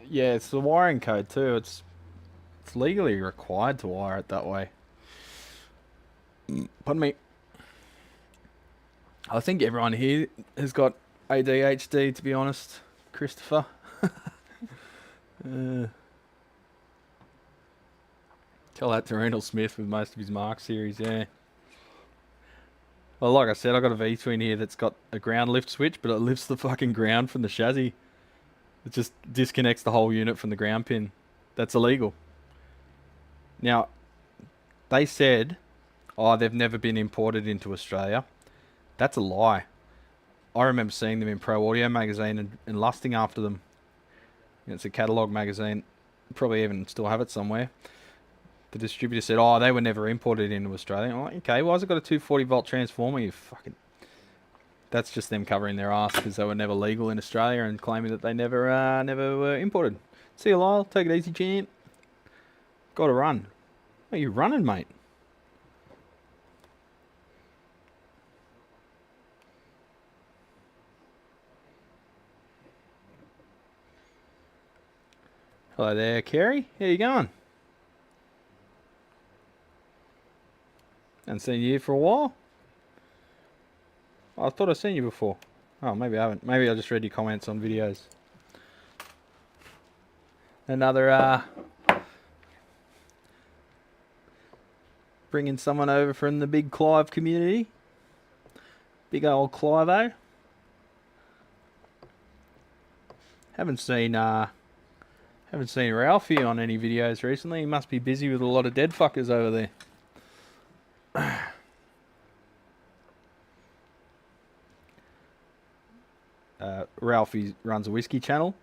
Yeah, it's the wiring code too. It's legally required to wire it that way. Pardon me. I think everyone here has got ADHD, to be honest, Christopher. Tell that to Randall Smith with most of his Mark series, yeah. Well, like I said, I got a V-twin here that's got a ground lift switch, but it lifts the fucking ground from the chassis. It just disconnects the whole unit from the ground pin. That's illegal. Now, they said, oh, they've never been imported into Australia. That's a lie. I remember seeing them in Pro Audio magazine and lusting after them. It's a catalogue magazine. Probably even still have it somewhere. The distributor said, oh, they were never imported into Australia. I'm like, okay, why has it got a 240 volt transformer? You fucking... That's just them covering their ass because they were never legal in Australia and claiming that they never were imported. See you, Lyle. Take it easy, champ. Got to run. Where are you running, mate? Hello there, Kerry. How you going? Haven't seen you for a while. I thought I'd seen you before. Oh, maybe I haven't. Maybe I just read your comments on videos. Another, bringing someone over from the big Clive community. Big old Clive-o. Haven't seen Ralphie on any videos recently. He must be busy with a lot of dead fuckers over there. Ralphie runs a whiskey channel.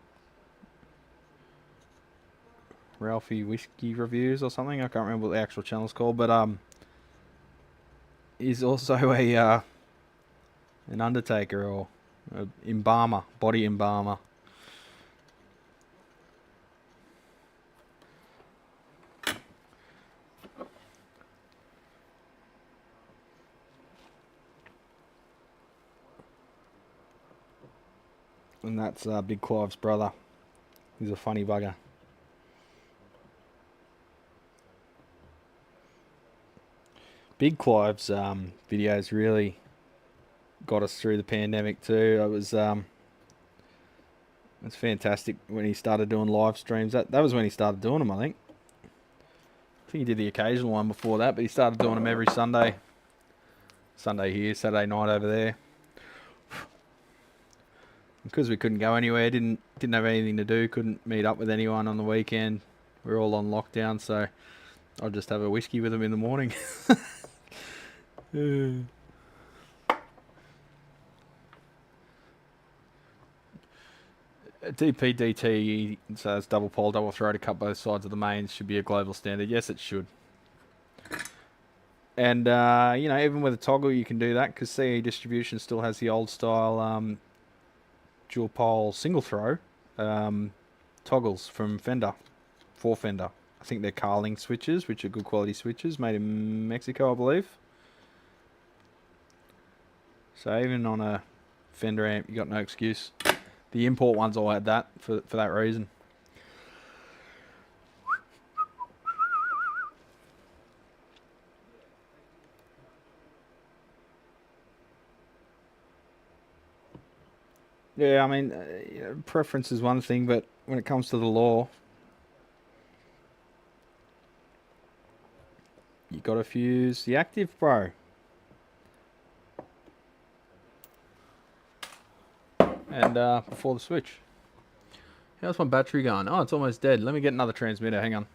Ralphie Whiskey Reviews or something. I can't remember what the actual channel's called, but he's also a an undertaker or an embalmer, body embalmer. And that's Big Clive's brother. He's a funny bugger. Big Clive's videos really got us through the pandemic too. I was It's fantastic when he started doing live streams. That was when he started doing them, I think. I think he did the occasional one before that, but he started doing them every Sunday. Sunday here, Saturday night over there. Because we couldn't go anywhere, didn't have anything to do, couldn't meet up with anyone on the weekend. We were all on lockdown, so I'd just have a whiskey with him in the morning. DPDT, so it's double pole, double throated, cut both sides of the mains, should be a global standard. Yes, it should. And, you know, even with a toggle, you can do that, because CE Distribution still has the old style dual pole single throw toggles from Fender, for Fender. I think they're Carling switches, which are good quality switches, made in Mexico, I believe. So even on a Fender amp, you got no excuse. The import ones all had that for that reason. Yeah, I mean, you know, preference is one thing, but when it comes to the law, you got to fuse the active, bro. And before the switch. How's my battery going? Oh, it's almost dead. Let me get another transmitter. Hang on.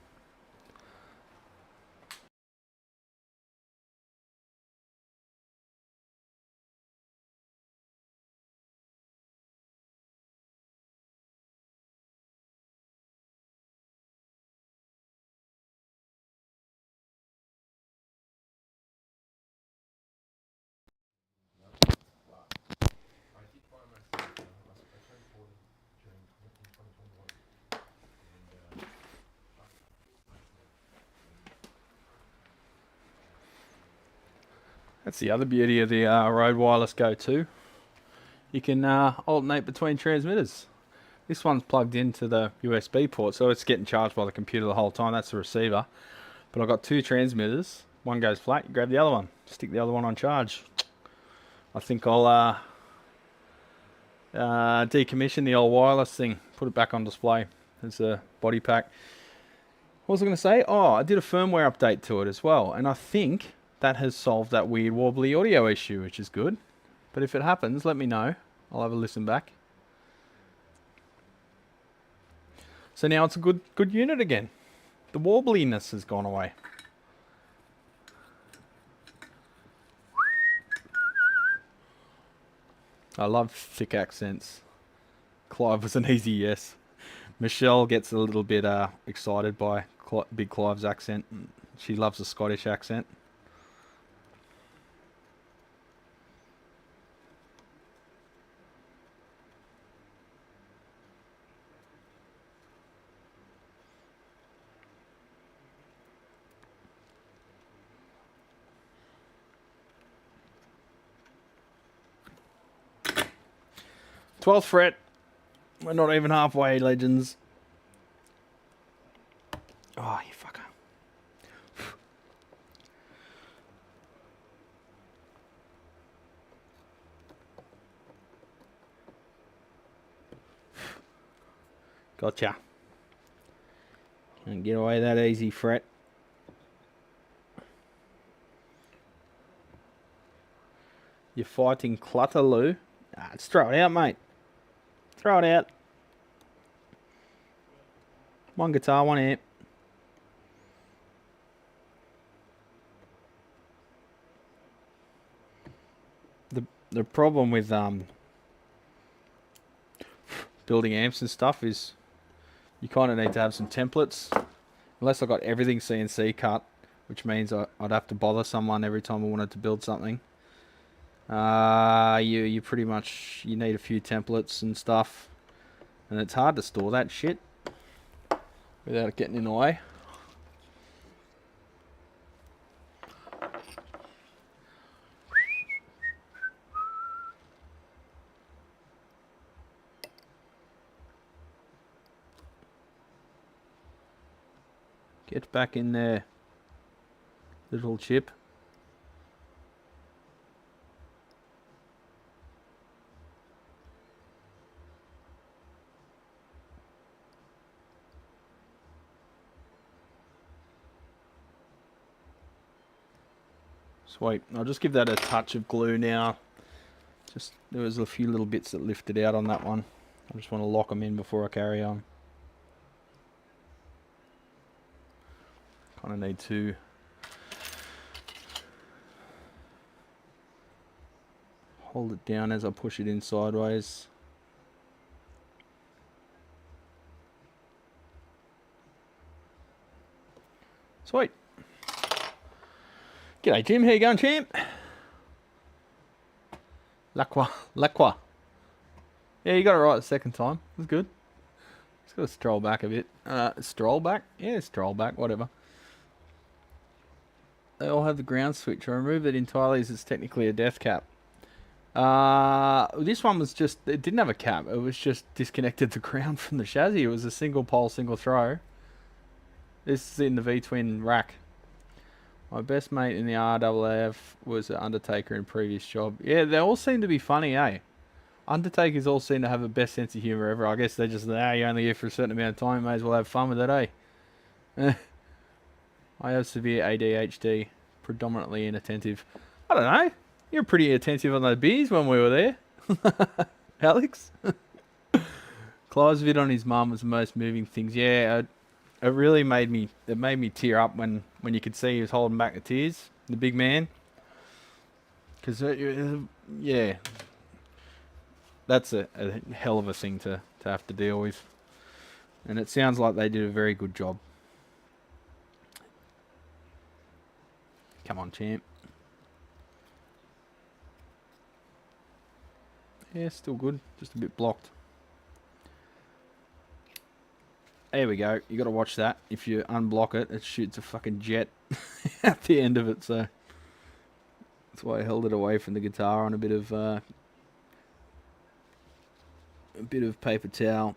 That's the other beauty of the Rode Wireless Go 2. You can alternate between transmitters. This one's plugged into the USB port, so it's getting charged by the computer the whole time. That's the receiver. But I've got two transmitters. One goes flat, you grab the other one. Stick the other one on charge. I think I'll decommission the old wireless thing. Put it back on display as a body pack. What was I going to say? Oh, I did a firmware update to it as well. And I think that has solved that weird wobbly audio issue, which is good. But if it happens, let me know. I'll have a listen back. So now it's a good unit again. The wobbliness has gone away. I love thick accents. Clive was an easy yes. Michelle gets a little bit excited by Big Clive's accent. She loves a Scottish accent. Twelfth fret. We're not even halfway, legends. Oh, you fucker. Gotcha. Can't get away that easy, fret. You're fighting Clutterloo. Ah, let's throw it out, mate. Throw it out. One guitar, one amp. The problem with building amps and stuff is you kind of need to have some templates. Unless I got everything CNC cut, which means I'd have to bother someone every time I wanted to build something. You pretty much, you need a few templates and stuff, and it's hard to store that shit without it getting in the way. Get back in there, little chip. Sweet. I'll just give that a touch of glue now. Just there was a few little bits that lifted out on that one. I just want to lock them in before I carry on. Kind of need to hold it down as I push it in sideways. Sweet. G'day Jim, how you going, champ? Lacquer. Yeah, you got it right the second time. That's good. Just got to stroll back a bit. Stroll back? Yeah, stroll back, whatever. They all have the ground switch. I removed it entirely as it's technically a death cap. This one was just, it didn't have a cap. It was just disconnected the ground from the chassis. It was a single pole, single throw. This is in the V-twin rack. My best mate in the RAAF was an Undertaker in previous job. Yeah, they all seem to be funny, eh? Undertakers all seem to have the best sense of humour ever. I guess they're just, you're only here for a certain amount of time, may as well have fun with it, eh? I have severe ADHD, predominantly inattentive. I don't know. You're pretty attentive on those beers when we were there. Alex? Clive's vid on his mum was the most moving things. Yeah, it really made me tear up when you could see he was holding back the tears, the big man. Because, yeah, that's a hell of a thing to have to deal with. And it sounds like they did a very good job. Come on, champ. Yeah, still good. Just a bit blocked. There we go. You got to watch that. If you unblock it, it shoots a fucking jet at the end of it. So that's why I held it away from the guitar on a bit of paper towel.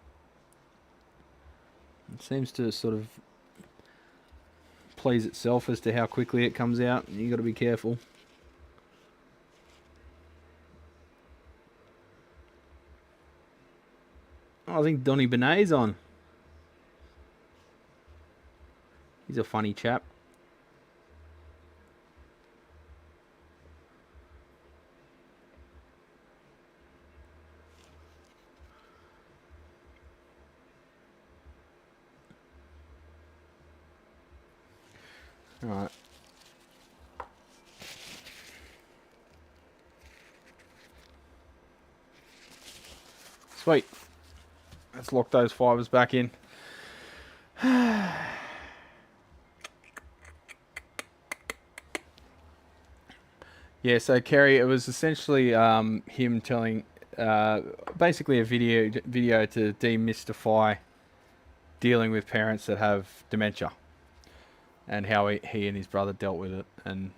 It seems to sort of please itself as to how quickly it comes out. You got to be careful. Oh, I think Donny Benet's on. He's a funny chap. All right. Sweet. Let's lock those fibers back in. Yeah, so Kerry, it was essentially him telling, basically a video to demystify dealing with parents that have dementia, and how he and his brother dealt with it. And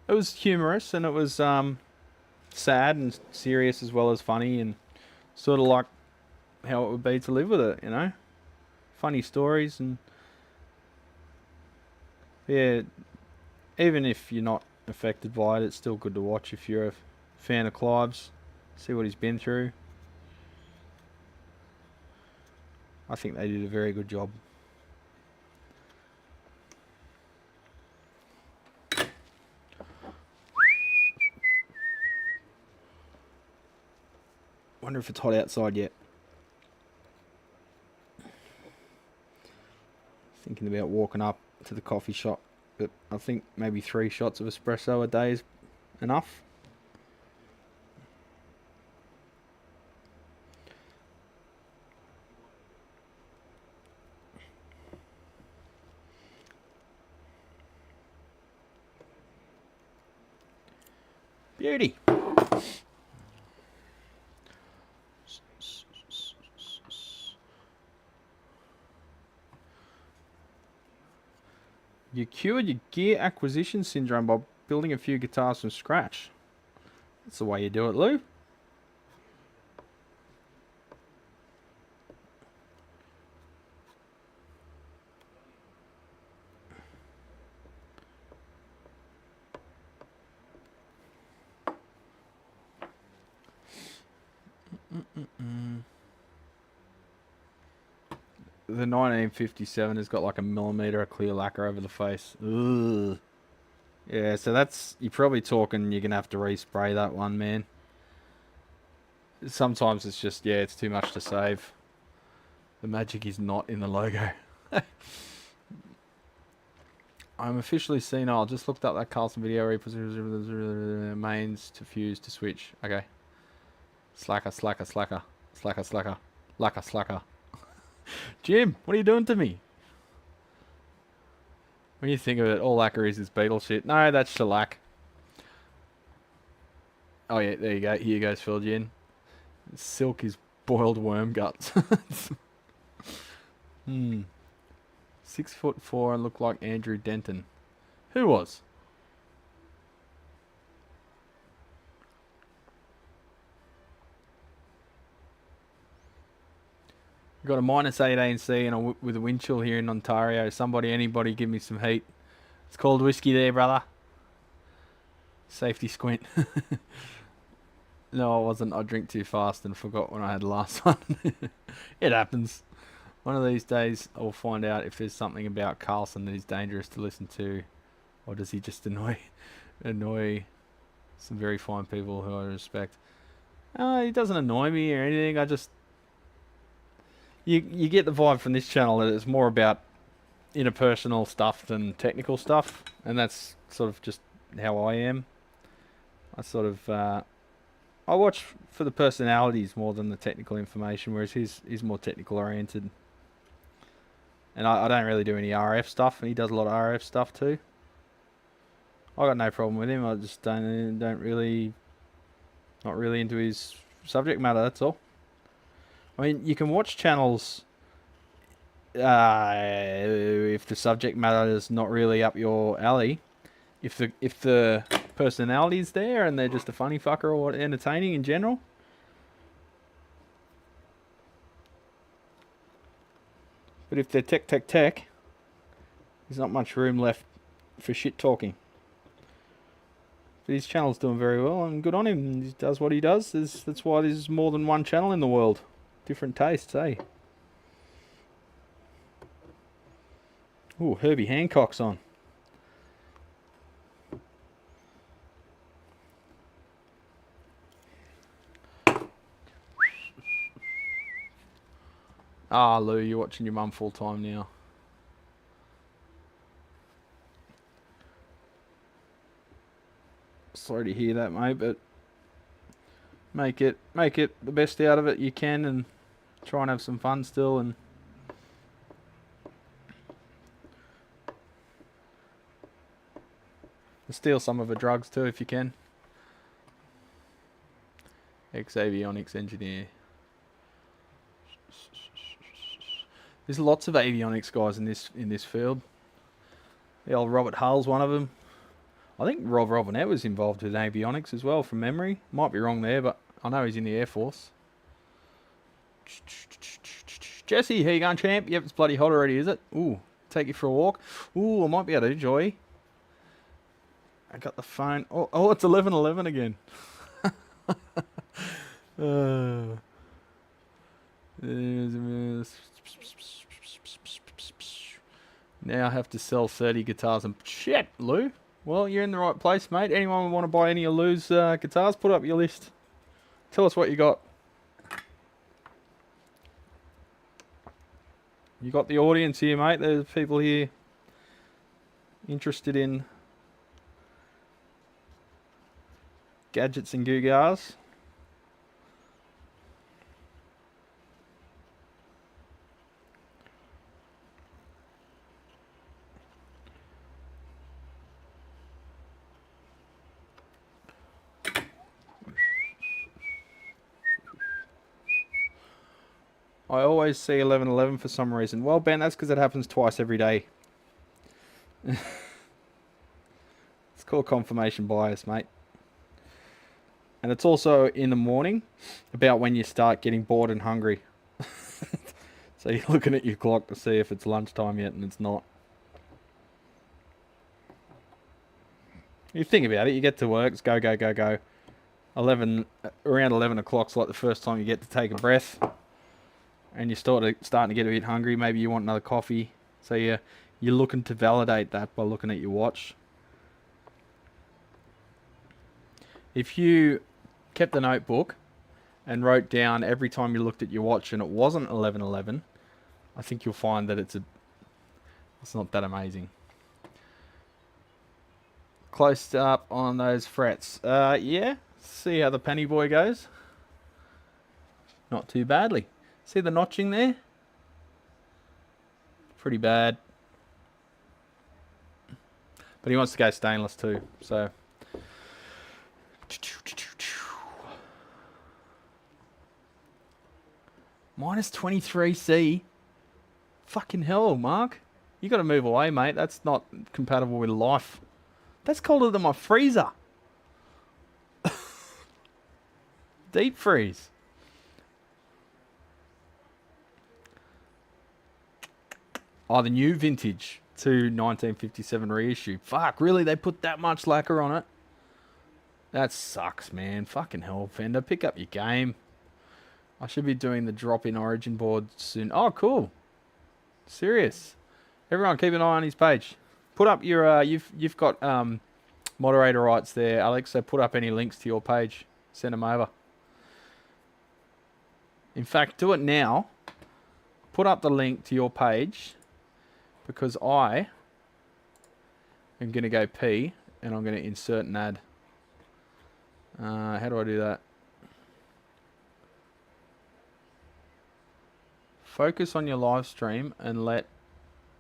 it was humorous, and it was sad and serious as well as funny, and sort of like how it would be to live with it, you know? Funny stories, and yeah, even if you're not affected by it, it's still good to watch if you're a fan of Clive's. See what he's been through. I think they did a very good job. Wonder if it's hot outside yet. Thinking about walking up to the coffee shop, but I think maybe 3 shots of espresso a day is enough. Beauty. You cured your gear acquisition syndrome by building a few guitars from scratch. That's the way you do it, Lou. The 1957 has got like a millimeter of clear lacquer over the face. Ugh. Yeah, so that's, you're probably talking you're going to have to respray that one, man. Sometimes it's just, yeah, it's too much to save. The magic is not in the logo. I'm officially senile. Just looked up that Carlson video mains to fuse to switch. Okay. Slacker, slacker, slacker. Slacker, slacker. Lacquer, slacker. Jim, what are you doing to me? When you think of it, all Lacquer is beetle shit. No, that's shellac. Oh yeah, there you go. Here goes Phil Gin. Silk is boiled worm guts. 6'4" and look like Andrew Denton. Who was? We've got a -18C and with a wind chill here in Ontario. Anybody give me some heat. It's called whiskey there, brother. Safety squint. No, I wasn't. I drink too fast and forgot when I had the last one. It happens. One of these days, I'll find out if there's something about Carlson that is dangerous to listen to, or does he just annoy some very fine people who I respect. He doesn't annoy me or anything. I just you get the vibe from this channel that it's more about interpersonal stuff than technical stuff, and that's sort of just how I am. I sort of I watch for the personalities more than the technical information, whereas he's more technical oriented. And I don't really do any RF stuff, and he does a lot of RF stuff too. I got no problem with him. I just don't really, not really into his subject matter. That's all. I mean, you can watch channels if the subject matter is not really up your alley. If the personality's there and they're just a funny fucker or entertaining in general. But if they're tech, there's not much room left for shit talking. But his channel's doing very well, and good on him. He does what he does. That's why there's more than one channel in the world. Different tastes, eh? Ooh, Herbie Hancock's on. Ah, Lou, you're watching your mum full time now. Sorry to hear that, mate, but make it the best out of it you can, and try and have some fun still, and steal some of the drugs too if you can. Ex-avionics engineer. There's lots of avionics guys in this field. The old Robert Hull's one of them. I think Rob Robinette was involved with avionics as well, from memory. Might be wrong there, but I know he's in the Air Force. Jesse, how you going, champ? Yep, it's bloody hot already, is it? Ooh, take you for a walk. Ooh, I might be able to, Joy. I got the phone. Oh, it's 11:11 again. Now I have to sell 30 guitars and shit, Lou. Well, you're in the right place, mate. Anyone want to buy any of Lou's guitars? Put up your list. Tell us what you got. You got the audience here, mate. There's people here interested in gadgets and Googars. I always see 11:11 for some reason. Well, Ben, that's because it happens twice every day. It's called confirmation bias, mate. And it's also in the morning, about when you start getting bored and hungry. So you're looking at your clock to see if it's lunchtime yet, and it's not. You think about it, you get to work, it's go, go, go, go. Around 11 o'clock's like the first time you get to take a breath. And you're starting to get a bit hungry. Maybe you want another coffee. So you're looking to validate that by looking at your watch. If you kept a notebook and wrote down every time you looked at your watch and it wasn't 11:11, I think you'll find that it's not that amazing. Close up on those frets. Yeah. See how the penny boy goes. Not too badly. See the notching there? Pretty bad. But he wants to go stainless too, so. Minus 23C. Fucking hell, Mark. You got to move away, mate. That's not compatible with life. That's colder than my freezer. Deep freeze. Oh, the new vintage to 1957 reissue. Fuck, really? They put that much lacquer on it? That sucks, man. Fucking hell, Fender. Pick up your game. I should be doing the drop-in Origin board soon. Oh, cool. Serious. Everyone, keep an eye on his page. Put up your... you've got moderator rights there, Alex, so put up any links to your page. Send them over. In fact, do it now. Put up the link to your page because I am going to go pee and I'm going to insert an ad. How do I do that? Focus on your live stream and let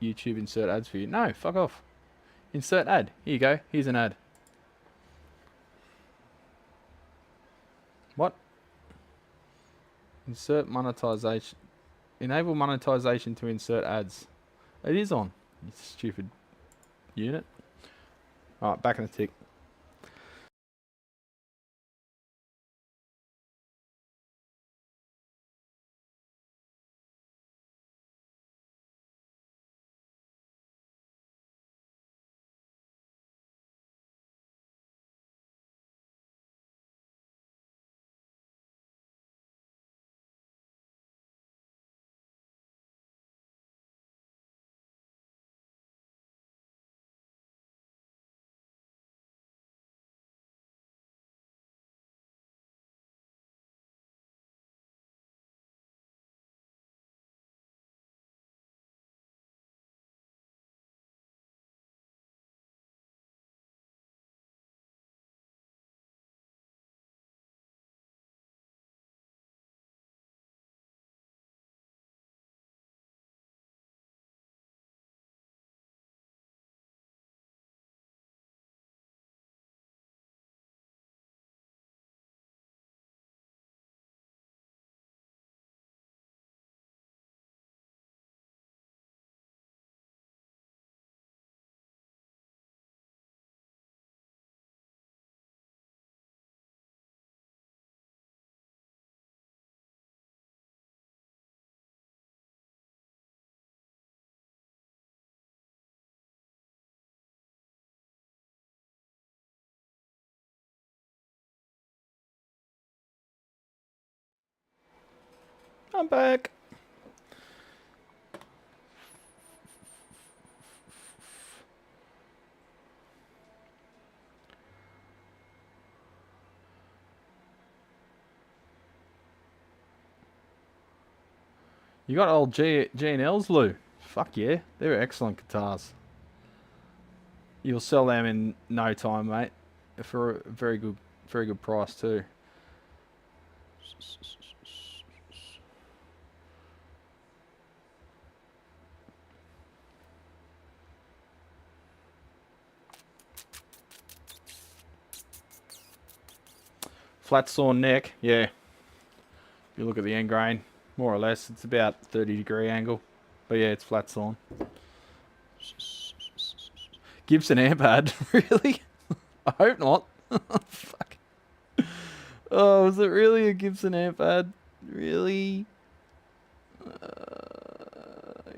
YouTube insert ads for you. No, fuck off. Insert ad. Here you go. Here's an ad. What? Insert monetization. Enable monetization to insert ads. It is on. You stupid unit. Alright, back in the tick. I'm back. You got old G&Ls, Lou. Fuck yeah. They're excellent guitars. You'll sell them in no time, mate. For a very good price too. Flat sawn neck, yeah. If you look at the end grain, more or less, it's about 30-degree angle. But yeah, it's flat sawn. Gibson amp pad, really? I hope not. Fuck. Oh, was it really a Gibson amp pad? Really?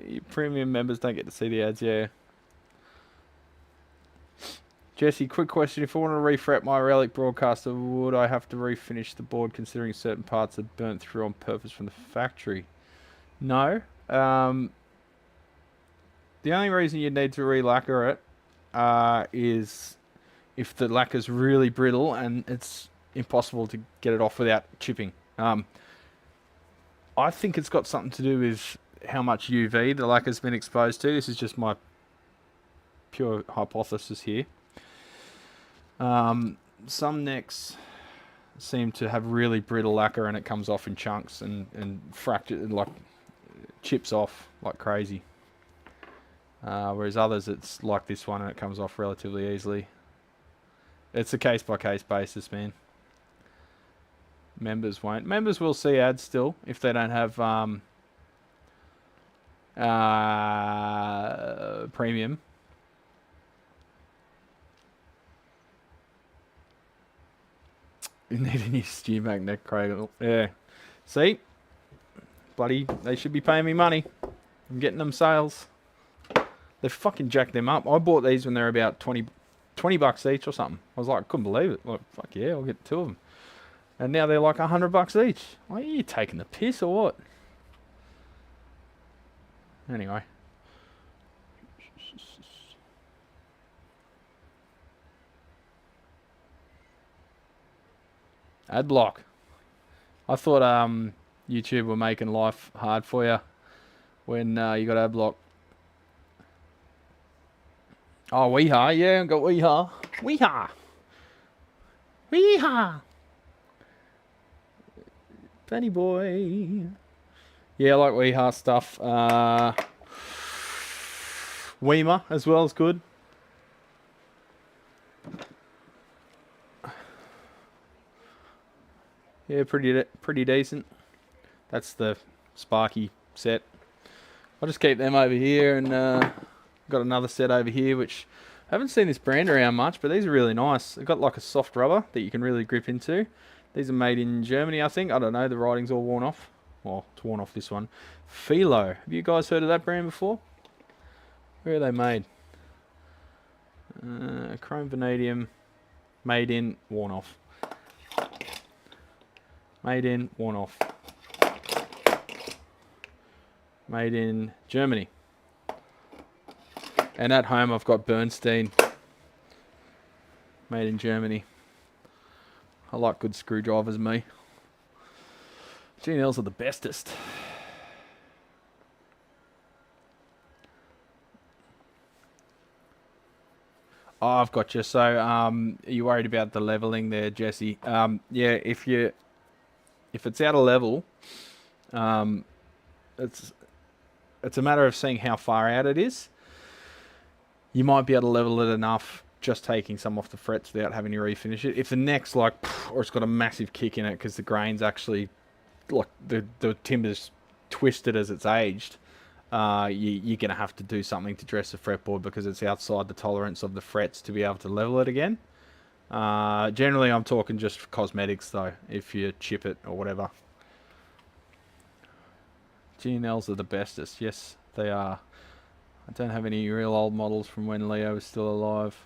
You premium members don't get to see the ads, yeah. Jesse, quick question. If I want to refret my Relic broadcaster, would I have to refinish the board considering certain parts are burnt through on purpose from the factory? No. The only reason you need to re-lacquer it is if the lacquer's really brittle and it's impossible to get it off without chipping. I think it's got something to do with how much UV the lacquer's been exposed to. This is just my pure hypothesis here. Some necks seem to have really brittle lacquer and it comes off in chunks and fractured, like chips off like crazy. Whereas others, it's like this one and it comes off relatively easily. It's a case-by-case basis, man. Members won't. Members will see ads still if they don't have premium. You need a new stew magnet cradle. Yeah. See? Bloody, they should be paying me money. I'm getting them sales. They fucking jacked them up. I bought these when they were about 20 bucks each or something. I was like, I couldn't believe it. Like, fuck yeah, I'll get 2 of them. And now they're like 100 bucks each. Like, are you taking the piss or what? Anyway. Ad block. I thought YouTube were making life hard for you when you got ad block. Oh, weehaw. Yeah, I got weehaw. Weehaw. Weehaw. Penny boy. Yeah, I like weehaw stuff. Weemer as well is good. Yeah, pretty decent. That's the Sparky set. I'll just keep them over here, and got another set over here, which I haven't seen this brand around much, but these are really nice. They've got like a soft rubber that you can really grip into. These are made in Germany, I think. I don't know, the writing's all worn off. Well, it's worn off this one. Philo. Have you guys heard of that brand before? Where are they made? Chrome vanadium. Made in, worn off. Made in, worn off. Made in Germany. And at home I've got Bernstein. Made in Germany. I like good screwdrivers, me. G&Ls are the bestest. Oh, I've got you. So, are you worried about the leveling there, Jesse? Yeah, if it's out of level, it's a matter of seeing how far out it is. You might be able to level it enough just taking some off the frets without having to refinish it. If the neck's like, or it's got a massive kick in it because the grain's actually, like the timber's twisted as it's aged, you're going to have to do something to dress the fretboard because it's outside the tolerance of the frets to be able to level it again. Generally, I'm talking just for cosmetics though, if you chip it or whatever. G&Ls are the bestest. Yes, they are. I don't have any real old models from when Leo was still alive.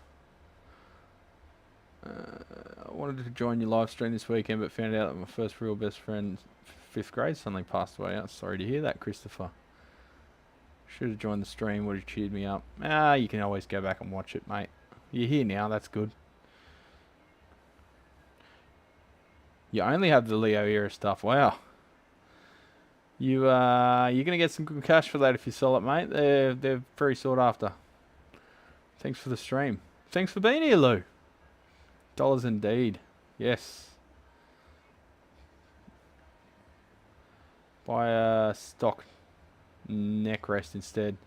I wanted to join your live stream this weekend, but found out that my first real best friend, 5th grade, suddenly passed away. I'm sorry to hear that, Christopher. Should have joined the stream, would have cheered me up. You can always go back and watch it, mate. You're here now, that's good. You only have the Leo era stuff. Wow. You're gonna get some good cash for that if you sell it, mate. They're very sought after. Thanks for the stream. Thanks for being here, Lou. Dollars indeed. Yes. Buy a stock neck rest instead.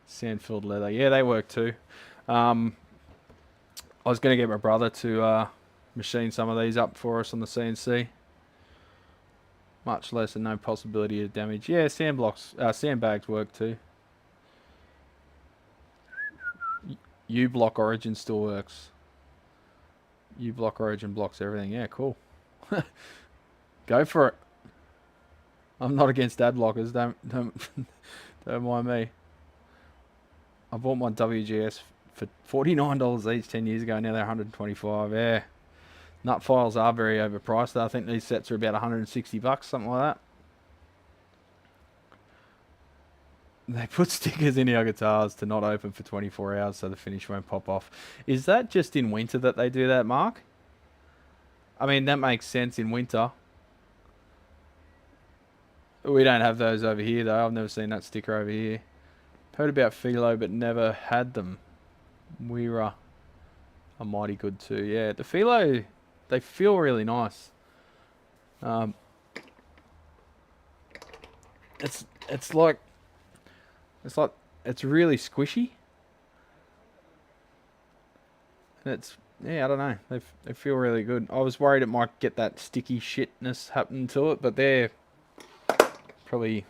Sand-filled leather. Yeah, they work too. I was going to get my brother to machine some of these up for us on the CNC. Much less and no possibility of damage. Yeah, sandbags work too. U-block Origin still works. U-block Origin blocks everything. Yeah, cool. Go for it. I'm not against ad blockers. Don't mind me. I bought my WGS for $49 each 10 years ago. Now they're $125. Yeah. Nut files are very overpriced. I think these sets are about $160, something like that. they put stickers in our guitars to not open for 24 hours so the finish won't pop off. Is that just in winter that they do that, Mark? I mean, that makes sense in winter. We don't have those over here, though. I've never seen that sticker over here. Heard about Philo, but never had them. Weira are mighty good too. Yeah, the Philo, they feel really nice. It's like it's really squishy. And it's, yeah, I don't know. They feel really good. I was worried it might get that sticky shitness happening to it, but they're probably,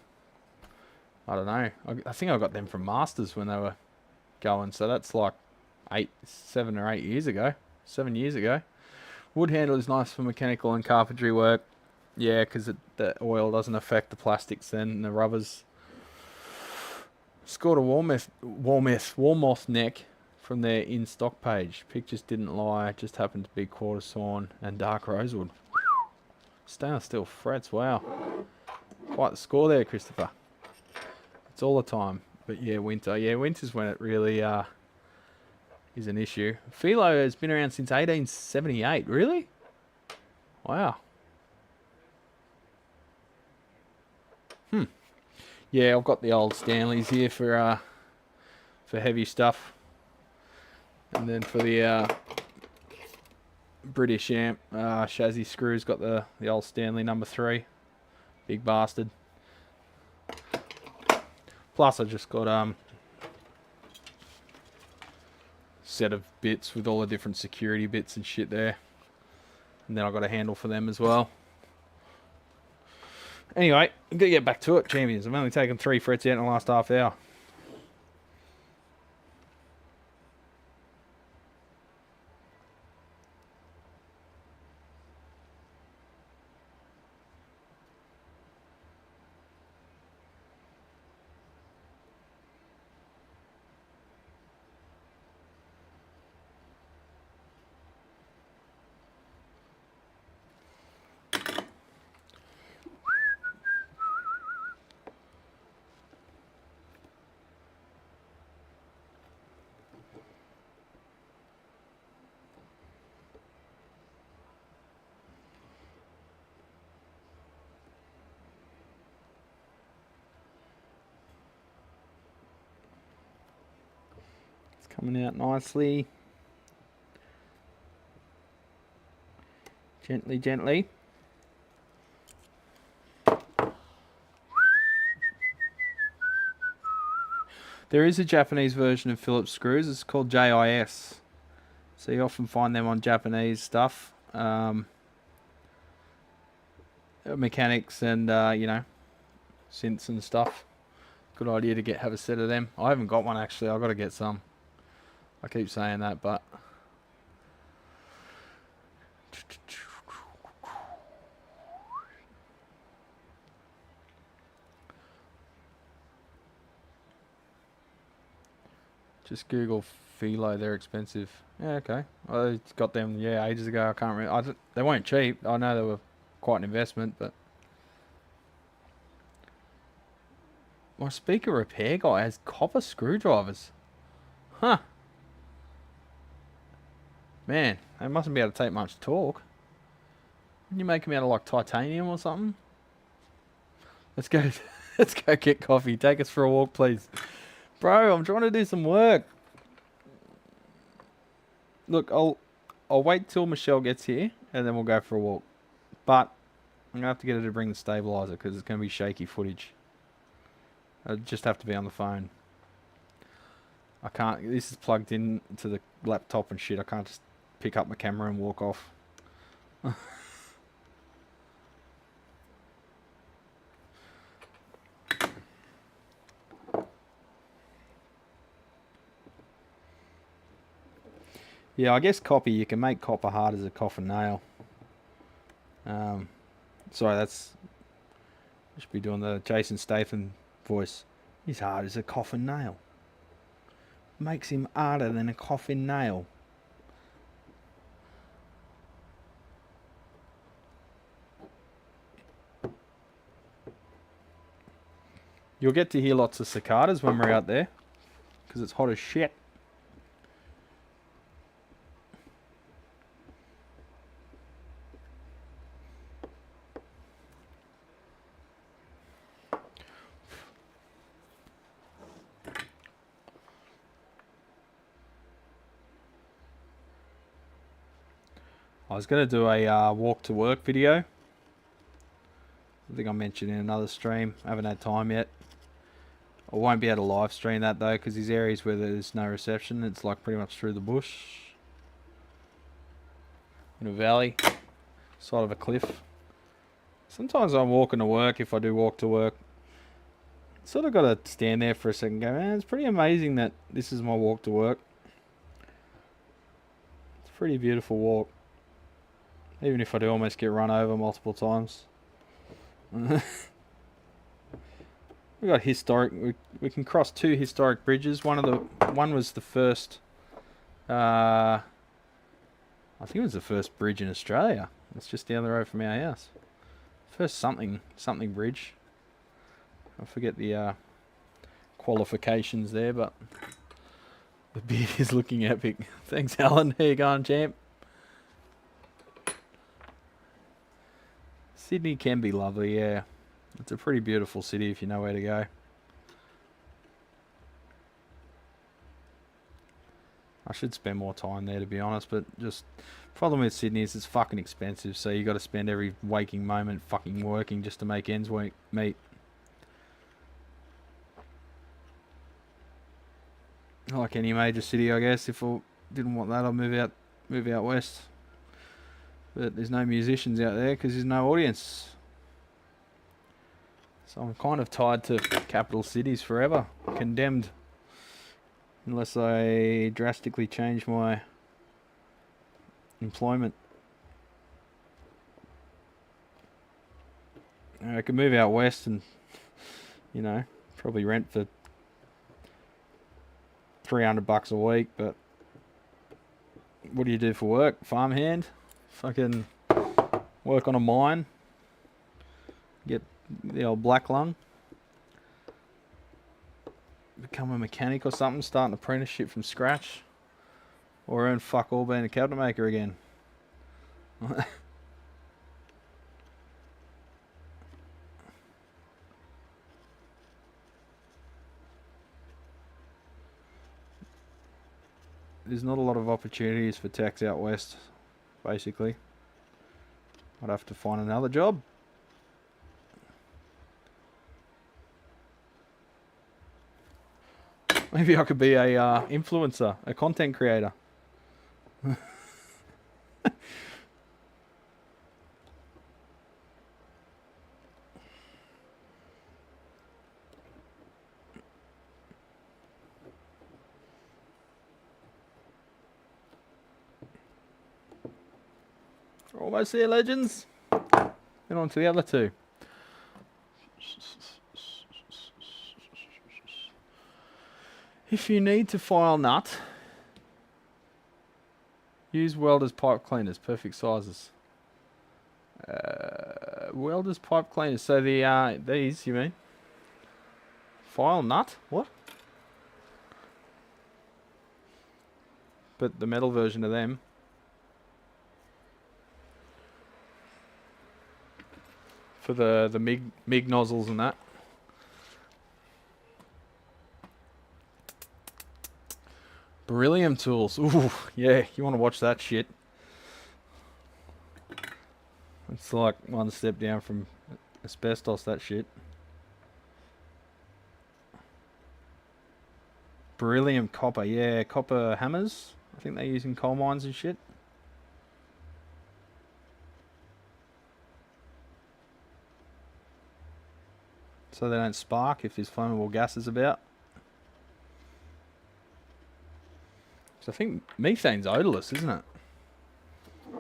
I don't know. I think I got them from Masters when they were going, so that's like 7 or 8 years ago. 7 years ago. Wood handle is nice for mechanical and carpentry work. Yeah, because the oil doesn't affect the plastics then, and the rubbers. Scored a Warmoth neck from their in-stock page. Pictures didn't lie, just happened to be quarter sawn and dark rosewood. Stainless steel frets, wow. Quite the score there, Christopher. It's all the time. But yeah, winter. Yeah, winter's when it really is an issue. Philo has been around since 1878. Really? Wow. Yeah, I've got the old Stanleys here for heavy stuff. And then for the British amp chassis screws, got the old Stanley number 3. Big bastard. Plus I just got set of bits with all the different security bits and shit there. And then I got a handle for them as well. Anyway, I'm going to get back to it, champions. I've only taken 3 frets out in the last half hour. Coming out nicely. Gently, gently. There is a Japanese version of Phillips screws. It's called JIS. So you often find them on Japanese stuff. Mechanics and, you know, synths and stuff. Good idea to have a set of them. I haven't got one actually. I've got to get some. I keep saying that, but just Google Philo. They're expensive. Yeah, okay. I got them, yeah, ages ago. I can't remember. They weren't cheap. I know they were quite an investment, but my speaker repair guy has copper screwdrivers. Huh. Man, they mustn't be able to take much torque. Can you make them out of like titanium or something? Let's go. Let's go get coffee. Take us for a walk, please. Bro, I'm trying to do some work. Look, I'll wait till Michelle gets here and then we'll go for a walk. But I'm gonna have to get her to bring the stabilizer because it's gonna be shaky footage. I just have to be on the phone. I can't. This is plugged in to the laptop and shit. I can't just pick up my camera and walk off. Yeah, I guess copper, you can make copper hard as a coffin nail. Sorry, that's... I should be doing the Jason Statham voice. He's hard as a coffin nail. Makes him harder than a coffin nail. You'll get to hear lots of cicadas when we're out there, because it's hot as shit. I was going to do a walk to work video. I think I mentioned in another stream. I haven't had time yet. I won't be able to live stream that though, because there's areas where there's no reception. It's like pretty much through the bush. In a valley. Side of a cliff. Sometimes I'm walking to work, if I do walk to work. Sort of got to stand there for a second and go, man, it's pretty amazing that this is my walk to work. It's a pretty beautiful walk. Even if I do almost get run over multiple times. We got historic. We can cross 2 historic bridges. One was the first. I think it was the first bridge in Australia. It's just down the road from our house. First something bridge. I forget the qualifications there, but the beard is looking epic. Thanks, Alan. How you going, champ? Sydney can be lovely, yeah. It's a pretty beautiful city if you know where to go. I should spend more time there, to be honest, but just problem with Sydney is it's fucking expensive, so you got to spend every waking moment fucking working just to make ends meet. Like any major city, I guess. If I didn't want that, I'd move out west. But there's no musicians out there because there's no audience. So I'm kind of tied to capital cities forever. Condemned. Unless I drastically change my employment. I could move out west and, you know, probably rent for $300 a week, but what do you do for work? Farmhand? Fucking work on a mine, get the old black lung, become a mechanic or something, start an apprenticeship from scratch, or earn fuck all being a cabinet maker again. There's not a lot of opportunities for techs out west. Basically, I'd have to find another job. Maybe I could be a influencer, a content creator. Almost there, legends. Then on to the other 2. If you need to file nut, use welder's pipe cleaners, perfect sizes. Welder's pipe cleaners, so these you mean? File nut? What? But the metal version of them. For the MIG nozzles and that. Beryllium tools. Ooh, yeah, you want to watch that shit. It's like one step down from asbestos, that shit. Beryllium copper, yeah, copper hammers. I think they use in coal mines and shit. So they don't spark if there's flammable gases about. So I think methane's odorless, isn't it? So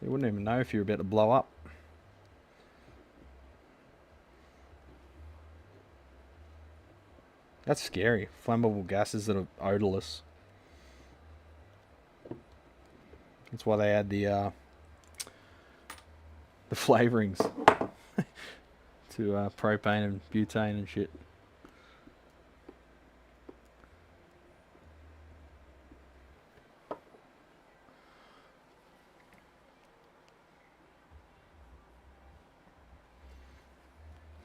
you wouldn't even know if you're about to blow up. That's scary. Flammable gases that are odorless. That's why they add the flavorings. to propane and butane and shit.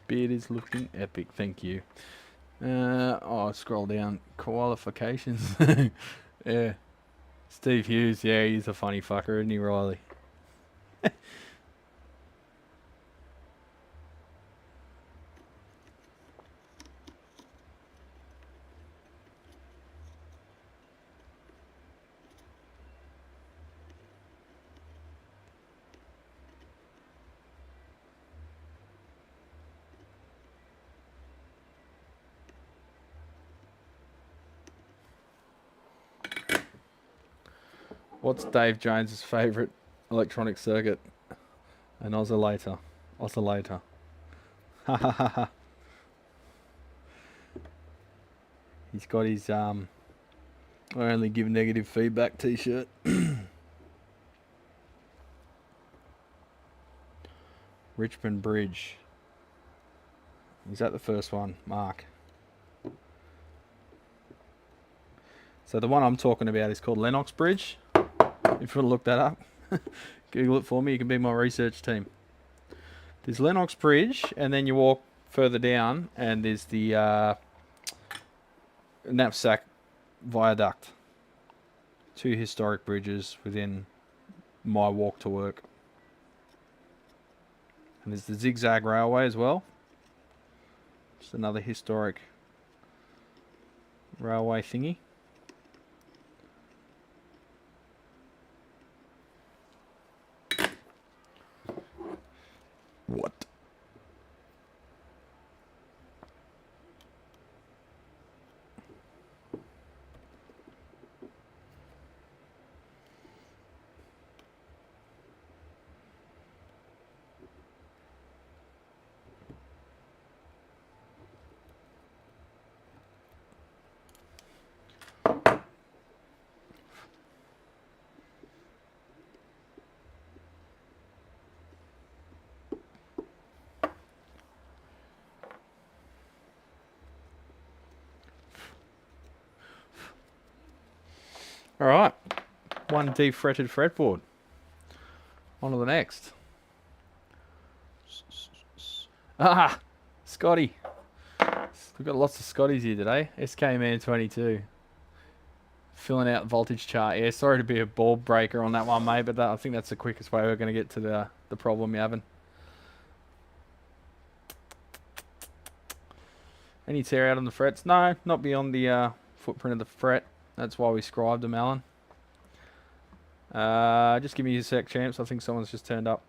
Beard is looking epic, thank you. Oh, scroll down. Qualifications. Yeah. Steve Hughes, yeah, he's a funny fucker, isn't he, Riley? What's Dave Jones's favourite electronic circuit? An oscillator. Oscillator. Ha ha ha ha. He's got his I only give negative feedback t-shirt. Richmond Bridge. Is that the first one? Mark. So the one I'm talking about is called Lennox Bridge. If you want to look that up, Google it for me. You can be my research team. There's Lennox Bridge, and then you walk further down, and there's the Knapsack Viaduct. Two historic bridges within my walk to work. And there's the Zigzag Railway as well. Just another historic railway thingy. What? Alright, one defretted fretboard. On to the next. Ah, Scotty. We've got lots of Scotties here today. SK Man 22. Filling out voltage chart. Yeah, sorry to be a ball breaker on that one, mate, but I think that's the quickest way we're going to get to the problem you're having. Any tear out on the frets? No, not beyond the footprint of the fret. That's why we scribed them, Alan. Just give me a sec, champs. I think someone's just turned up.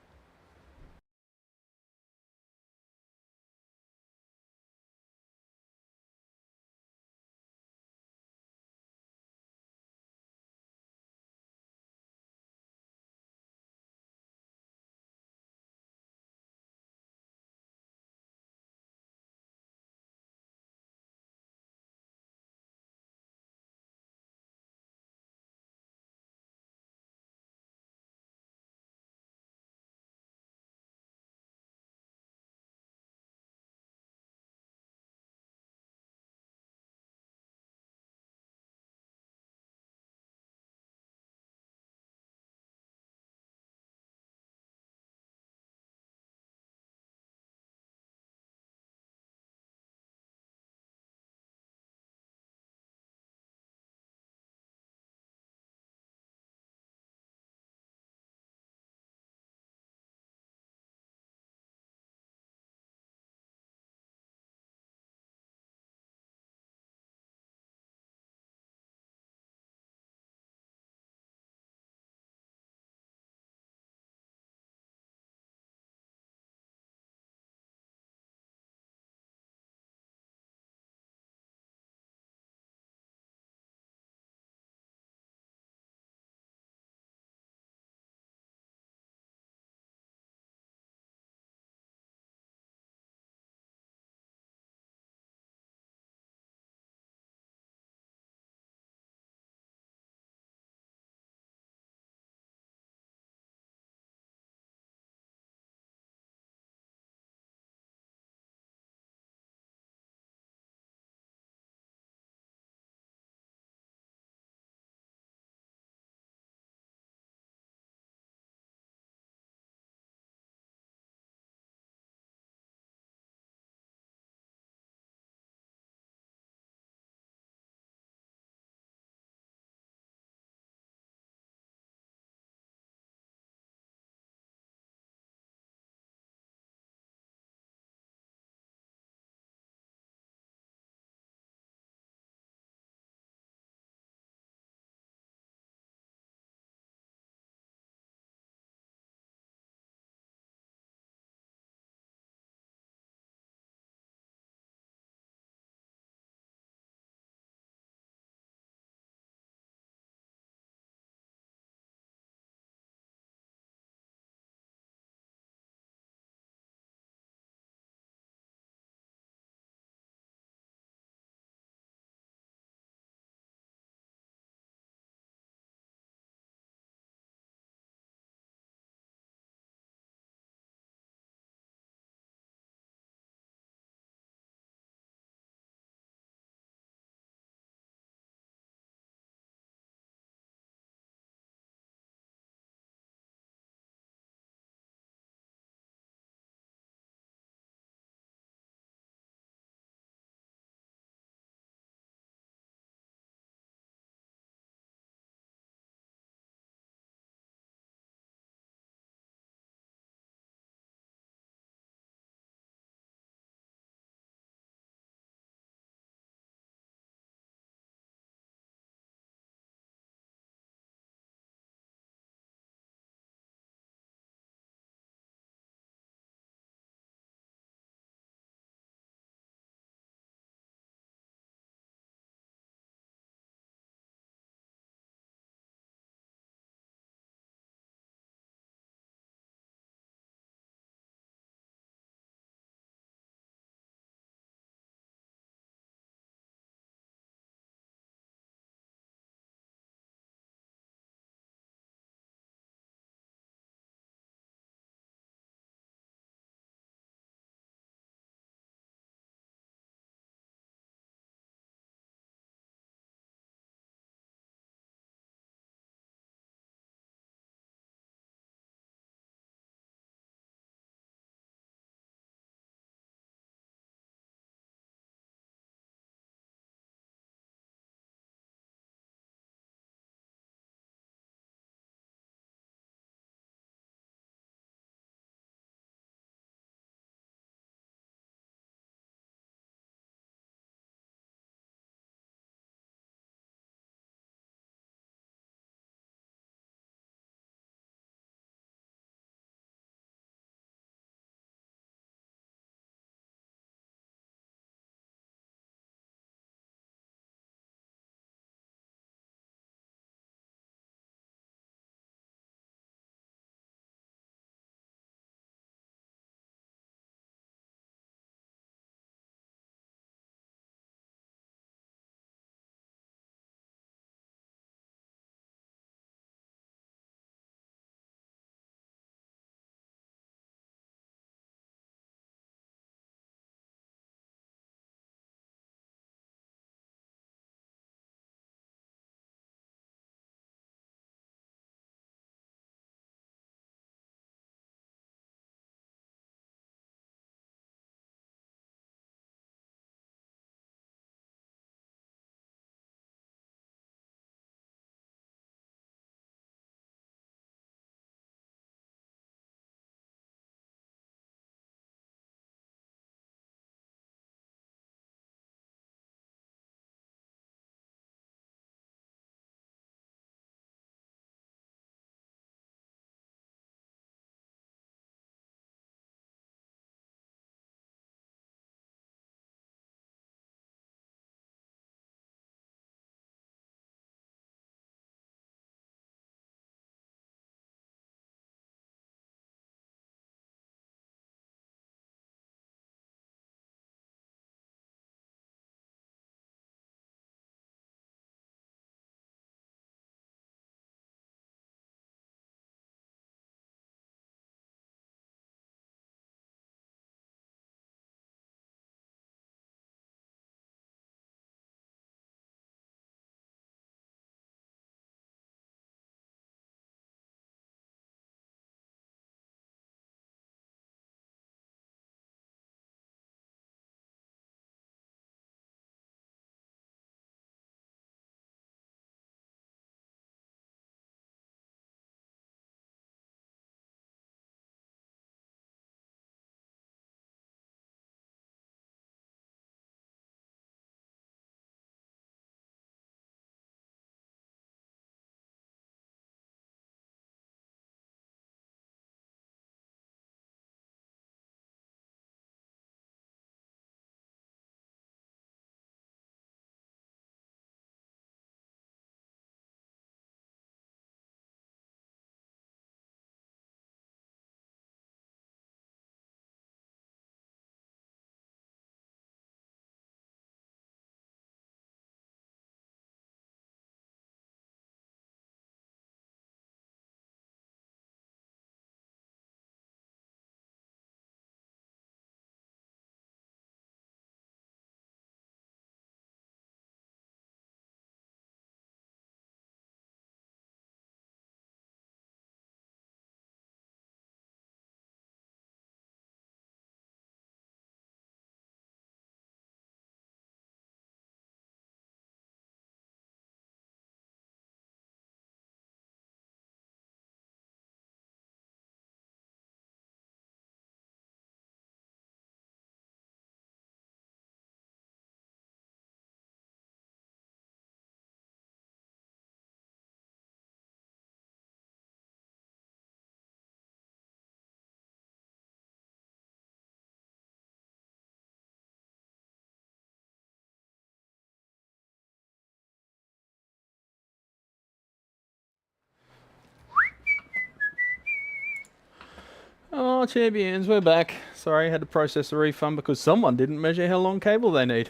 Oh, champions, we're back. Sorry, had to process the refund because someone didn't measure how long cable they need.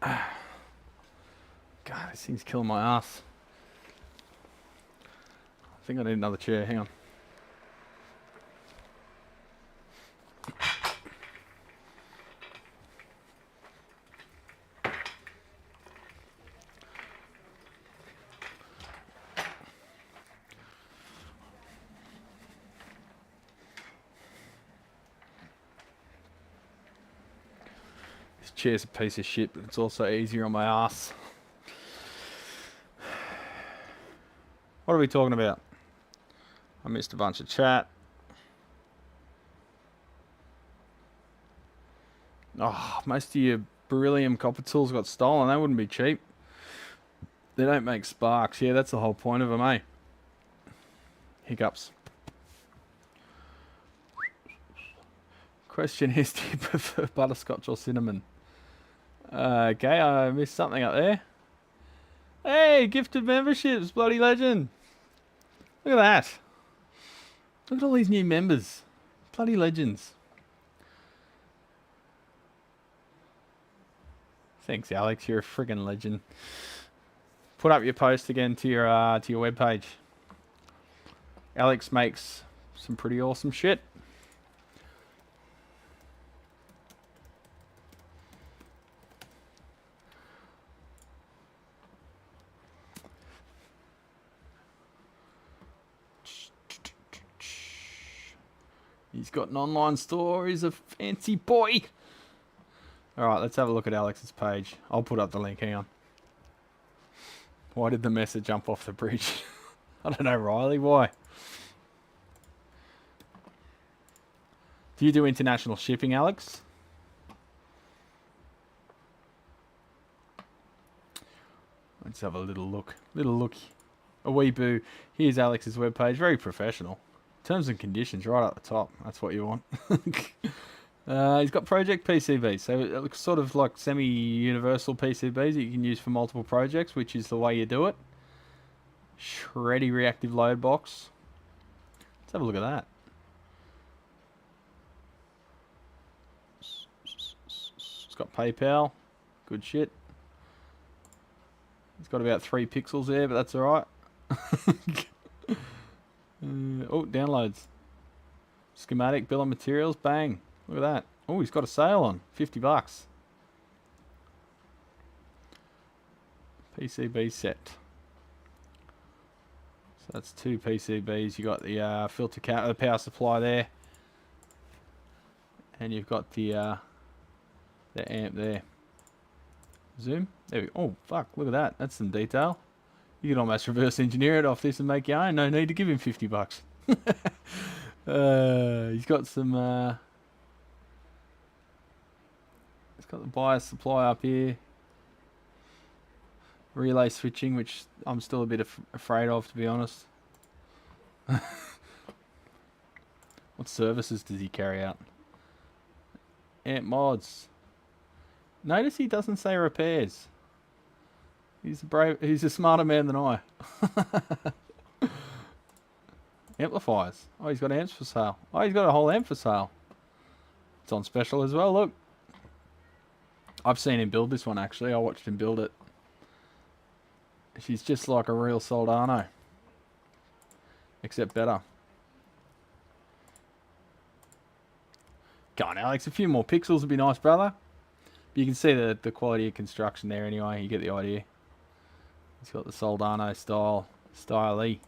God, this thing's killing my ass. I think I need another chair. Hang on. This chair's a piece of shit, but it's also easier on my ass. What are we talking about? I missed a bunch of chat. Oh, most of your beryllium copper tools got stolen. They wouldn't be cheap. They don't make sparks. Yeah, that's the whole point of them, eh? Hiccups. Question is, do you prefer butterscotch or cinnamon? Okay, I missed something up there. Hey, gifted memberships, bloody legend. Look at that. Look at all these new members. Bloody legends. Thanks, Alex. You're a friggin' legend. Put up your post again to your webpage. Alex makes some pretty awesome shit. He's got an online store. He's a fancy boy. Alright, let's have a look at Alex's page. I'll put up the link. Hang on. Why did the messer jump off the bridge? I don't know, Riley. Why? Do you do international shipping, Alex? Let's have a little look. Little look. A wee boo. Here's Alex's webpage. Very professional. Terms and conditions right at the top. That's what you want. He's got project PCBs. So it looks sort of like semi-universal PCBs that you can use for multiple projects, which is the way you do it. Shreddy reactive load box. Let's have a look at that. It's got PayPal. Good shit. It's got about 3 pixels there, but that's alright. Oh, downloads. Schematic, bill of materials, bang. Look at that. Oh, he's got a sale on. $50. PCB set. So that's 2 PCBs. You got the filter cap, the power supply there. And you've got the amp there. Zoom. There we go. Oh, fuck. Look at that. That's some detail. You can almost reverse engineer it off this and make your own. No need to give him $50. He's got some... he's got the bias supply up here. Relay switching, which I'm still a bit afraid of, to be honest. What services does he carry out? Amp mods. Notice he doesn't say repairs. He's a smarter man than I. Amplifiers. Oh, he's got amps for sale. Oh, he's got a whole amp for sale. It's on special as well, look. I've seen him build this one, actually. I watched him build it. She's just like a real Soldano. Except better. Go on, Alex. A few more pixels would be nice, brother. But you can see the quality of construction there anyway. You get the idea. He's got the Soldano style-y.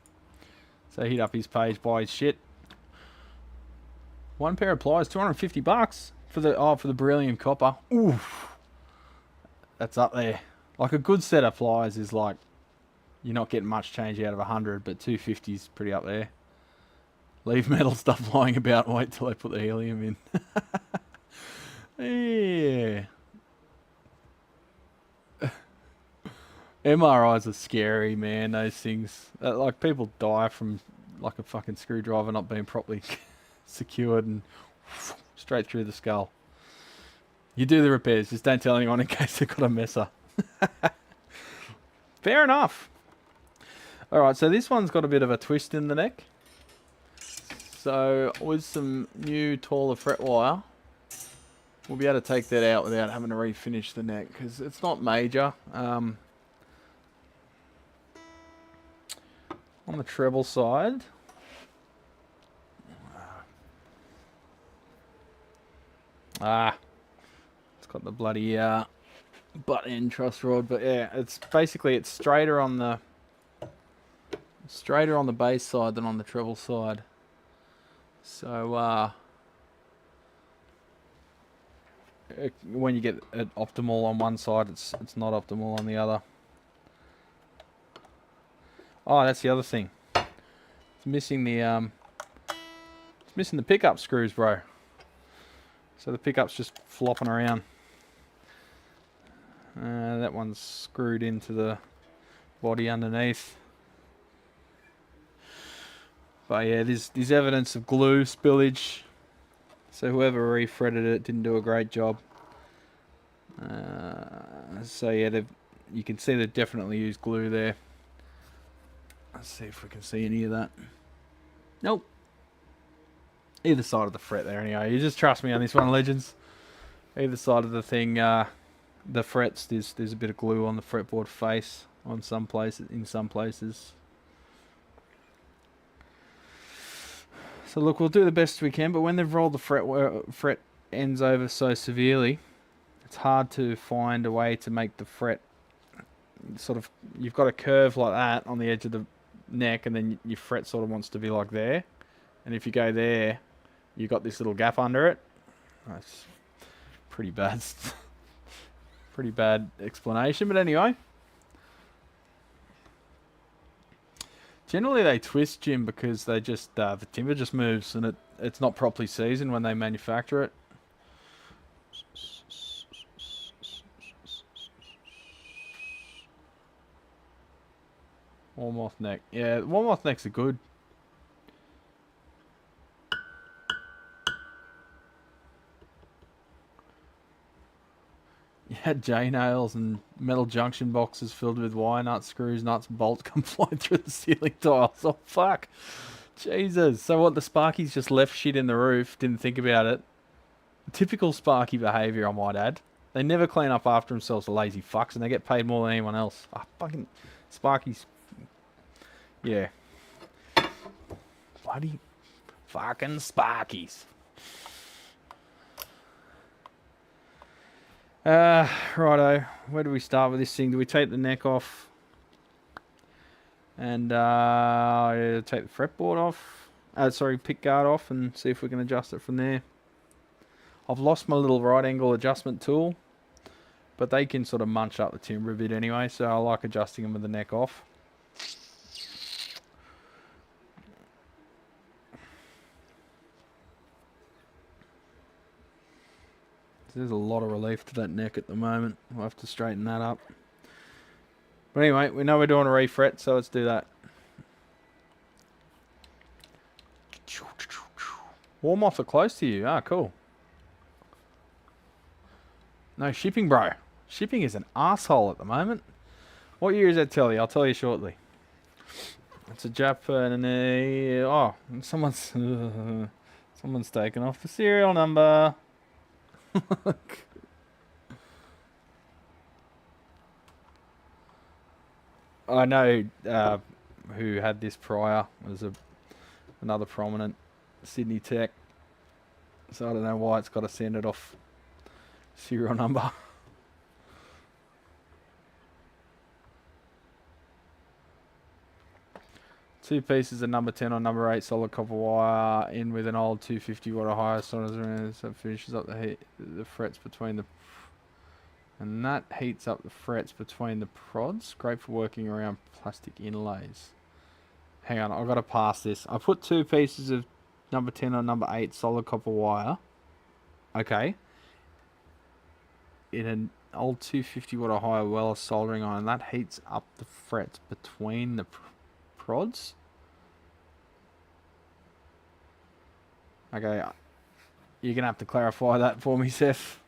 So hit up his page, buy his shit. One pair of pliers, $250 for the beryllium copper. Oof. That's up there. Like a good set of pliers is like, you're not getting much change out of 100, but 250 is pretty up there. Leave metal stuff lying about. Wait till I put the helium in. Yeah. MRIs are scary, man. Those things, like people die from like a fucking screwdriver not being properly secured and straight through the skull. You do the repairs, just don't tell anyone in case they've got a messer. Fair enough. Alright, so this one's got a bit of a twist in the neck. So with some new taller fret wire, we'll be able to take that out without having to refinish the neck, because it's not major. On the treble side, it's got the bloody butt end truss rod, but yeah, it's basically it's straighter on the bass side than on the treble side. So when you get it optimal on one side, it's not optimal on the other. Oh, that's the other thing. It's missing the pickup screws, bro. So the pickup's just flopping around. That one's screwed into the body underneath. But yeah, there's evidence of glue spillage. So whoever refretted it didn't do a great job. So yeah, you can see they've definitely used glue there. Let's see if we can see any of that. Nope. Either side of the fret there anyway. You just trust me on this one, legends. Either side of the thing, the frets, there's a bit of glue on the fretboard face on some places, in some places. So look, we'll do the best we can, but when they've rolled the fret ends over so severely, it's hard to find a way to make the fret sort of, you've got a curve like that on the edge of the neck, and then your fret sort of wants to be like there. And if you go there, you got this little gap under it. That's pretty bad. Pretty bad explanation, but anyway. Generally they twist, Jim, because they just the timber just moves and it's not properly seasoned when they manufacture it. Warmoth neck. Yeah, warmoth necks are good. You had J-nails and metal junction boxes filled with wire nuts, screws, nuts, and bolts come flying through the ceiling tiles. Oh, fuck. Jesus. So what, the Sparkies just left shit in the roof, didn't think about it. Typical Sparky behaviour, I might add. They never clean up after themselves, the lazy fucks, and they get paid more than anyone else. Ah, fucking Sparkies. Yeah. Bloody fucking Sparkies. Righto. Where do we start with this thing? Do we take the neck off? And take the fretboard off? Sorry, pick guard off and see if we can adjust it from there. I've lost my little right angle adjustment tool, but they can sort of munch up the timber a bit anyway, so I like adjusting them with the neck off. There's a lot of relief to that neck at the moment. We'll have to straighten that up. But anyway, we know we're doing a refret, so let's do that. Warm-offs are close to you. Ah, cool. No shipping, bro. Shipping is an asshole at the moment. What year is that telly? I'll tell you shortly. It's a Japanese... Oh, someone's taken off the serial number. I know who had this prior. It was another prominent Sydney tech. So I don't know why it's got to send it off serial number. Two pieces of number 10 on number 8 solid copper wire in with an old 250 watt or higher solder, so it finishes up the frets between the... And that heats up the frets between the prods. Great for working around plastic inlays. Hang on, I've got to pass this. I put two pieces of number 10 on number 8 solid copper wire. Okay. In an old 250 watt or higher well soldering iron. That heats up the frets between the prods. Okay. You're going to have to clarify that for me, Seth.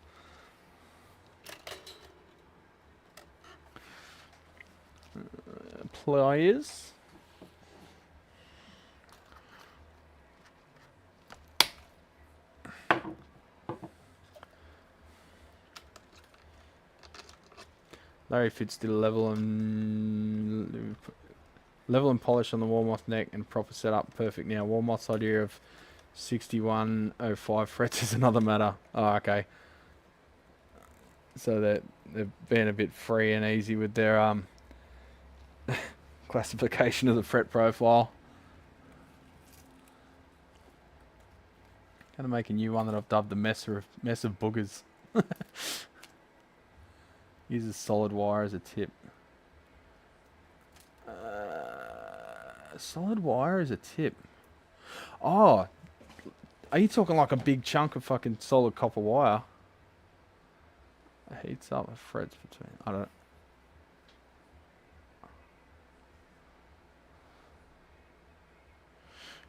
Pliers. Larry fits did a level and polish on the wall moth neck and proper setup. Perfect. Now wall moth's idea of 6105 frets is another matter. Oh, okay. So they've been a bit free and easy with their classification of the fret profile. Gonna make a new one that I've dubbed the mess of boogers. Uses solid wire as a tip. Solid wire as a tip. Oh, are you talking like a big chunk of fucking solid copper wire? It heats up the frets between. I don't.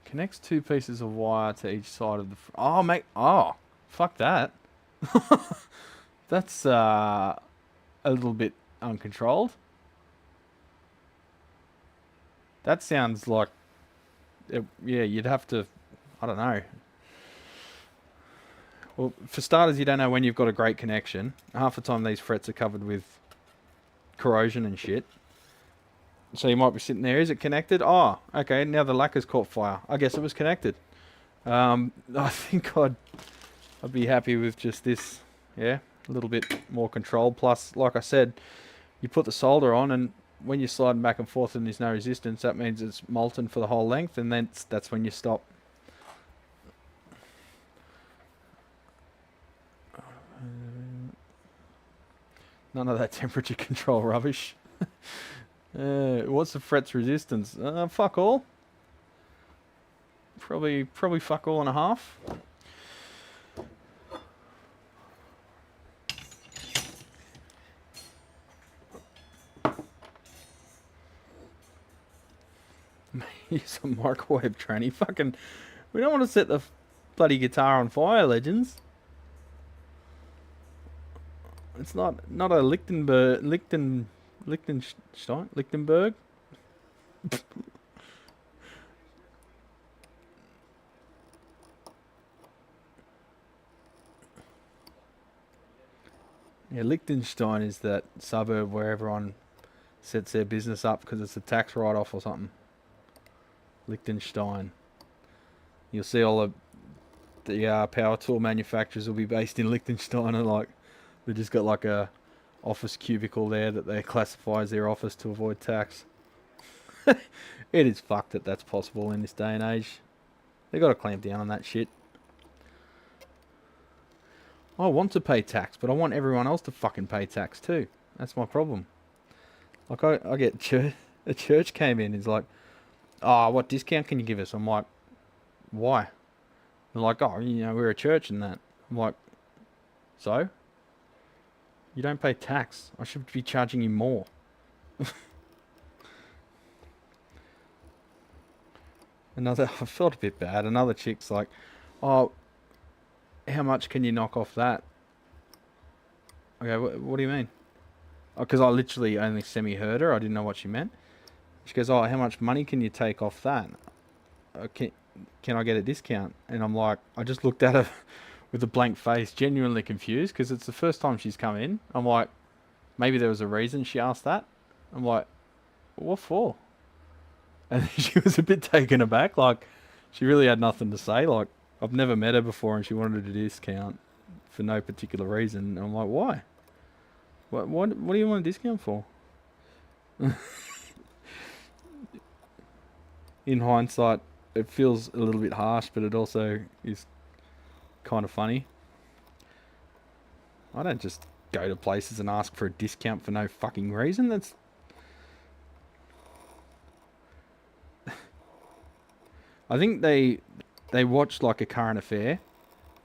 Connects two pieces of wire to each side of the. Oh, mate. Oh, fuck that. That's a little bit uncontrolled. That sounds like. Yeah, you'd have to. I don't know. Well, for starters, you don't know when you've got a great connection. Half the time, these frets are covered with corrosion and shit. So you might be sitting there. Is it connected? Oh, okay. Now the lacquer's caught fire. I guess it was connected. I think I'd be happy with just this. Yeah, a little bit more control. Plus, like I said, you put the solder on, and when you're sliding back and forth and there's no resistance, that means it's molten for the whole length, and then that's when you stop. None of that temperature control rubbish. What's the fret's resistance? Fuck all. Probably fuck all and a half. Use a microwave tranny. Fucking, we don't want to set the bloody guitar on fire, legends. It's not a Lichtenberg. Yeah, Liechtenstein is that suburb where everyone sets their business up because it's a tax write-off or something. Liechtenstein. You'll see all the power tool manufacturers will be based in Liechtenstein, and like they just got like a office cubicle there that they classify as their office to avoid tax. It is fucked that that's possible in this day and age. They got to clamp down on that shit. I want to pay tax, but I want everyone else to fucking pay tax too. That's my problem. Like I get a church came in, is like, oh, what discount can you give us? I'm like, why? They're like, oh, we're a church and that. I'm like, so? You don't pay tax. I should be charging you more. I felt a bit bad. Another chick's like, oh, how much can you knock off that? Okay, what do you mean? Oh, because I literally only semi-heard her. I didn't know what she meant. She goes, oh, how much money can you take off that? Can I get a discount? And I'm like, I just looked at her with a blank face, genuinely confused, because it's the first time she's come in. I'm like, maybe there was a reason she asked that. I'm like, what for? And she was a bit taken aback, like she really had nothing to say. Like, I've never met her before and she wanted a discount for no particular reason. And I'm like, why? What do you want a discount for? In hindsight, it feels a little bit harsh, but it also is kind of funny. I don't just go to places and ask for a discount for no fucking reason. That's... I think they watch like a current affair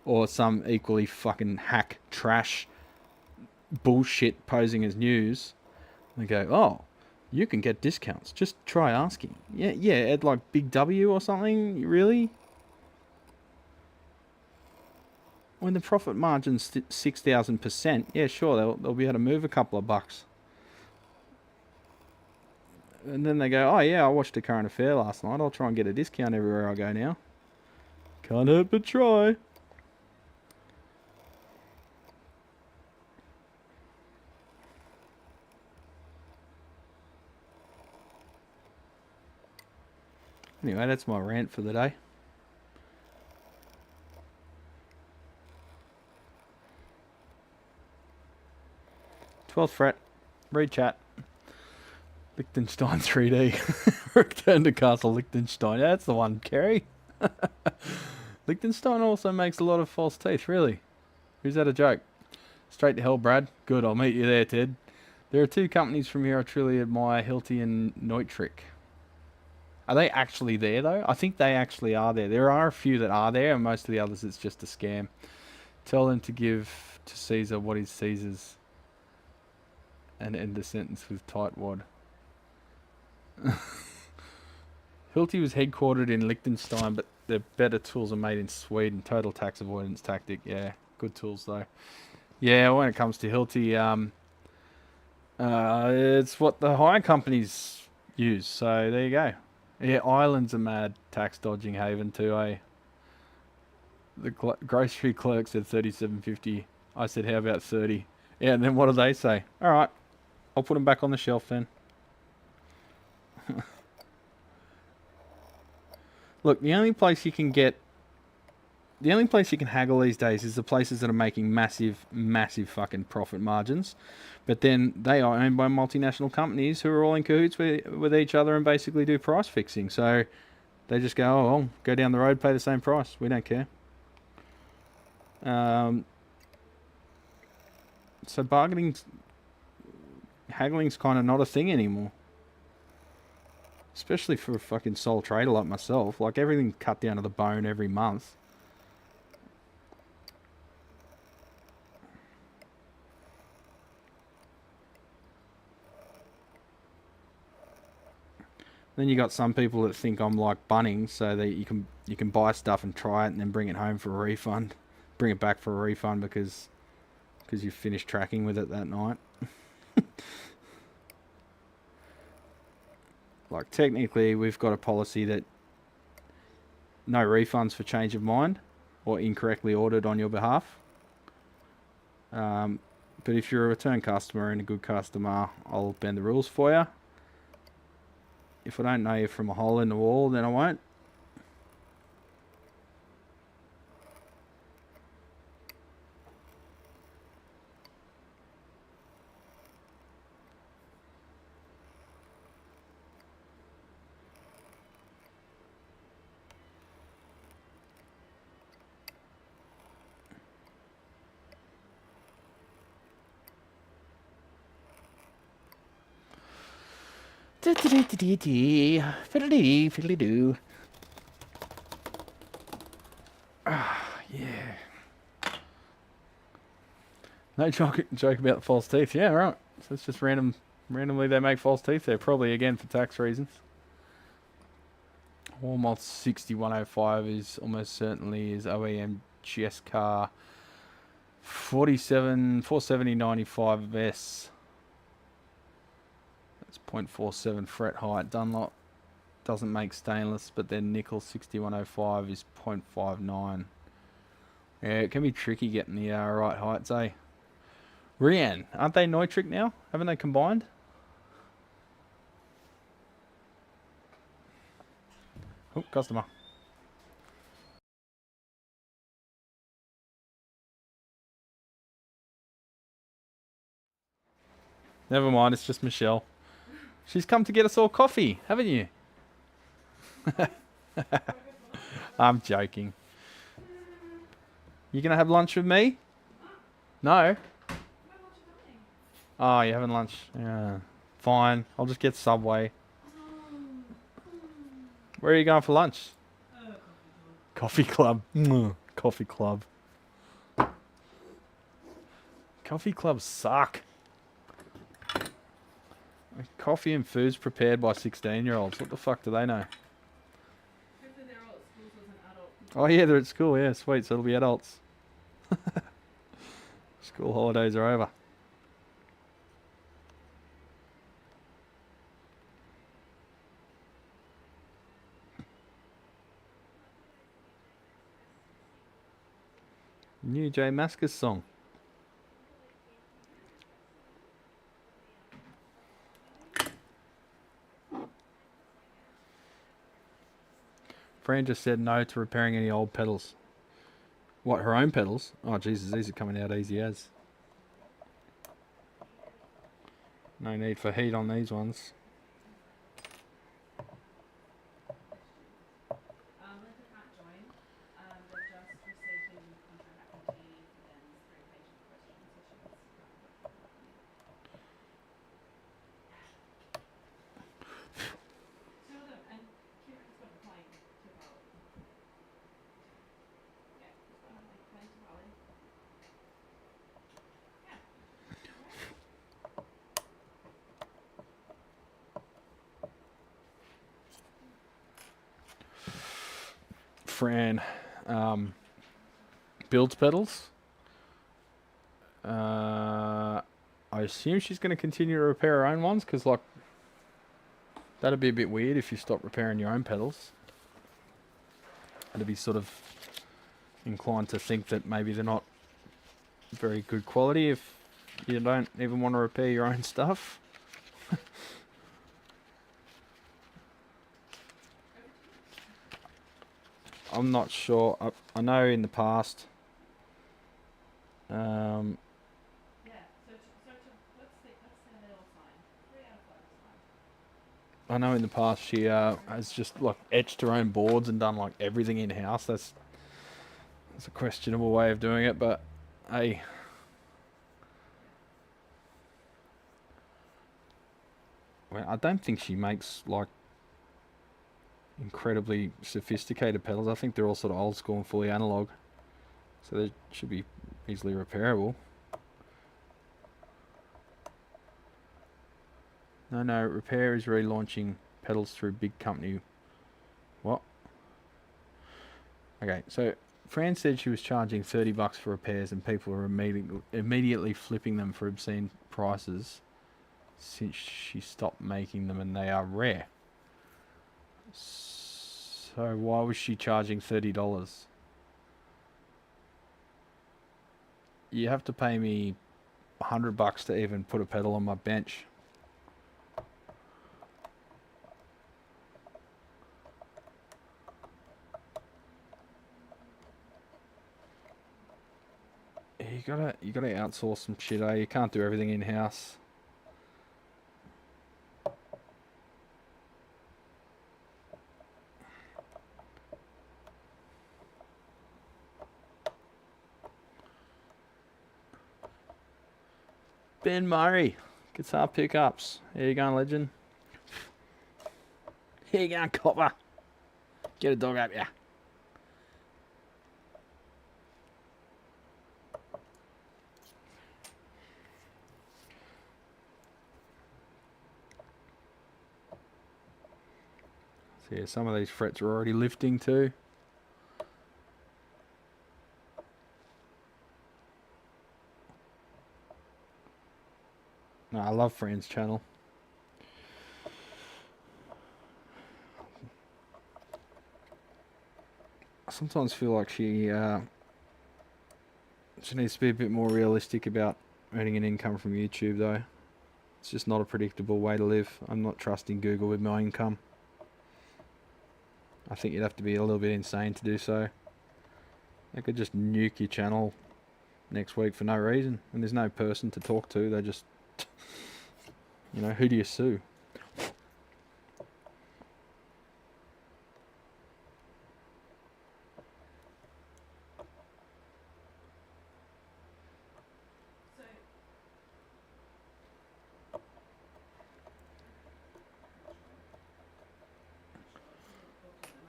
or some equally fucking hack trash bullshit posing as news. They go, oh, you can get discounts. Just try asking. Yeah, at like Big W or something. Really? When the profit margin's 6,000%, yeah, sure, they'll be able to move a couple of bucks. And then they go, oh yeah, I watched a current affair last night. I'll try and get a discount everywhere I go now. Can't help but try. Anyway, that's my rant for the day. 12th fret. Read chat. Liechtenstein 3D. Return to Castle Liechtenstein. Yeah, that's the one, Kerry. Liechtenstein also makes a lot of false teeth, really. Who's that a joke? Straight to hell, Brad. Good, I'll meet you there, Ted. There are two companies from here I truly admire, Hilti and Neutrik. Are they actually there, though? I think they actually are there. There are a few that are there, and most of the others it's just a scam. Tell them to give to Caesar what is Caesar's. And end the sentence with tightwad. Hilti was headquartered in Liechtenstein, but their better tools are made in Sweden. Total tax avoidance tactic. Yeah, good tools though. Yeah, when it comes to Hilti, it's what the hire companies use. So there you go. Yeah, Ireland's a mad tax dodging haven too, eh? The grocery clerk said 37.50. I said, how about 30? Yeah, and then what do they say? All right, I'll put them back on the shelf then. Look, the only place you can haggle these days is the places that are making massive, massive fucking profit margins. But then they are owned by multinational companies who are all in cahoots with each other and basically do price fixing. So they just go, oh, well, go down the road, pay the same price. We don't care. So haggling's kind of not a thing anymore. Especially for a fucking sole trader like myself. Like, everything's cut down to the bone every month. Then you got some people that think I'm like Bunnings, so that you can buy stuff and try it and then bring it home for a refund. Bring it back for a refund because you've finished tracking with it that night. Like, technically, we've got a policy that no refunds for change of mind or incorrectly ordered on your behalf. But if you're a return customer and a good customer, I'll bend the rules for you. If I don't know you from a hole in the wall, then I won't. Fiddly-dee. Yeah. No joke about the false teeth. Yeah, right. So it's just randomly they make false teeth there. Probably, again, for tax reasons. Walmart 6105 is almost certainly his OEM GS car 470-95S. That's 0.47 fret height. Dunlop doesn't make stainless, but then nickel 6105 is 0.59. Yeah, it can be tricky getting the right heights, eh? Rian, aren't they Neutrik now? Haven't they combined? Oh, customer. Never mind, it's just Michelle. She's come to get us all coffee, haven't you? I'm joking. You gonna have lunch with me? No? Oh, you're having lunch? Yeah. Fine, I'll just get Subway. Where are you going for lunch? Coffee club. Coffee club. Coffee clubs suck. Coffee and food's prepared by 16-year-olds. What the fuck do they know? Oh yeah, they're at school. Yeah, sweet. So it'll be adults. School holidays are over. New J Maskus song. Fran just said no to repairing any old pedals. What, her own pedals? Oh, Jesus, these are coming out easy as. No need for heat on these ones. Fran builds pedals. I assume she's going to continue to repair her own ones, because like that'd be a bit weird if you stop repairing your own pedals. I'd be sort of inclined to think that maybe they're not very good quality if you don't even want to repair your own stuff. I'm not sure. I know in the past. I know in the past she has just like etched her own boards and done like everything in house. That's a questionable way of doing it, but hey. Well, I don't think she makes like incredibly sophisticated pedals. I think they're all sort of old school and fully analog, so they should be easily repairable. No, repair is relaunching pedals through big company. What? Okay, so Fran said she was charging $30 for repairs and people were immediately flipping them for obscene prices since she stopped making them, and they are rare. So why was she charging $30? You have to pay me $100 to even put a pedal on my bench. You gotta outsource some shit, eh? You can't do everything in house. Ben Murray, guitar pickups. Here you going, legend. Here you going, copper. Get a dog up, yeah. So yeah, some of these frets are already lifting too. No, I love Fran's channel. I sometimes feel like she needs to be a bit more realistic about earning an income from YouTube though. It's just not a predictable way to live. I'm not trusting Google with my income. I think you'd have to be a little bit insane to do so. They could just nuke your channel next week for no reason, and there's no person to talk to. They just, you know, who do you sue?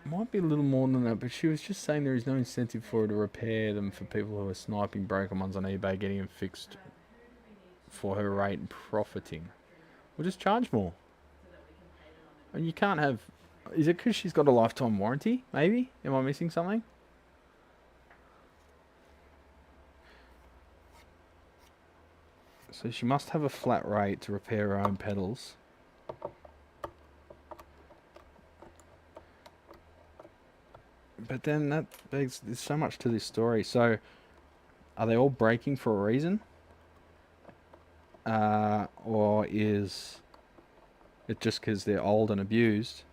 Might be a little more than that, but she was just saying there is no incentive for her to repair them for people who are sniping broken ones on eBay, getting them fixed for her rate and profiting. We'll just charge more. And you can't have... Is it because she's got a lifetime warranty? Maybe? Am I missing something? So she must have a flat rate to repair her own pedals. But then that begs, there's so much to this story. So, are they all breaking for a reason? Or is it just because they're old and abused?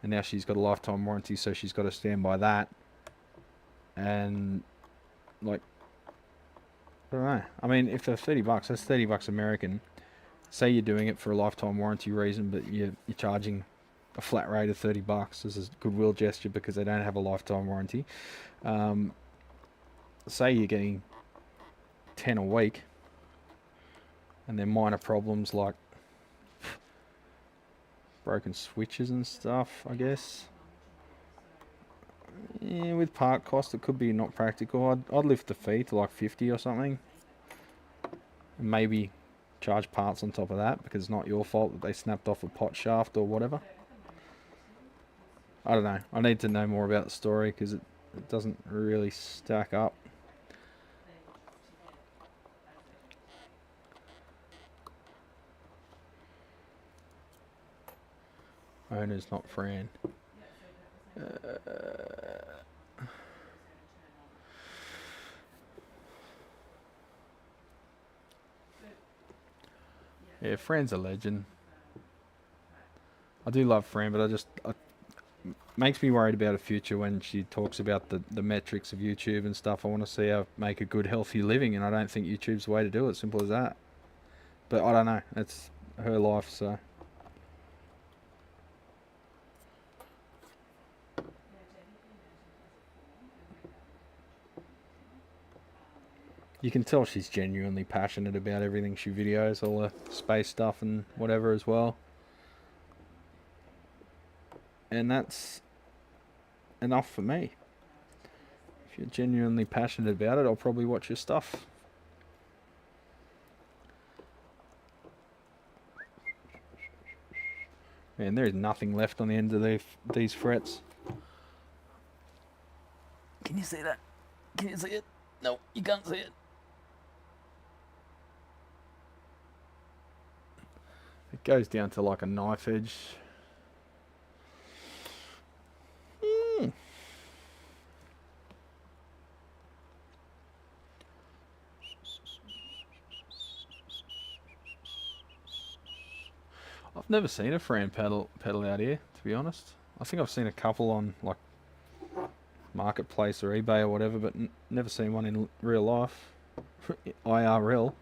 and now she's got a lifetime warranty, so she's got to stand by that. And like, I don't know. I mean, if they're $30, that's $30 American. Say you're doing it for a lifetime warranty reason, but you're charging a flat rate of $30 as a goodwill gesture because they don't have a lifetime warranty. Say you're getting 10 a week, and they're minor problems like broken switches and stuff, I guess. Yeah, with part cost, it could be not practical. I'd lift the fee to like 50 or something, and maybe charge parts on top of that because it's not your fault that they snapped off a pot shaft or whatever. I don't know. I need to know more about the story because it doesn't really stack up. Owner's not Fran. Yeah, Fran's a legend. I do love Fran, but it makes me worried about a future when she talks about the metrics of YouTube and stuff. I want to see her make a good, healthy living, and I don't think YouTube's the way to do it. Simple as that. But I don't know. It's her life, so. You can tell she's genuinely passionate about everything she videos, all the space stuff and whatever as well. And that's enough for me. If you're genuinely passionate about it, I'll probably watch your stuff. Man, there is nothing left on the end of these frets. Can you see that? Can you see it? No, you can't see it. It goes down to like a knife edge. I've never seen a Fran pedal out here, to be honest. I think I've seen a couple on like Marketplace or eBay or whatever, but never seen one in real life. IRL.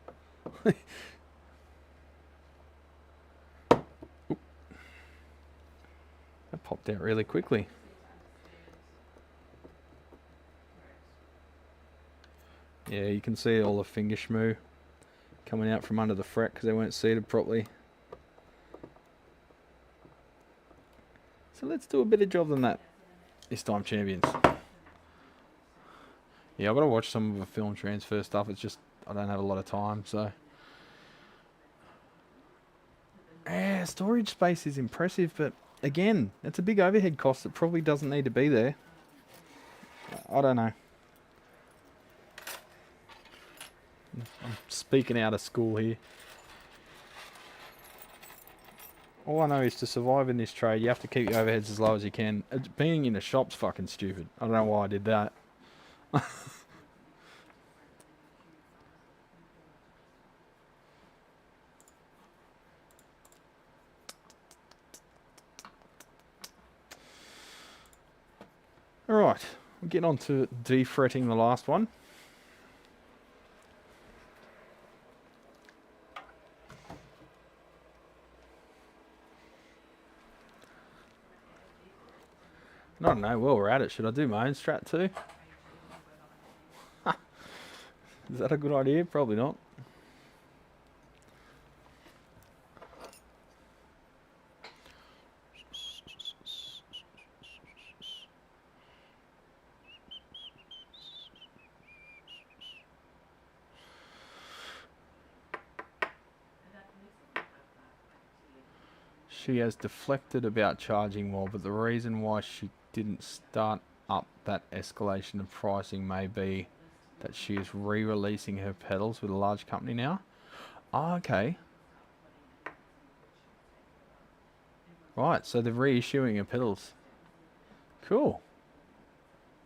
That popped out really quickly. Yeah, you can see all the finger shmoo coming out from under the fret because they weren't seated properly. So let's do a better job than that this time, champions. Yeah, I've got to watch some of the film transfer stuff. It's just, I don't have a lot of time, so. Yeah, storage space is impressive, but again, it's a big overhead cost that probably doesn't need to be there. I don't know. I'm speaking out of school here. All I know is to survive in this trade, you have to keep your overheads as low as you can. Being in a shop's fucking stupid. I don't know why I did that. Alright, we'll get on to defretting the last one. I don't know, while we're at it, should I do my own strat too? Is that a good idea? Probably not. She has deflected about charging more, but the reason why she didn't start up that escalation of pricing may be that she is re-releasing her pedals with a large company now. Oh, okay. Right, so they're reissuing her pedals. Cool.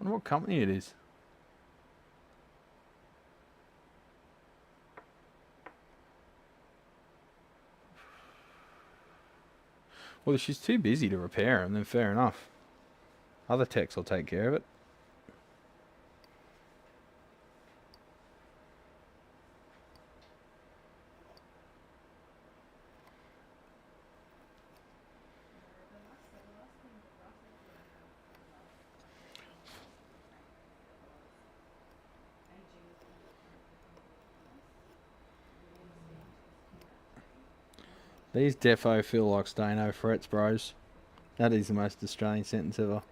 I wonder what company it is. Well, if she's too busy to repair them, then fair enough. Other techs will take care of it. These defo feel like Stano frets, bros. That is the most Australian sentence ever.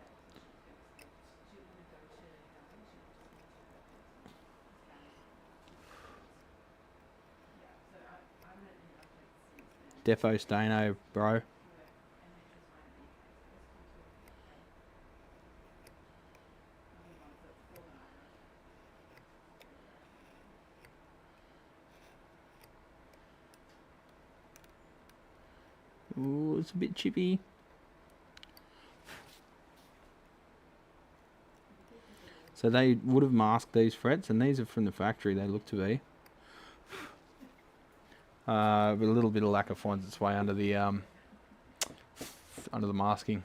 Defo Stano, bro. Ooh, it's a bit chippy. So they would have masked these frets, and these are from the factory, they look to be. But a little bit of lacquer finds its way under the masking.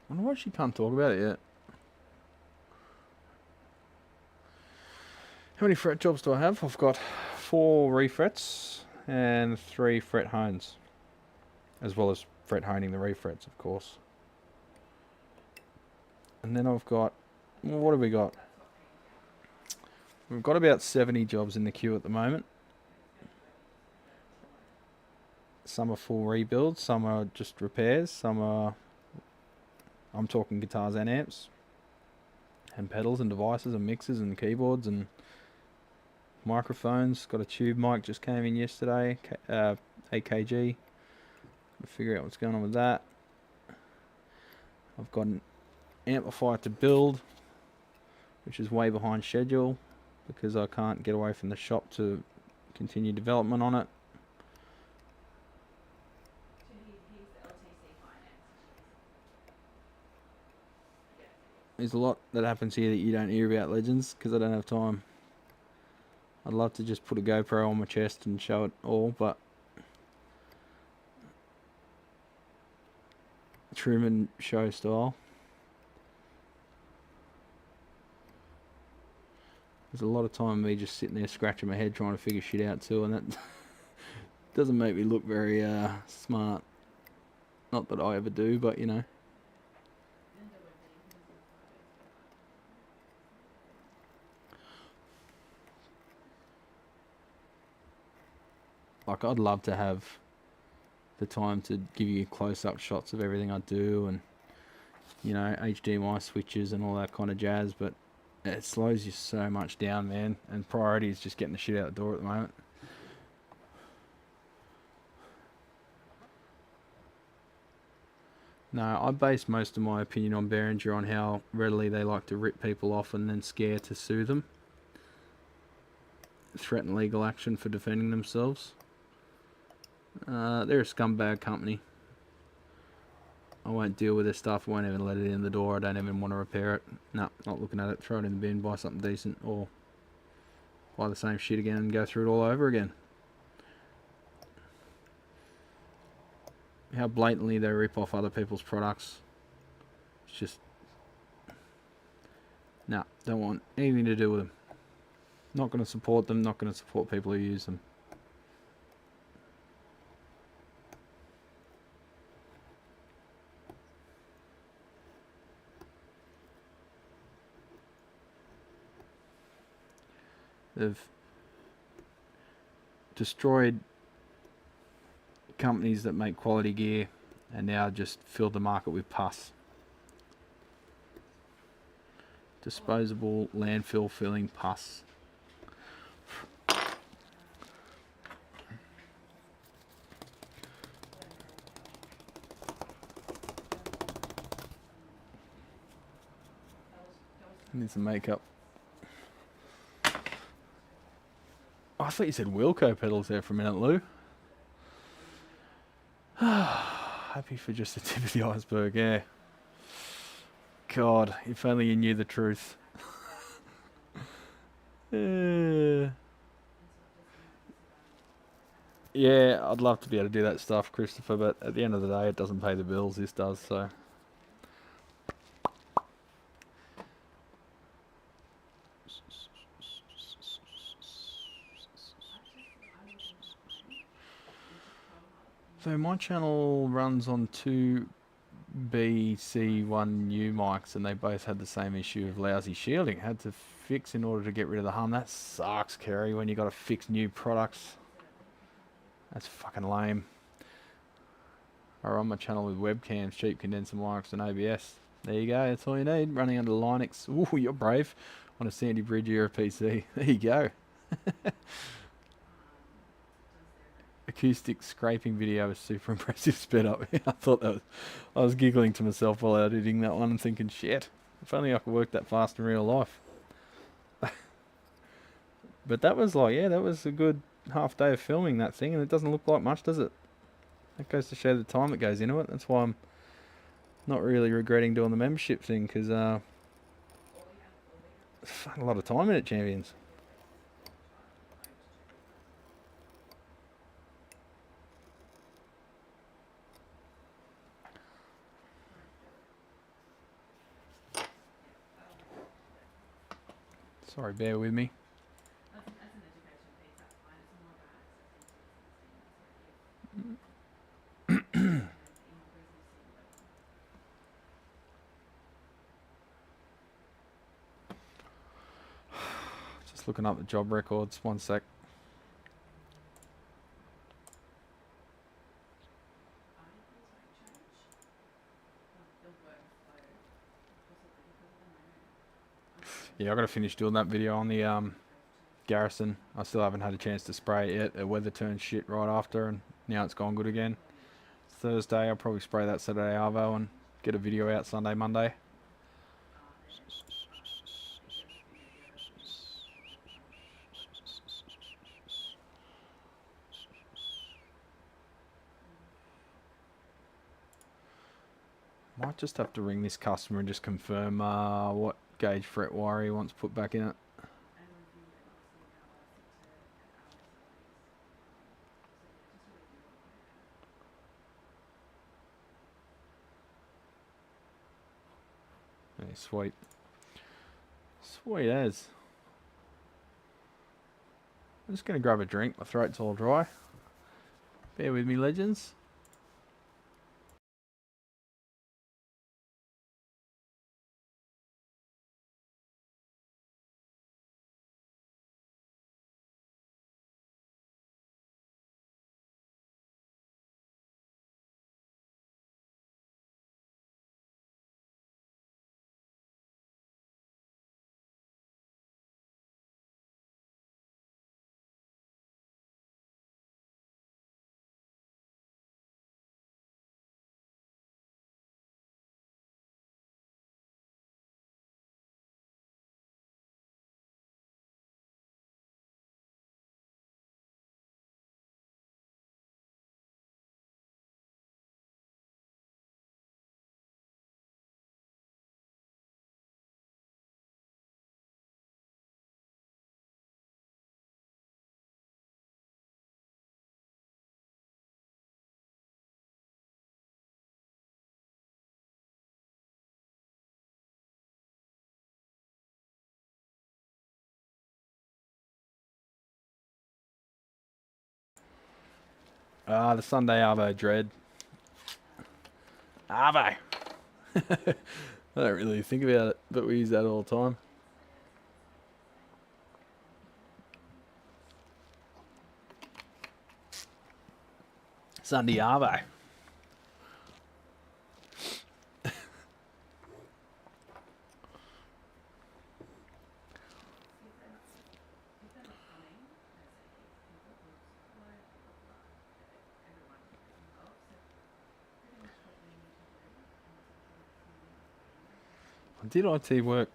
I wonder why she can't talk about it yet. How many fret jobs do I have? I've got 4 refrets and 3 fret hones, as well as fret honing the refrets, of course. And then I've got, well, what have we got? We've got about 70 jobs in the queue at the moment. Some are full rebuilds, some are just repairs, some are, I'm talking guitars and amps, and pedals and devices and mixers and keyboards and microphones. Got a tube mic, just came in yesterday, AKG. Figure out what's going on with that. I've got an amplifier to build, which is way behind schedule because I can't get away from the shop to continue development on it. There's a lot that happens here that you don't hear about, legends, because I don't have time. I'd love to just put a GoPro on my chest and show it all, but Truman Show style. There's a lot of time me just sitting there scratching my head trying to figure shit out too, and that doesn't make me look very smart. Not that I ever do, but you know. Like, I'd love to have the time to give you close-up shots of everything I do and, you know, HDMI switches and all that kind of jazz, but it slows you so much down, man, and priority is just getting the shit out the door at the moment. No, I base most of my opinion on Behringer on how readily they like to rip people off and then scare to sue them. Threaten legal action for defending themselves. They're a scumbag company. I won't deal with their stuff. I won't even let it in the door. I don't even want to repair it. No, not looking at it. Throw it in the bin, buy something decent, or buy the same shit again and go through it all over again. How blatantly they rip off other people's products. It's just... no, don't want anything to do with them. Not going to support them, not going to support people who use them. They've destroyed companies that make quality gear and now just filled the market with pus. Disposable landfill filling pus. Need some makeup. Oh, I thought you said Wilco pedals there for a minute, Lou. Happy for just the tip of the iceberg, yeah. God, if only you knew the truth. Yeah, I'd love to be able to do that stuff, Christopher, but at the end of the day, it doesn't pay the bills. This does, so. So my channel runs on two BC1U mics, and they both had the same issue of lousy shielding. Had to fix in order to get rid of the hum. That sucks, Kerry, when you got to fix new products. That's fucking lame. I run my channel with webcams, cheap condenser mics, and OBS. There you go. That's all you need. Running under Linux. Ooh, you're brave. On a Sandy Bridge era PC. There you go. Acoustic scraping video is super impressive sped up. I thought that was, I was giggling to myself while editing that one and thinking, shit, if only I could work that fast in real life. But that was like, yeah, that was a good half day of filming that thing, and it doesn't look like much, does it? That goes to show the time that goes into it. That's why I'm not really regretting doing the membership thing, because a lot of time in it, champions. Sorry, bear with me. Just looking up the job records. One sec. Yeah, I've got to finish doing that video on the Garrison. I still haven't had a chance to spray it yet. The weather turned shit right after, and now it's gone good again. Thursday, I'll probably spray that Saturday Arvo and get a video out Sunday, Monday. Might just have to ring this customer and just confirm what gauge fret wire he wants put back in it. Hey, sweet. Sweet as. I'm just going to grab a drink. My throat's all dry. Bear with me, legends. The Sunday Arvo dread. Arvo! I don't really think about it, but we use that all the time. Sunday Arvo. I did IT work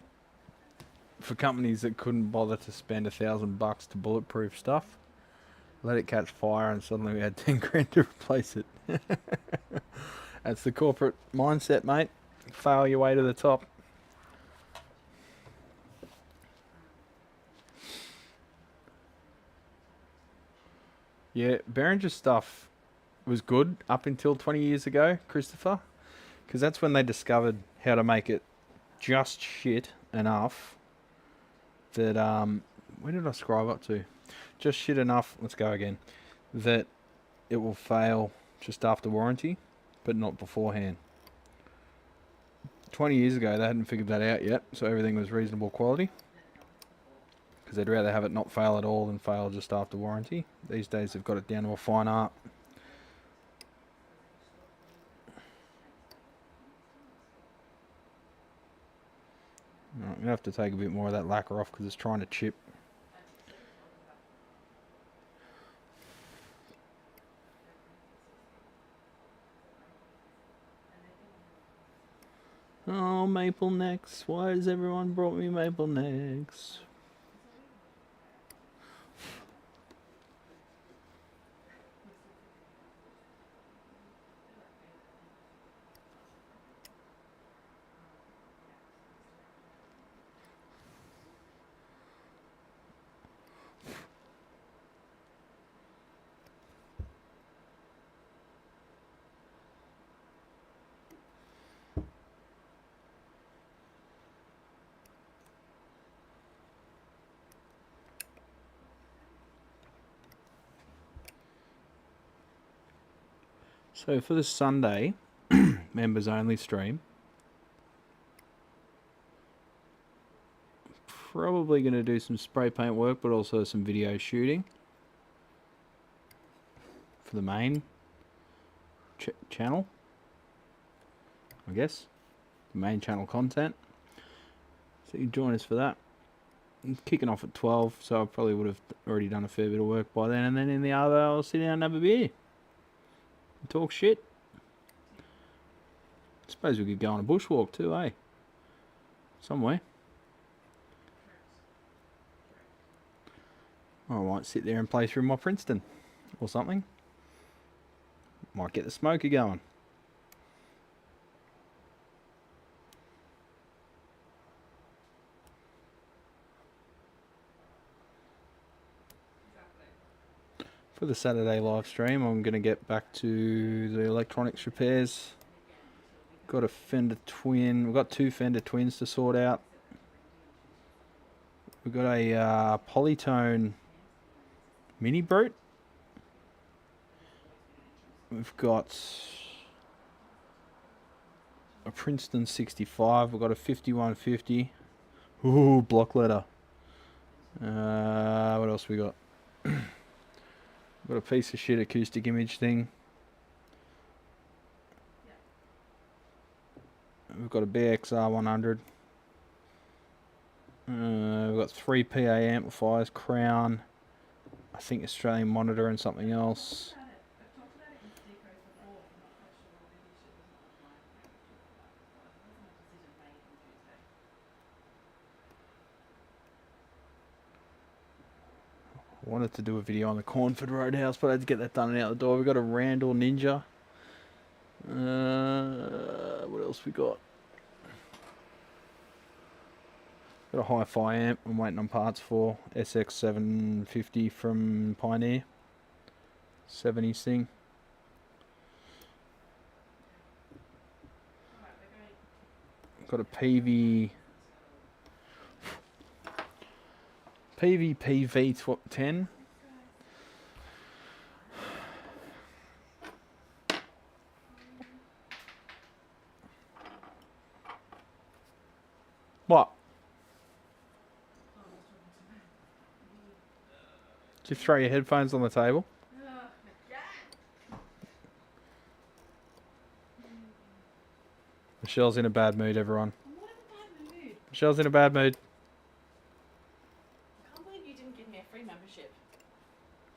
for companies that couldn't bother to spend $1,000 to bulletproof stuff. Let it catch fire, and suddenly we had 10 grand to replace it. That's the corporate mindset, mate. Fail your way to the top. Yeah, Behringer stuff was good up until 20 years ago, Christopher, because that's when they discovered how to make it just shit enough that where did I scribe up to? Just shit enough. Let's go again. That it will fail just after warranty, but not beforehand. 20 years ago, they hadn't figured that out yet, so everything was reasonable quality. Because they'd rather have it not fail at all than fail just after warranty. These days, they've got it down to a fine art. I'm going to have to take a bit more of that lacquer off because it's trying to chip. Oh, maple necks. Why has everyone brought me maple necks? So for the Sunday members only stream, probably going to do some spray paint work, but also some video shooting for the main channel, I guess, the main channel content. So you can join us for that. I'm kicking off at 12, so I probably would have already done a fair bit of work by then, and then in the other I'll sit down and have a beer. Talk shit. Suppose we could go on a bushwalk too, eh? Somewhere. I might sit there and play through my Princeton or something. Might get the smoker going. For the Saturday live stream, I'm going to get back to the electronics repairs. Got a Fender Twin. We've got two Fender Twins to sort out. We've got a Polytone Mini Brute. We've got a Princeton 65. We've got a 5150. Ooh, block letter. What else we got? Got a piece of shit acoustic image thing. We've got a BXR100. We've got 3 PA amplifiers, Crown, I think Australian monitor and something else. I wanted to do a video on the Cornford Roadhouse, but I had to get that done and out the door. We've got a Randall Ninja. What else we got? Got a hi-fi amp I'm waiting on parts for. SX100 from Pioneer. 70s thing. Got a PVP V10. What? Did you throw your headphones on the table? Michelle's in a bad mood, everyone. I'm not in a bad mood. Michelle's in a bad mood. I can't believe you didn't give me a free membership.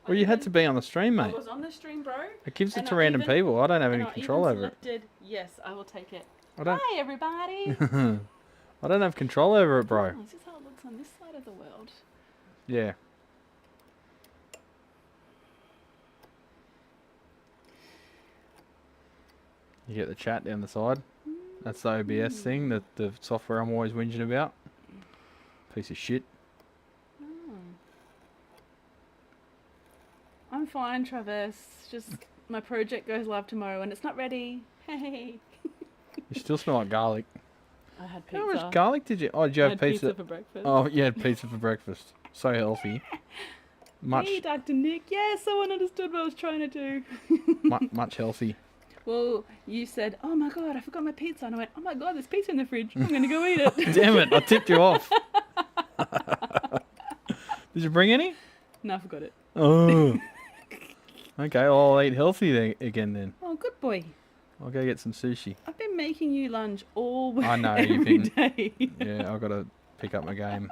Well, you had to be on the stream, I mate. was on the stream, bro. It gives it and to I random even- people. I don't have and any I control even over it. selected, yes, I will take it. I don't. Hi, everybody. I don't have control over it, bro. Oh, this is how it looks on this side of the world. Yeah. You get the chat down the side. That's the OBS thing, the software I'm always whinging about. Piece of shit. Oh, I'm fine, Travis. Just my project goes live tomorrow and it's not ready. Hey. You still smell like garlic. I had pizza. How much garlic did you? Oh, did you I have had pizza? for breakfast. Oh, you had pizza for breakfast. So healthy. Much, Hey, Dr. Nick. Yeah, someone understood what I was trying to do. much healthy. Well, you said, oh my god, I forgot my pizza. And I went, oh my god, there's pizza in the fridge. I'm going to go eat it. Damn it! I tipped you off. Did you bring any? No, I forgot it. Oh. Okay, well, I'll eat healthy again then. Oh, good boy. I'll go get some sushi. I've been making you lunch all week. I know, you've every been- day. Yeah, I've got to pick up my game.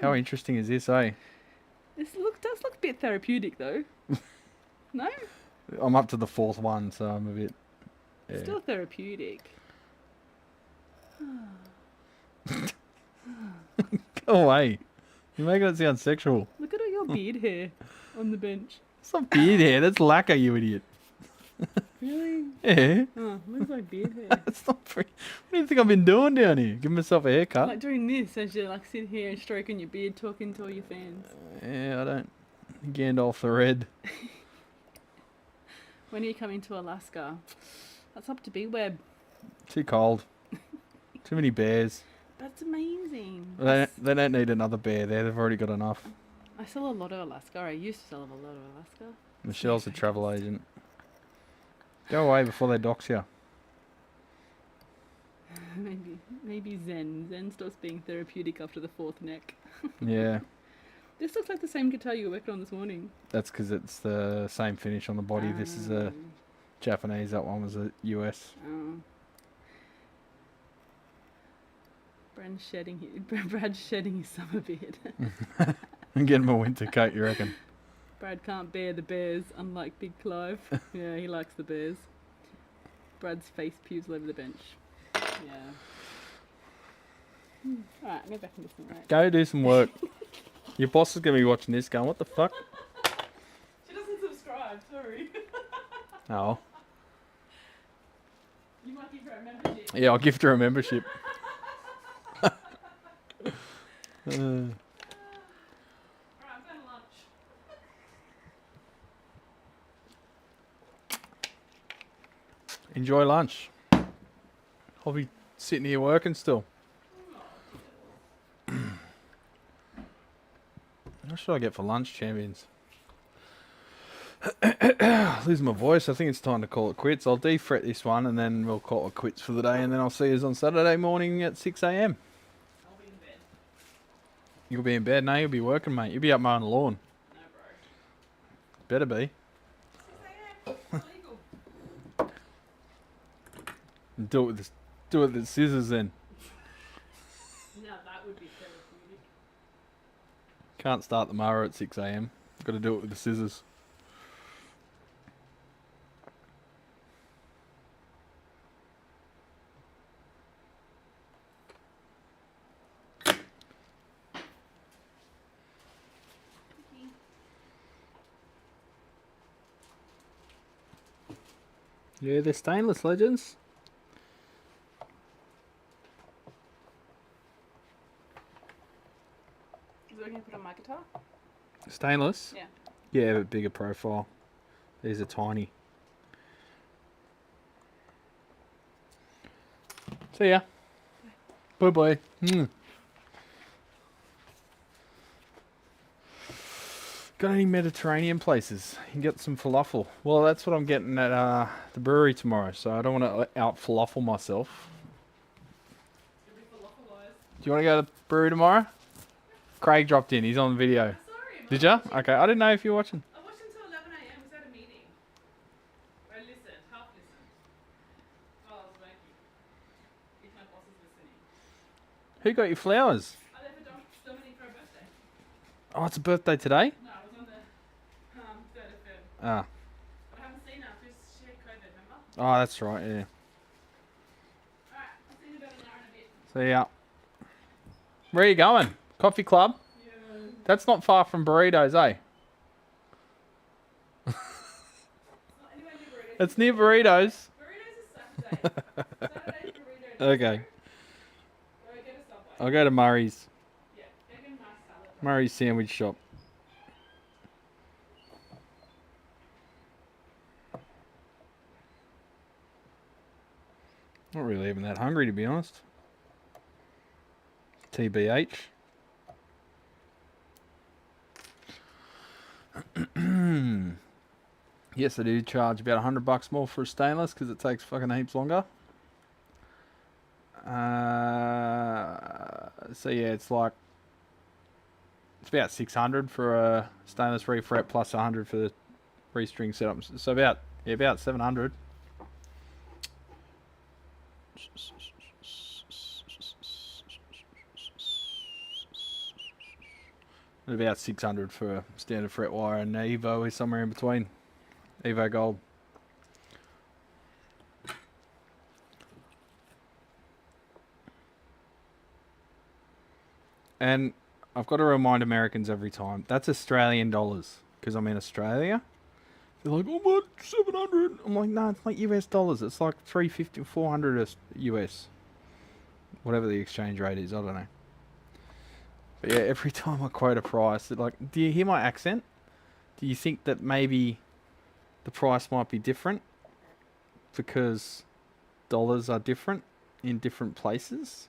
How interesting is this, eh? This does look a bit therapeutic though. No? I'm up to the 4th one, so I'm a bit... Yeah. Still therapeutic. Go away. You're making it sound sexual. Look at all your beard hair on the bench. It's not beard hair, that's lacquer, you idiot. Really? Yeah. Oh, looks like beard hair. That's not free. What do you think I've been doing down here? Giving myself a haircut? Like doing this as you like sit here and stroking your beard, talking to all your fans. Yeah, I don't. Gandalf the Red. When are you coming to Alaska? That's up to B-Web. Too cold. Too many bears. That's amazing. They don't need another bear there. They've already got enough. I sell a lot of Alaska. I used to sell a lot of Alaska. Michelle's a travel agent. Go away before they dox you. Maybe Zen. Zen stops being therapeutic after the 4th neck. Yeah, This looks like the same guitar you were working on this morning. that's because it's the same finish on the body. This is a Japanese. That one was a US. Oh. Brad's shedding his summer beard. And get him a winter coat, you reckon? Brad can't bear the bears, unlike Big Clive. Yeah, he likes the bears. Brad's face pews all over the bench. Yeah. Alright, go back and listen, right? Go do some work. Your boss is going to be watching this going, what the fuck? She doesn't subscribe, sorry. Oh. You might give her a membership. Yeah, I'll gift her a membership. Alright, I'm going to lunch. Enjoy lunch. I'll be sitting here working still. What should I get for lunch, champions? Losing my voice. I think it's time to call it quits. I'll defret this one and then we'll call it quits for the day, and then I'll see you on Saturday morning at 6 a.m. I'll be in bed. You'll be in bed. No, you'll be working, mate. You'll be up mowing the lawn. No, bro. Better be. 6 a.m. Illegal. And do it with the scissors then. Now that would be therapeutic. Can't start the mower at 6 a.m. Got to do it with the scissors. Yeah, they're stainless, legends. Is it okay to put on my guitar? Stainless? Yeah. Yeah, but bigger profile. These are tiny. See ya. Bye bye. Got any Mediterranean places? You can get some falafel. Well, that's what I'm getting at the brewery tomorrow, so I don't want to out falafel myself. It'll be falafel-wise. Do you want to go to the brewery tomorrow? Craig dropped in. He's on the video. Sorry, I'm Did not ya? Okay, I didn't know if you were watching. I watched until 11 a.m. Was at a meeting. I listened, half listened. While I was working. If my boss is listening. Who got you flowers? I left for Dominique for her birthday. Oh, it's a birthday today? No, I was on the 3rd of Feb. Ah. But I haven't seen her because she had COVID, remember? Oh, that's right, yeah. Alright, I'll see you in about an hour and a bit. See ya. Where are you going? Coffee club? Yeah. That's not far from burritos, eh? Not anywhere near burritos. It's near burritos. Burritos is Saturday. Saturday's burritos. Okay. Go get a Subway. I'll go to Murray's. Yeah, go get a nice salad. Murray's Sandwich Shop. Not really even that hungry, to be honest. TBH. Yes, I do charge about $100 more for a stainless because it takes fucking heaps longer. So yeah, it's like it's about 600 for a stainless refret plus 100 for the restring setup. So about 700. And about 600 for a standard fret wire, and Evo is somewhere in between. Evo Gold. And I've got to remind Americans every time, that's Australian dollars, because I'm in Australia. They're like, oh, what, 700? I'm like, no, it's like US dollars. It's like 350, 400 US. Whatever the exchange rate is, I don't know. But yeah, every time I quote a price, they're like, do you hear my accent? Do you think that maybe the price might be different because dollars are different in different places?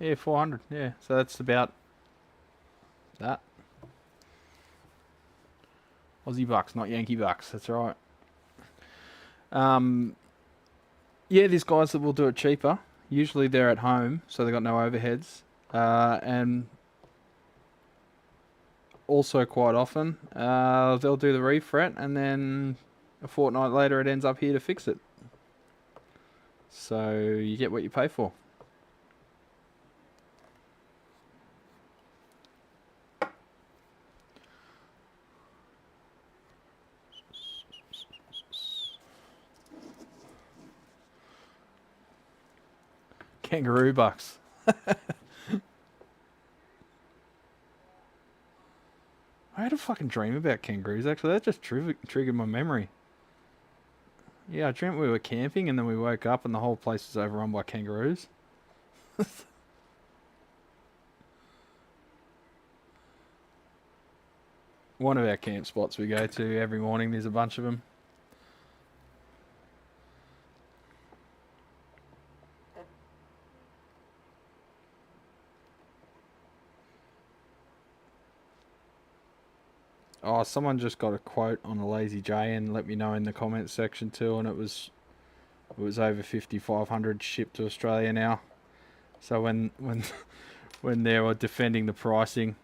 Yeah, 400. Yeah, so that's about that. Aussie bucks, not Yankee bucks. That's right. Yeah, there's guys that will do it cheaper. Usually they're at home, so they've got no overheads. And also quite often, they'll do the refret, and then a fortnight later it ends up here to fix it. So you get what you pay for. Kangaroo bucks. I had a fucking dream about kangaroos, actually. That just triggered my memory. Yeah, I dreamt we were camping and then we woke up and the whole place was overrun by kangaroos. One of our camp spots we go to every morning, there's a bunch of them. Oh, someone just got a quote on a Lazy J and let me know in the comments section too, and it was over 5,500 shipped to Australia now. So when they were defending the pricing,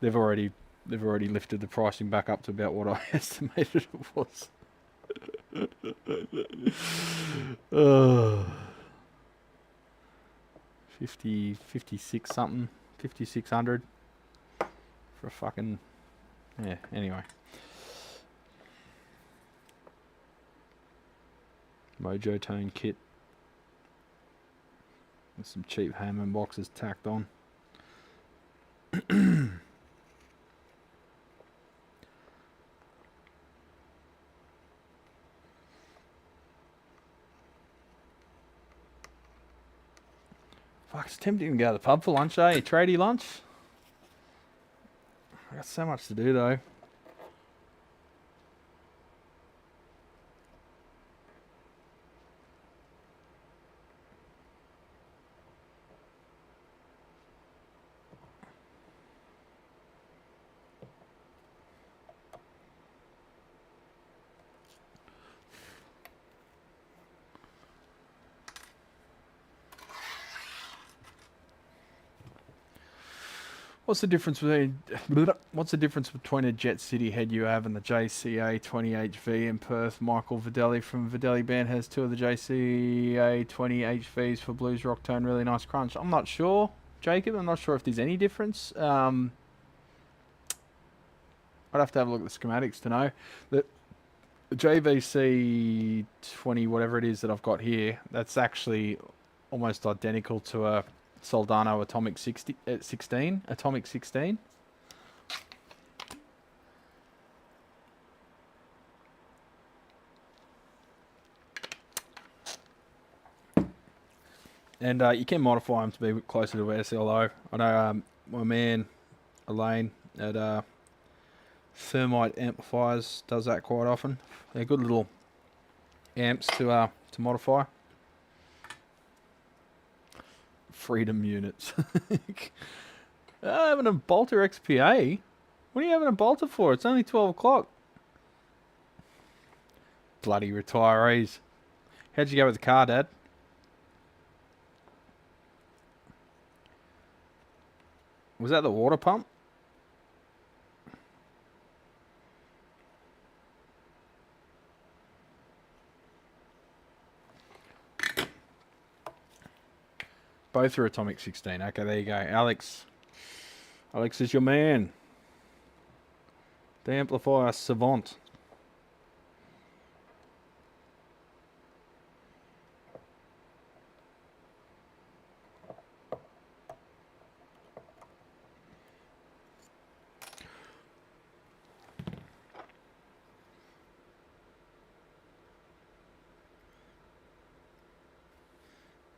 they've already lifted the pricing back up to about what I estimated it was. 56 something, 5,600 for a fucking. Yeah, anyway. Mojo tone kit. With some cheap Hammond boxes tacked on. Fuck, it's tempting to go to the pub for lunch, eh? Tradie lunch? I got so much to do though. What's the difference between a Jet City head you have and the JCA-20HV in Perth? Michael Videlli from Videlli Band has two of the JCA-20HVs for blues rock tone, really nice crunch. I'm not sure, Jacob. I'm not sure if there's any difference. I'd have to have a look at the schematics to know. The JVC 20 whatever it is that I've got here, that's actually almost identical to a Soldano Atomic 16, Atomic 16. And you can modify them to be closer to SLO. I know my man Elaine at Thermite Amplifiers does that quite often. They're good little amps to modify. Freedom units. Having a Bolter XPA? What are you having a Bolter for? It's only 12 o'clock. Bloody retirees. How'd you go with the car, Dad? Was that the water pump? Both are Atomic 16. Okay, there you go. Alex. Alex is your man. The amplifier savant.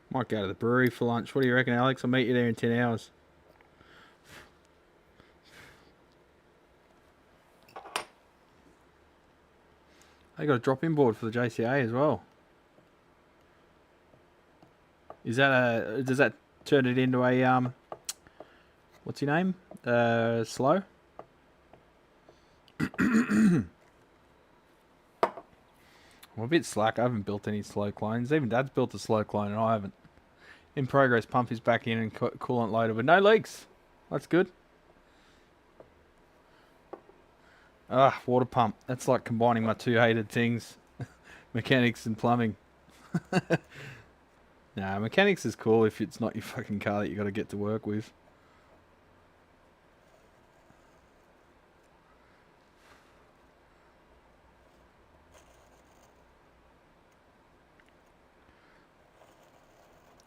Might go to the brewery for lunch. What do you reckon, Alex? I'll meet you there in 10 hours. They got a drop-in board for the JCA as well. Is that a? Does that turn it into a what's your name? Slow. I'm a bit slack. I haven't built any slow clones. Even Dad's built a slow clone, and I haven't. In progress. Pump is back in and coolant loaded with no leaks. That's good. Ah, water pump. That's like combining my two hated things. Mechanics and plumbing. Nah, mechanics is cool if it's not your fucking car that you got to get to work with.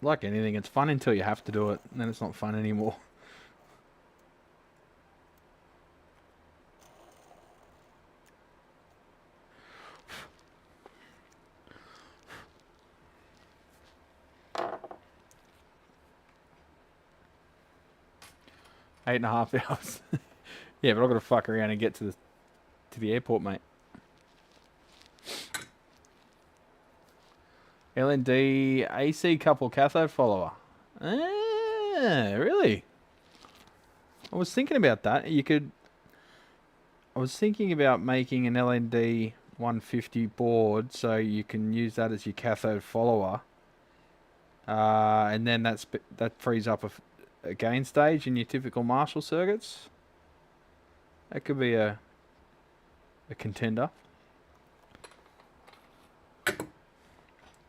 Like anything, it's fun until you have to do it, and then it's not fun anymore. Eight and a half hours. Yeah, but I've got to fuck around and get to the airport, mate. LND AC couple cathode follower. Ah, really? I was thinking about that. I was thinking about making an LND 150 board so you can use that as your cathode follower. And then that frees up a gain stage in your typical Marshall circuits. That could be a contender.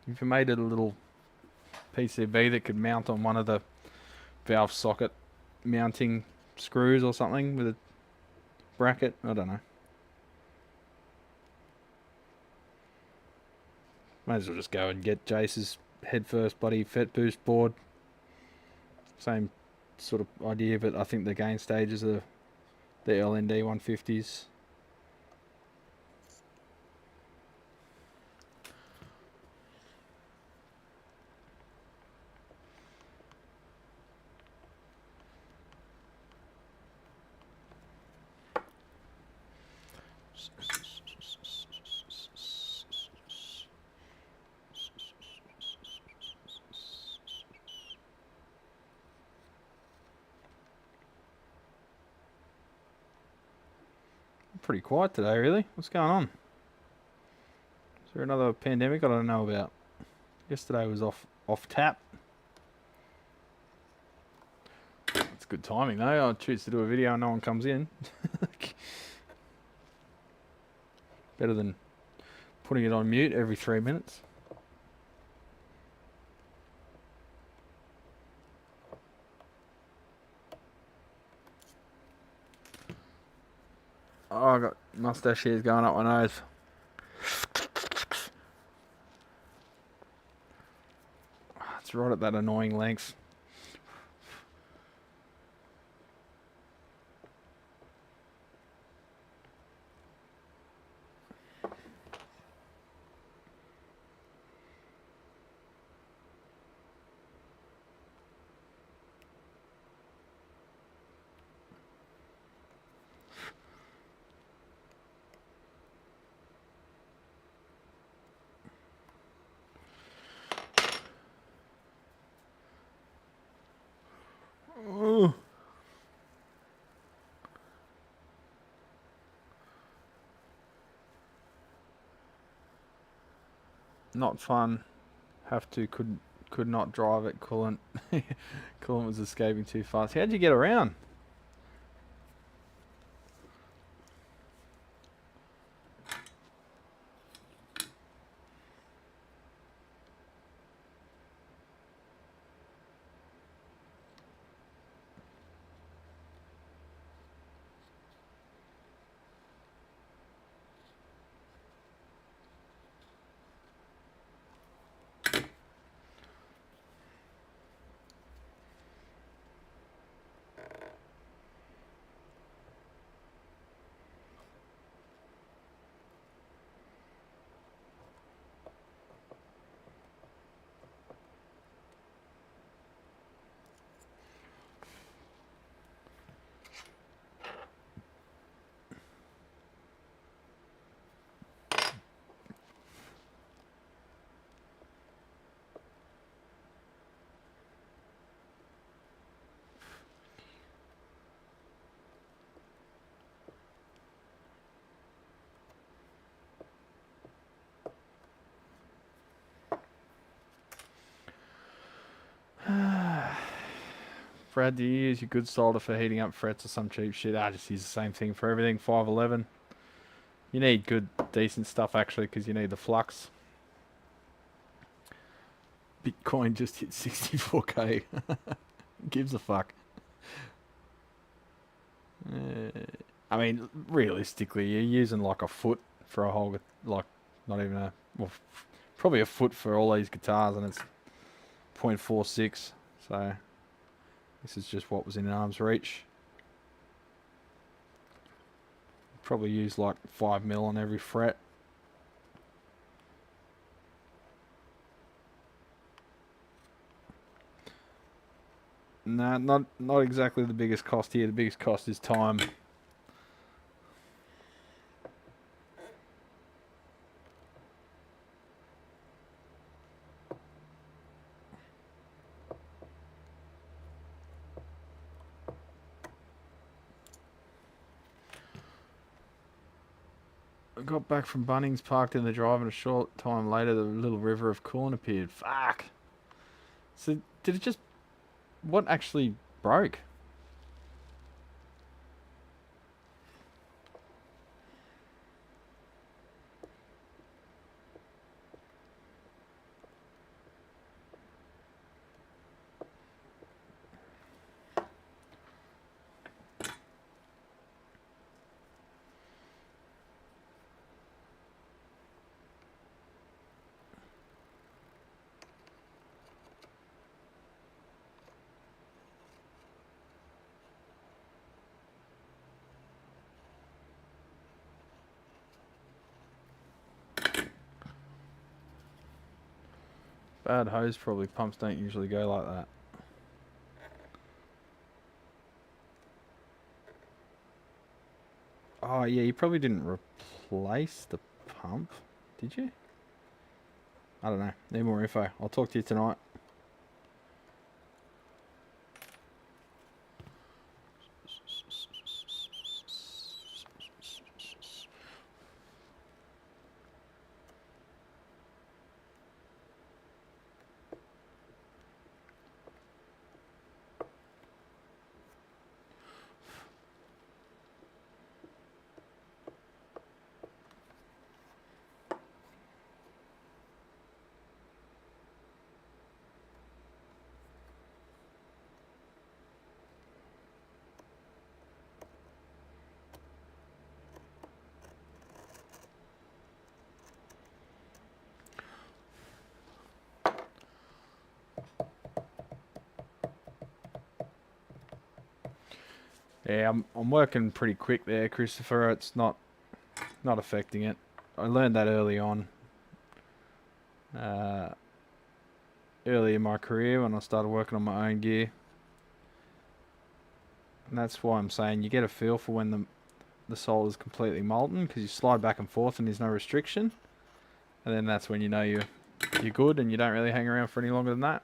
If you made it a little PCB that could mount on one of the valve socket mounting screws or something with a bracket, I don't know. Might as well just go and get Jace's head first bloody FET boost board. Same sort of idea, but I think the gain stages are the LND 150s. Pretty quiet today, really. What's going on? Is there another pandemic I don't know about? Yesterday was off tap. It's good timing though. I choose to do a video and no one comes in. Better than putting it on mute every 3 minutes. Oh, I got mustache hairs going up my nose. It's right at that annoying length. Not fun. Could not drive it. Coolant coolant was escaping too fast. How'd you get around? Brad, do you use your good solder for heating up frets or some cheap shit? I just use the same thing for everything. 511. You need good, decent stuff actually, because you need the flux. Bitcoin just hit 64k. Gives a fuck. I mean, realistically, you're using like a foot for a whole, like, not even a, well, probably a foot for all these guitars, and it's 0.46. So this is just what was in arm's reach. Probably use like 5 mil on every fret. Nah, not exactly the biggest cost here. The biggest cost is time. I got back from Bunnings, parked in the drive, and a short time later the little river of coolant appeared. Fuck. So did it just... What actually broke? Bad hose probably. Pumps don't usually go like that. Oh yeah, you probably didn't replace the pump, did you? I don't know. Need more info. I'll talk to you tonight. Yeah, I'm working pretty quick there, Christopher. It's not affecting it. I learned that early on. Early in my career when I started working on my own gear. And that's why I'm saying you get a feel for when the sole is completely molten, because you slide back and forth and there's no restriction. And then that's when you know you're good and you don't really hang around for any longer than that.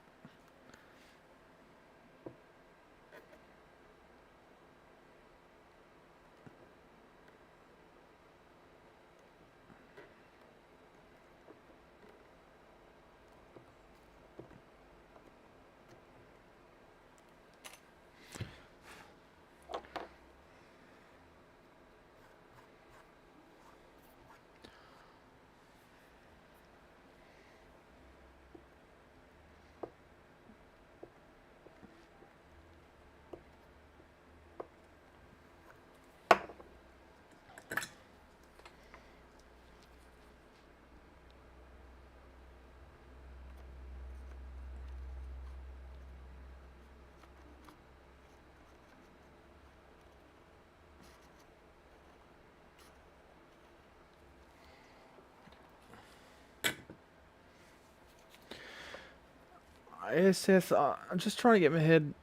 Yeah, Seth, I'm just trying to get my head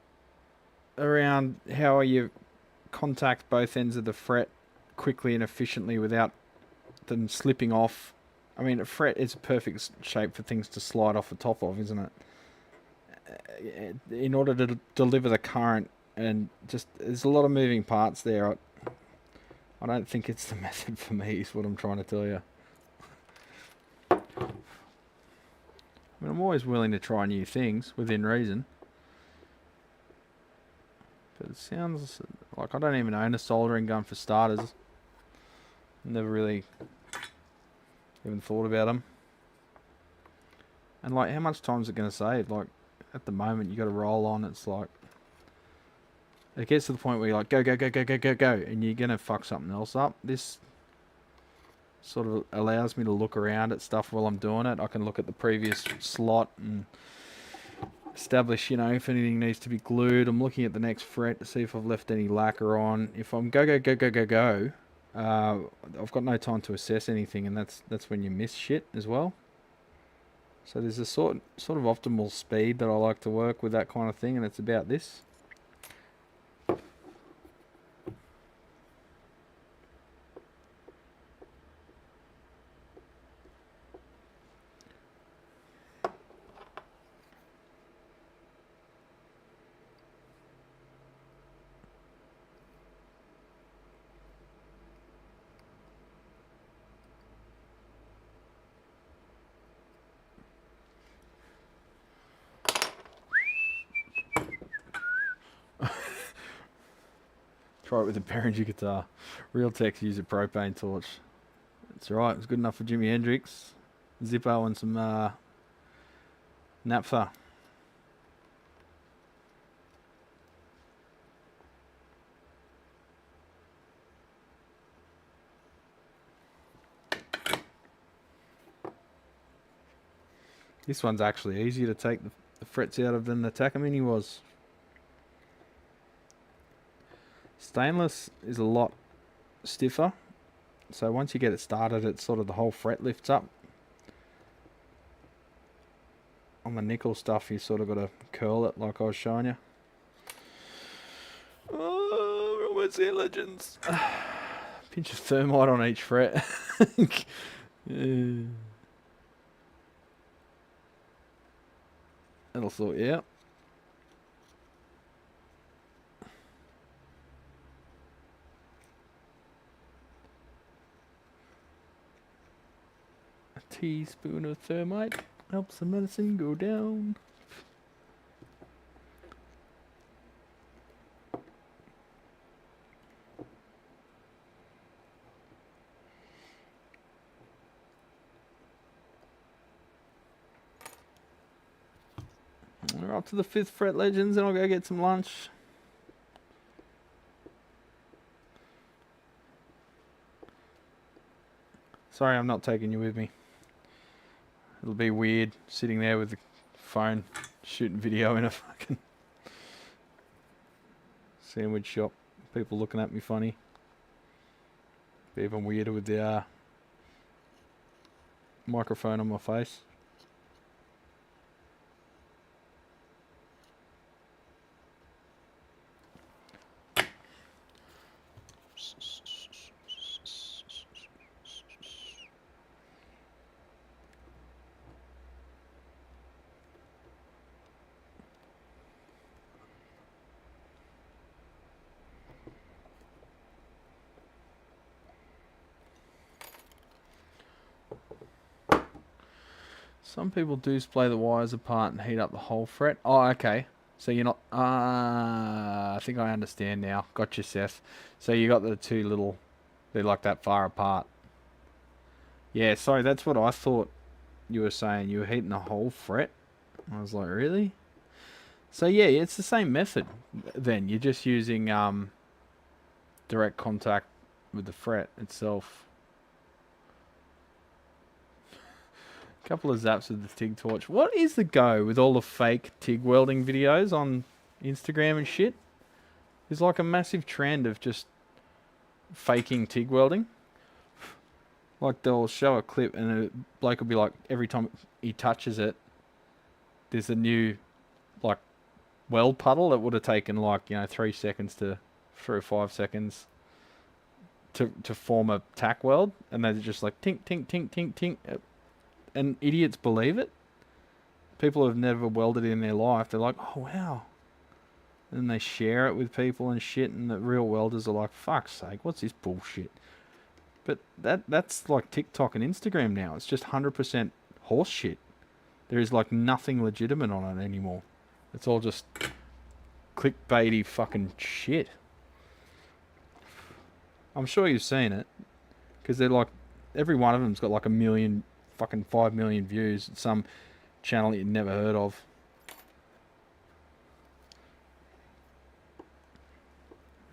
around how you contact both ends of the fret quickly and efficiently without them slipping off. I mean, a fret is a perfect shape for things to slide off the top of, isn't it? In order to deliver the current, and just there's a lot of moving parts there. I don't think it's the method for me, is what I'm trying to tell you. I mean, I'm always willing to try new things within reason. But it sounds like I don't even own a soldering gun for starters. Never really even thought about them. And like, how much time is it going to save? Like, at the moment, you got to roll on. It's like, it gets to the point where you're like, go, go, go, go, go, go, go, and you're going to fuck something else up. This sort of allows me to look around at stuff while I'm doing it. I can look at the previous slot and establish, you know, if anything needs to be glued. I'm looking at the next fret to see if I've left any lacquer on. If I'm go, go, go, go, go, go, I've got no time to assess anything, and that's when you miss shit as well. So there's a sort of optimal speed that I like to work with that kind of thing, and it's about this. Try it with a Behringer guitar. Real techs use a propane torch. It's alright, it's good enough for Jimi Hendrix, Zippo and some naphtha. This one's actually easier to take the frets out of than the Takamine was. Stainless is a lot stiffer, so once you get it started, it's sort of the whole fret lifts up. On the nickel stuff, you sort of got to curl it like I was showing you. Oh, we're almost there, legends. Pinch of thermite on each fret. Yeah. That'll sort you out. Teaspoon of thermite helps the medicine go down. We're up to the 5th fret, legends, and I'll go get some lunch. Sorry, I'm not taking you with me. It'll be weird sitting there with the phone shooting video in a fucking sandwich shop. People looking at me funny. Be even weirder with the microphone on my face. Some people do splay the wires apart and heat up the whole fret. Oh, okay. So you're not... I think I understand now. Gotcha, Seth. So you got the two little... They're like that far apart. Yeah, sorry, that's what I thought you were saying. You were heating the whole fret. I was like, really? So yeah, it's the same method then. You're just using direct contact with the fret itself. Couple of zaps with the TIG torch. What is the go with all the fake TIG welding videos on Instagram and shit? There's like a massive trend of just faking TIG welding. Like they'll show a clip and a bloke will be like, every time he touches it, there's a new like weld puddle that would have taken like, you know, 3 seconds to 3 or 5 seconds to form a tack weld, and they're just like tink tink tink tink tink, and idiots believe it. People who have never welded in their life, they're like, oh wow, and they share it with people and shit, and the real welders are like, fuck's sake, what's this bullshit? But that's like TikTok and Instagram now. It's just 100% horse shit. There is like nothing legitimate on it anymore. It's all just clickbaity fucking shit. I'm sure you've seen it, because they're like, every one of them's got like 1 million, fucking 5 million views. It's some channel you'd never heard of.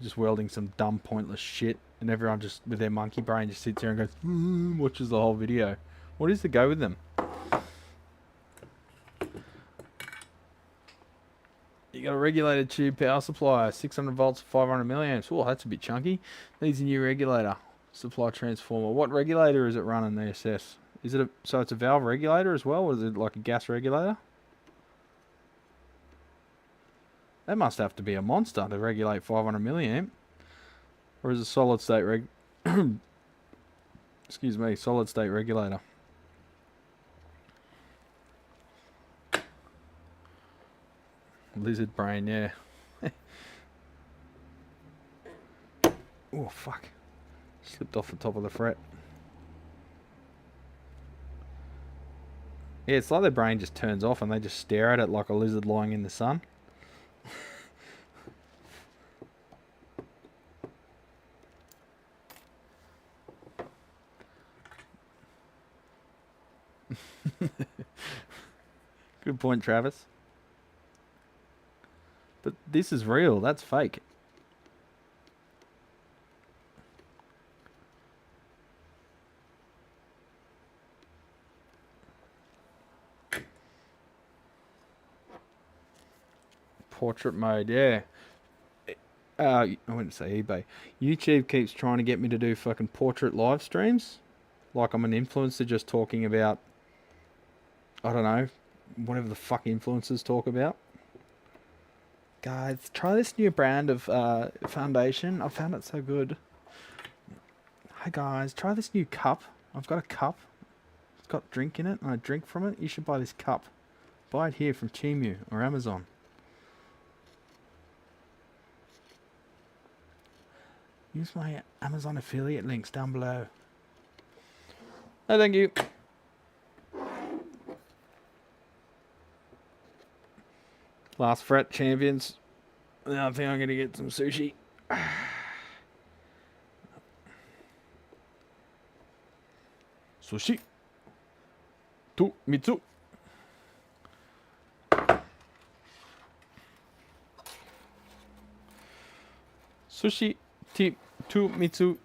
Just welding some dumb, pointless shit, and everyone just with their monkey brain just sits there and goes, watches the whole video. What is the go with them? You got a regulated tube power supply, 600 volts, 500 milliamps. Oh, that's a bit chunky. Needs a new regulator. Supply transformer. What regulator is it running, the SS? Is it so it's a valve regulator as well, or is it like a gas regulator? That must have to be a monster to regulate 500 milliamp. Or is it solid state excuse me, solid state regulator. Lizard brain, yeah. Oh, fuck. Slipped off the top of the fret. Yeah, it's like their brain just turns off and they just stare at it like a lizard lying in the sun. Good point, Travis. But this is real, that's fake. Portrait mode, yeah. I wouldn't say eBay. YouTube keeps trying to get me to do fucking portrait live streams. Like I'm an influencer just talking about, I don't know, whatever the fuck influencers talk about. Guys, try this new brand of foundation. I found it so good. Hi guys, try this new cup. I've got a cup. It's got drink in it and I drink from it. You should buy this cup. Buy it here from Temu or Amazon. Use my Amazon affiliate links down below. Oh, thank you. Last fret champions. Now I think I'm gonna get some sushi. Sushi. To Mitsu. Sushi. To Mitsu.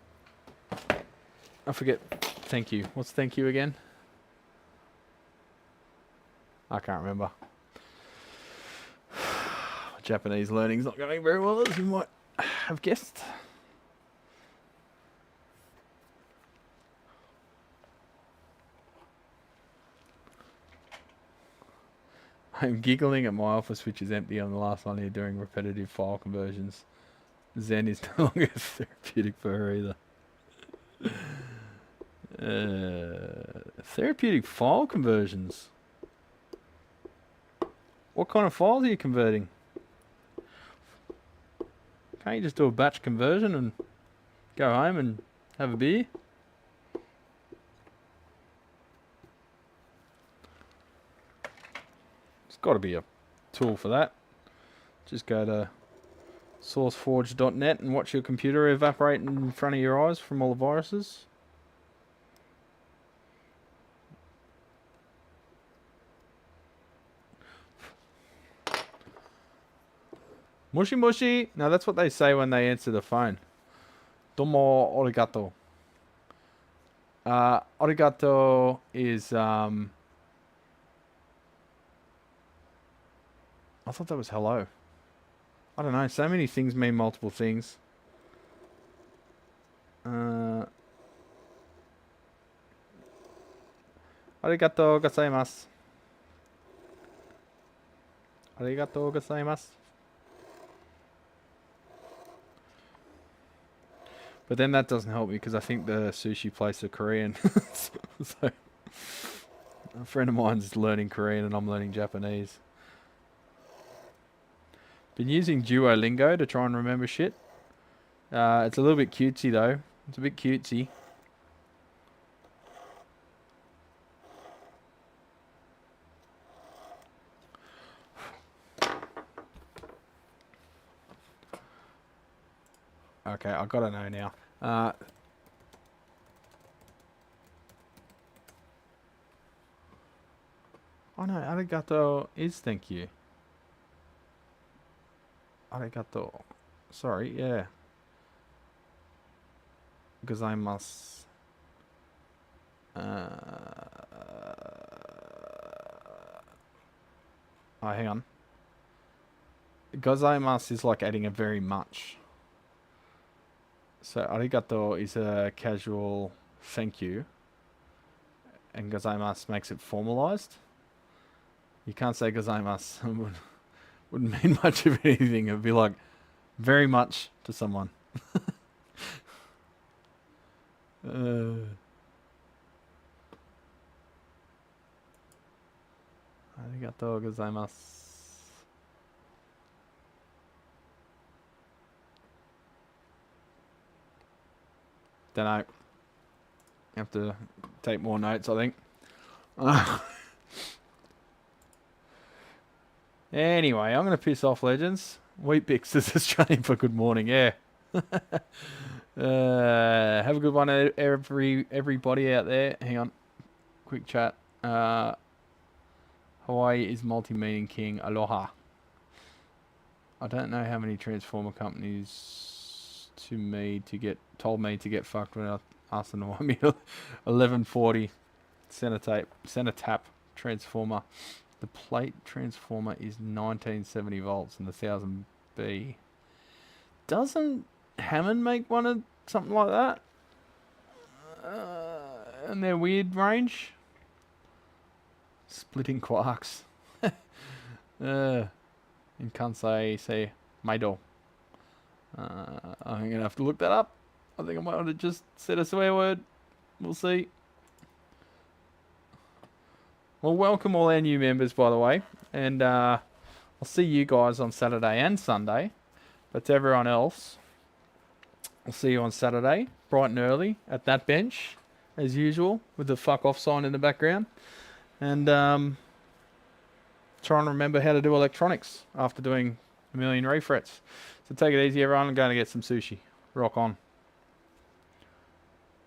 I forget. Thank you. What's thank you again? I can't remember. Japanese learning's not going very well, as you might have guessed. I'm giggling at my office, which is empty. I'm the last one here doing repetitive file conversions. Zen is no longer therapeutic for her either. Therapeutic file conversions? What kind of files are you converting? Can't you just do a batch conversion and go home and have a beer? There's got to be a tool for that. Just go to sourceforge.net and watch your computer evaporate in front of your eyes from all the viruses. Mushi mushi. No, that's what they say when they answer the phone. Domo arigato. Arigato is I thought that was hello. I don't know. So many things mean multiple things. Arigato gozaimasu. Arigatou gozaimasu. But then that doesn't help me because I think the sushi place are Korean. So a friend of mine's learning Korean and I'm learning Japanese. Been using Duolingo to try and remember shit. It's a little bit cutesy though. It's a bit cutesy. Okay, I gotta know now. Oh no, arigato is thank you. Arigato. Sorry, yeah. Gozaimasu. Oh, hang on. Gozaimasu is like adding a very much. So arigato is a casual thank you. And gozaimasu makes it formalized. You can't say gozaimasu. Wouldn't mean much of anything. It would be like very much to someone. Arigatou gozaimasu. Don't know. Have to take more notes, I think. Anyway, I'm going to piss off, legends. Wheatbix is Australian for good morning, yeah. Have a good one, everybody out there. Hang on. Quick chat. Hawaii is multi-meaning king. Aloha. I don't know how many transformer companies told me to get fucked when I asked them to want me 1140 center tap transformer. The plate transformer is 1970 volts and the 1000B. Doesn't Hammond make one of something like that? And their weird range? Splitting quarks. In Kansai, say Maido. I'm going to have to look that up. I think I might want to just set a swear word. We'll see. Well, welcome all our new members, by the way. And I'll see you guys on Saturday and Sunday. But to everyone else, I'll see you on Saturday, bright and early, at that bench, as usual, with the fuck off sign in the background. And try and remember how to do electronics after doing a million refrets. So take it easy, everyone. I'm going to get some sushi. Rock on.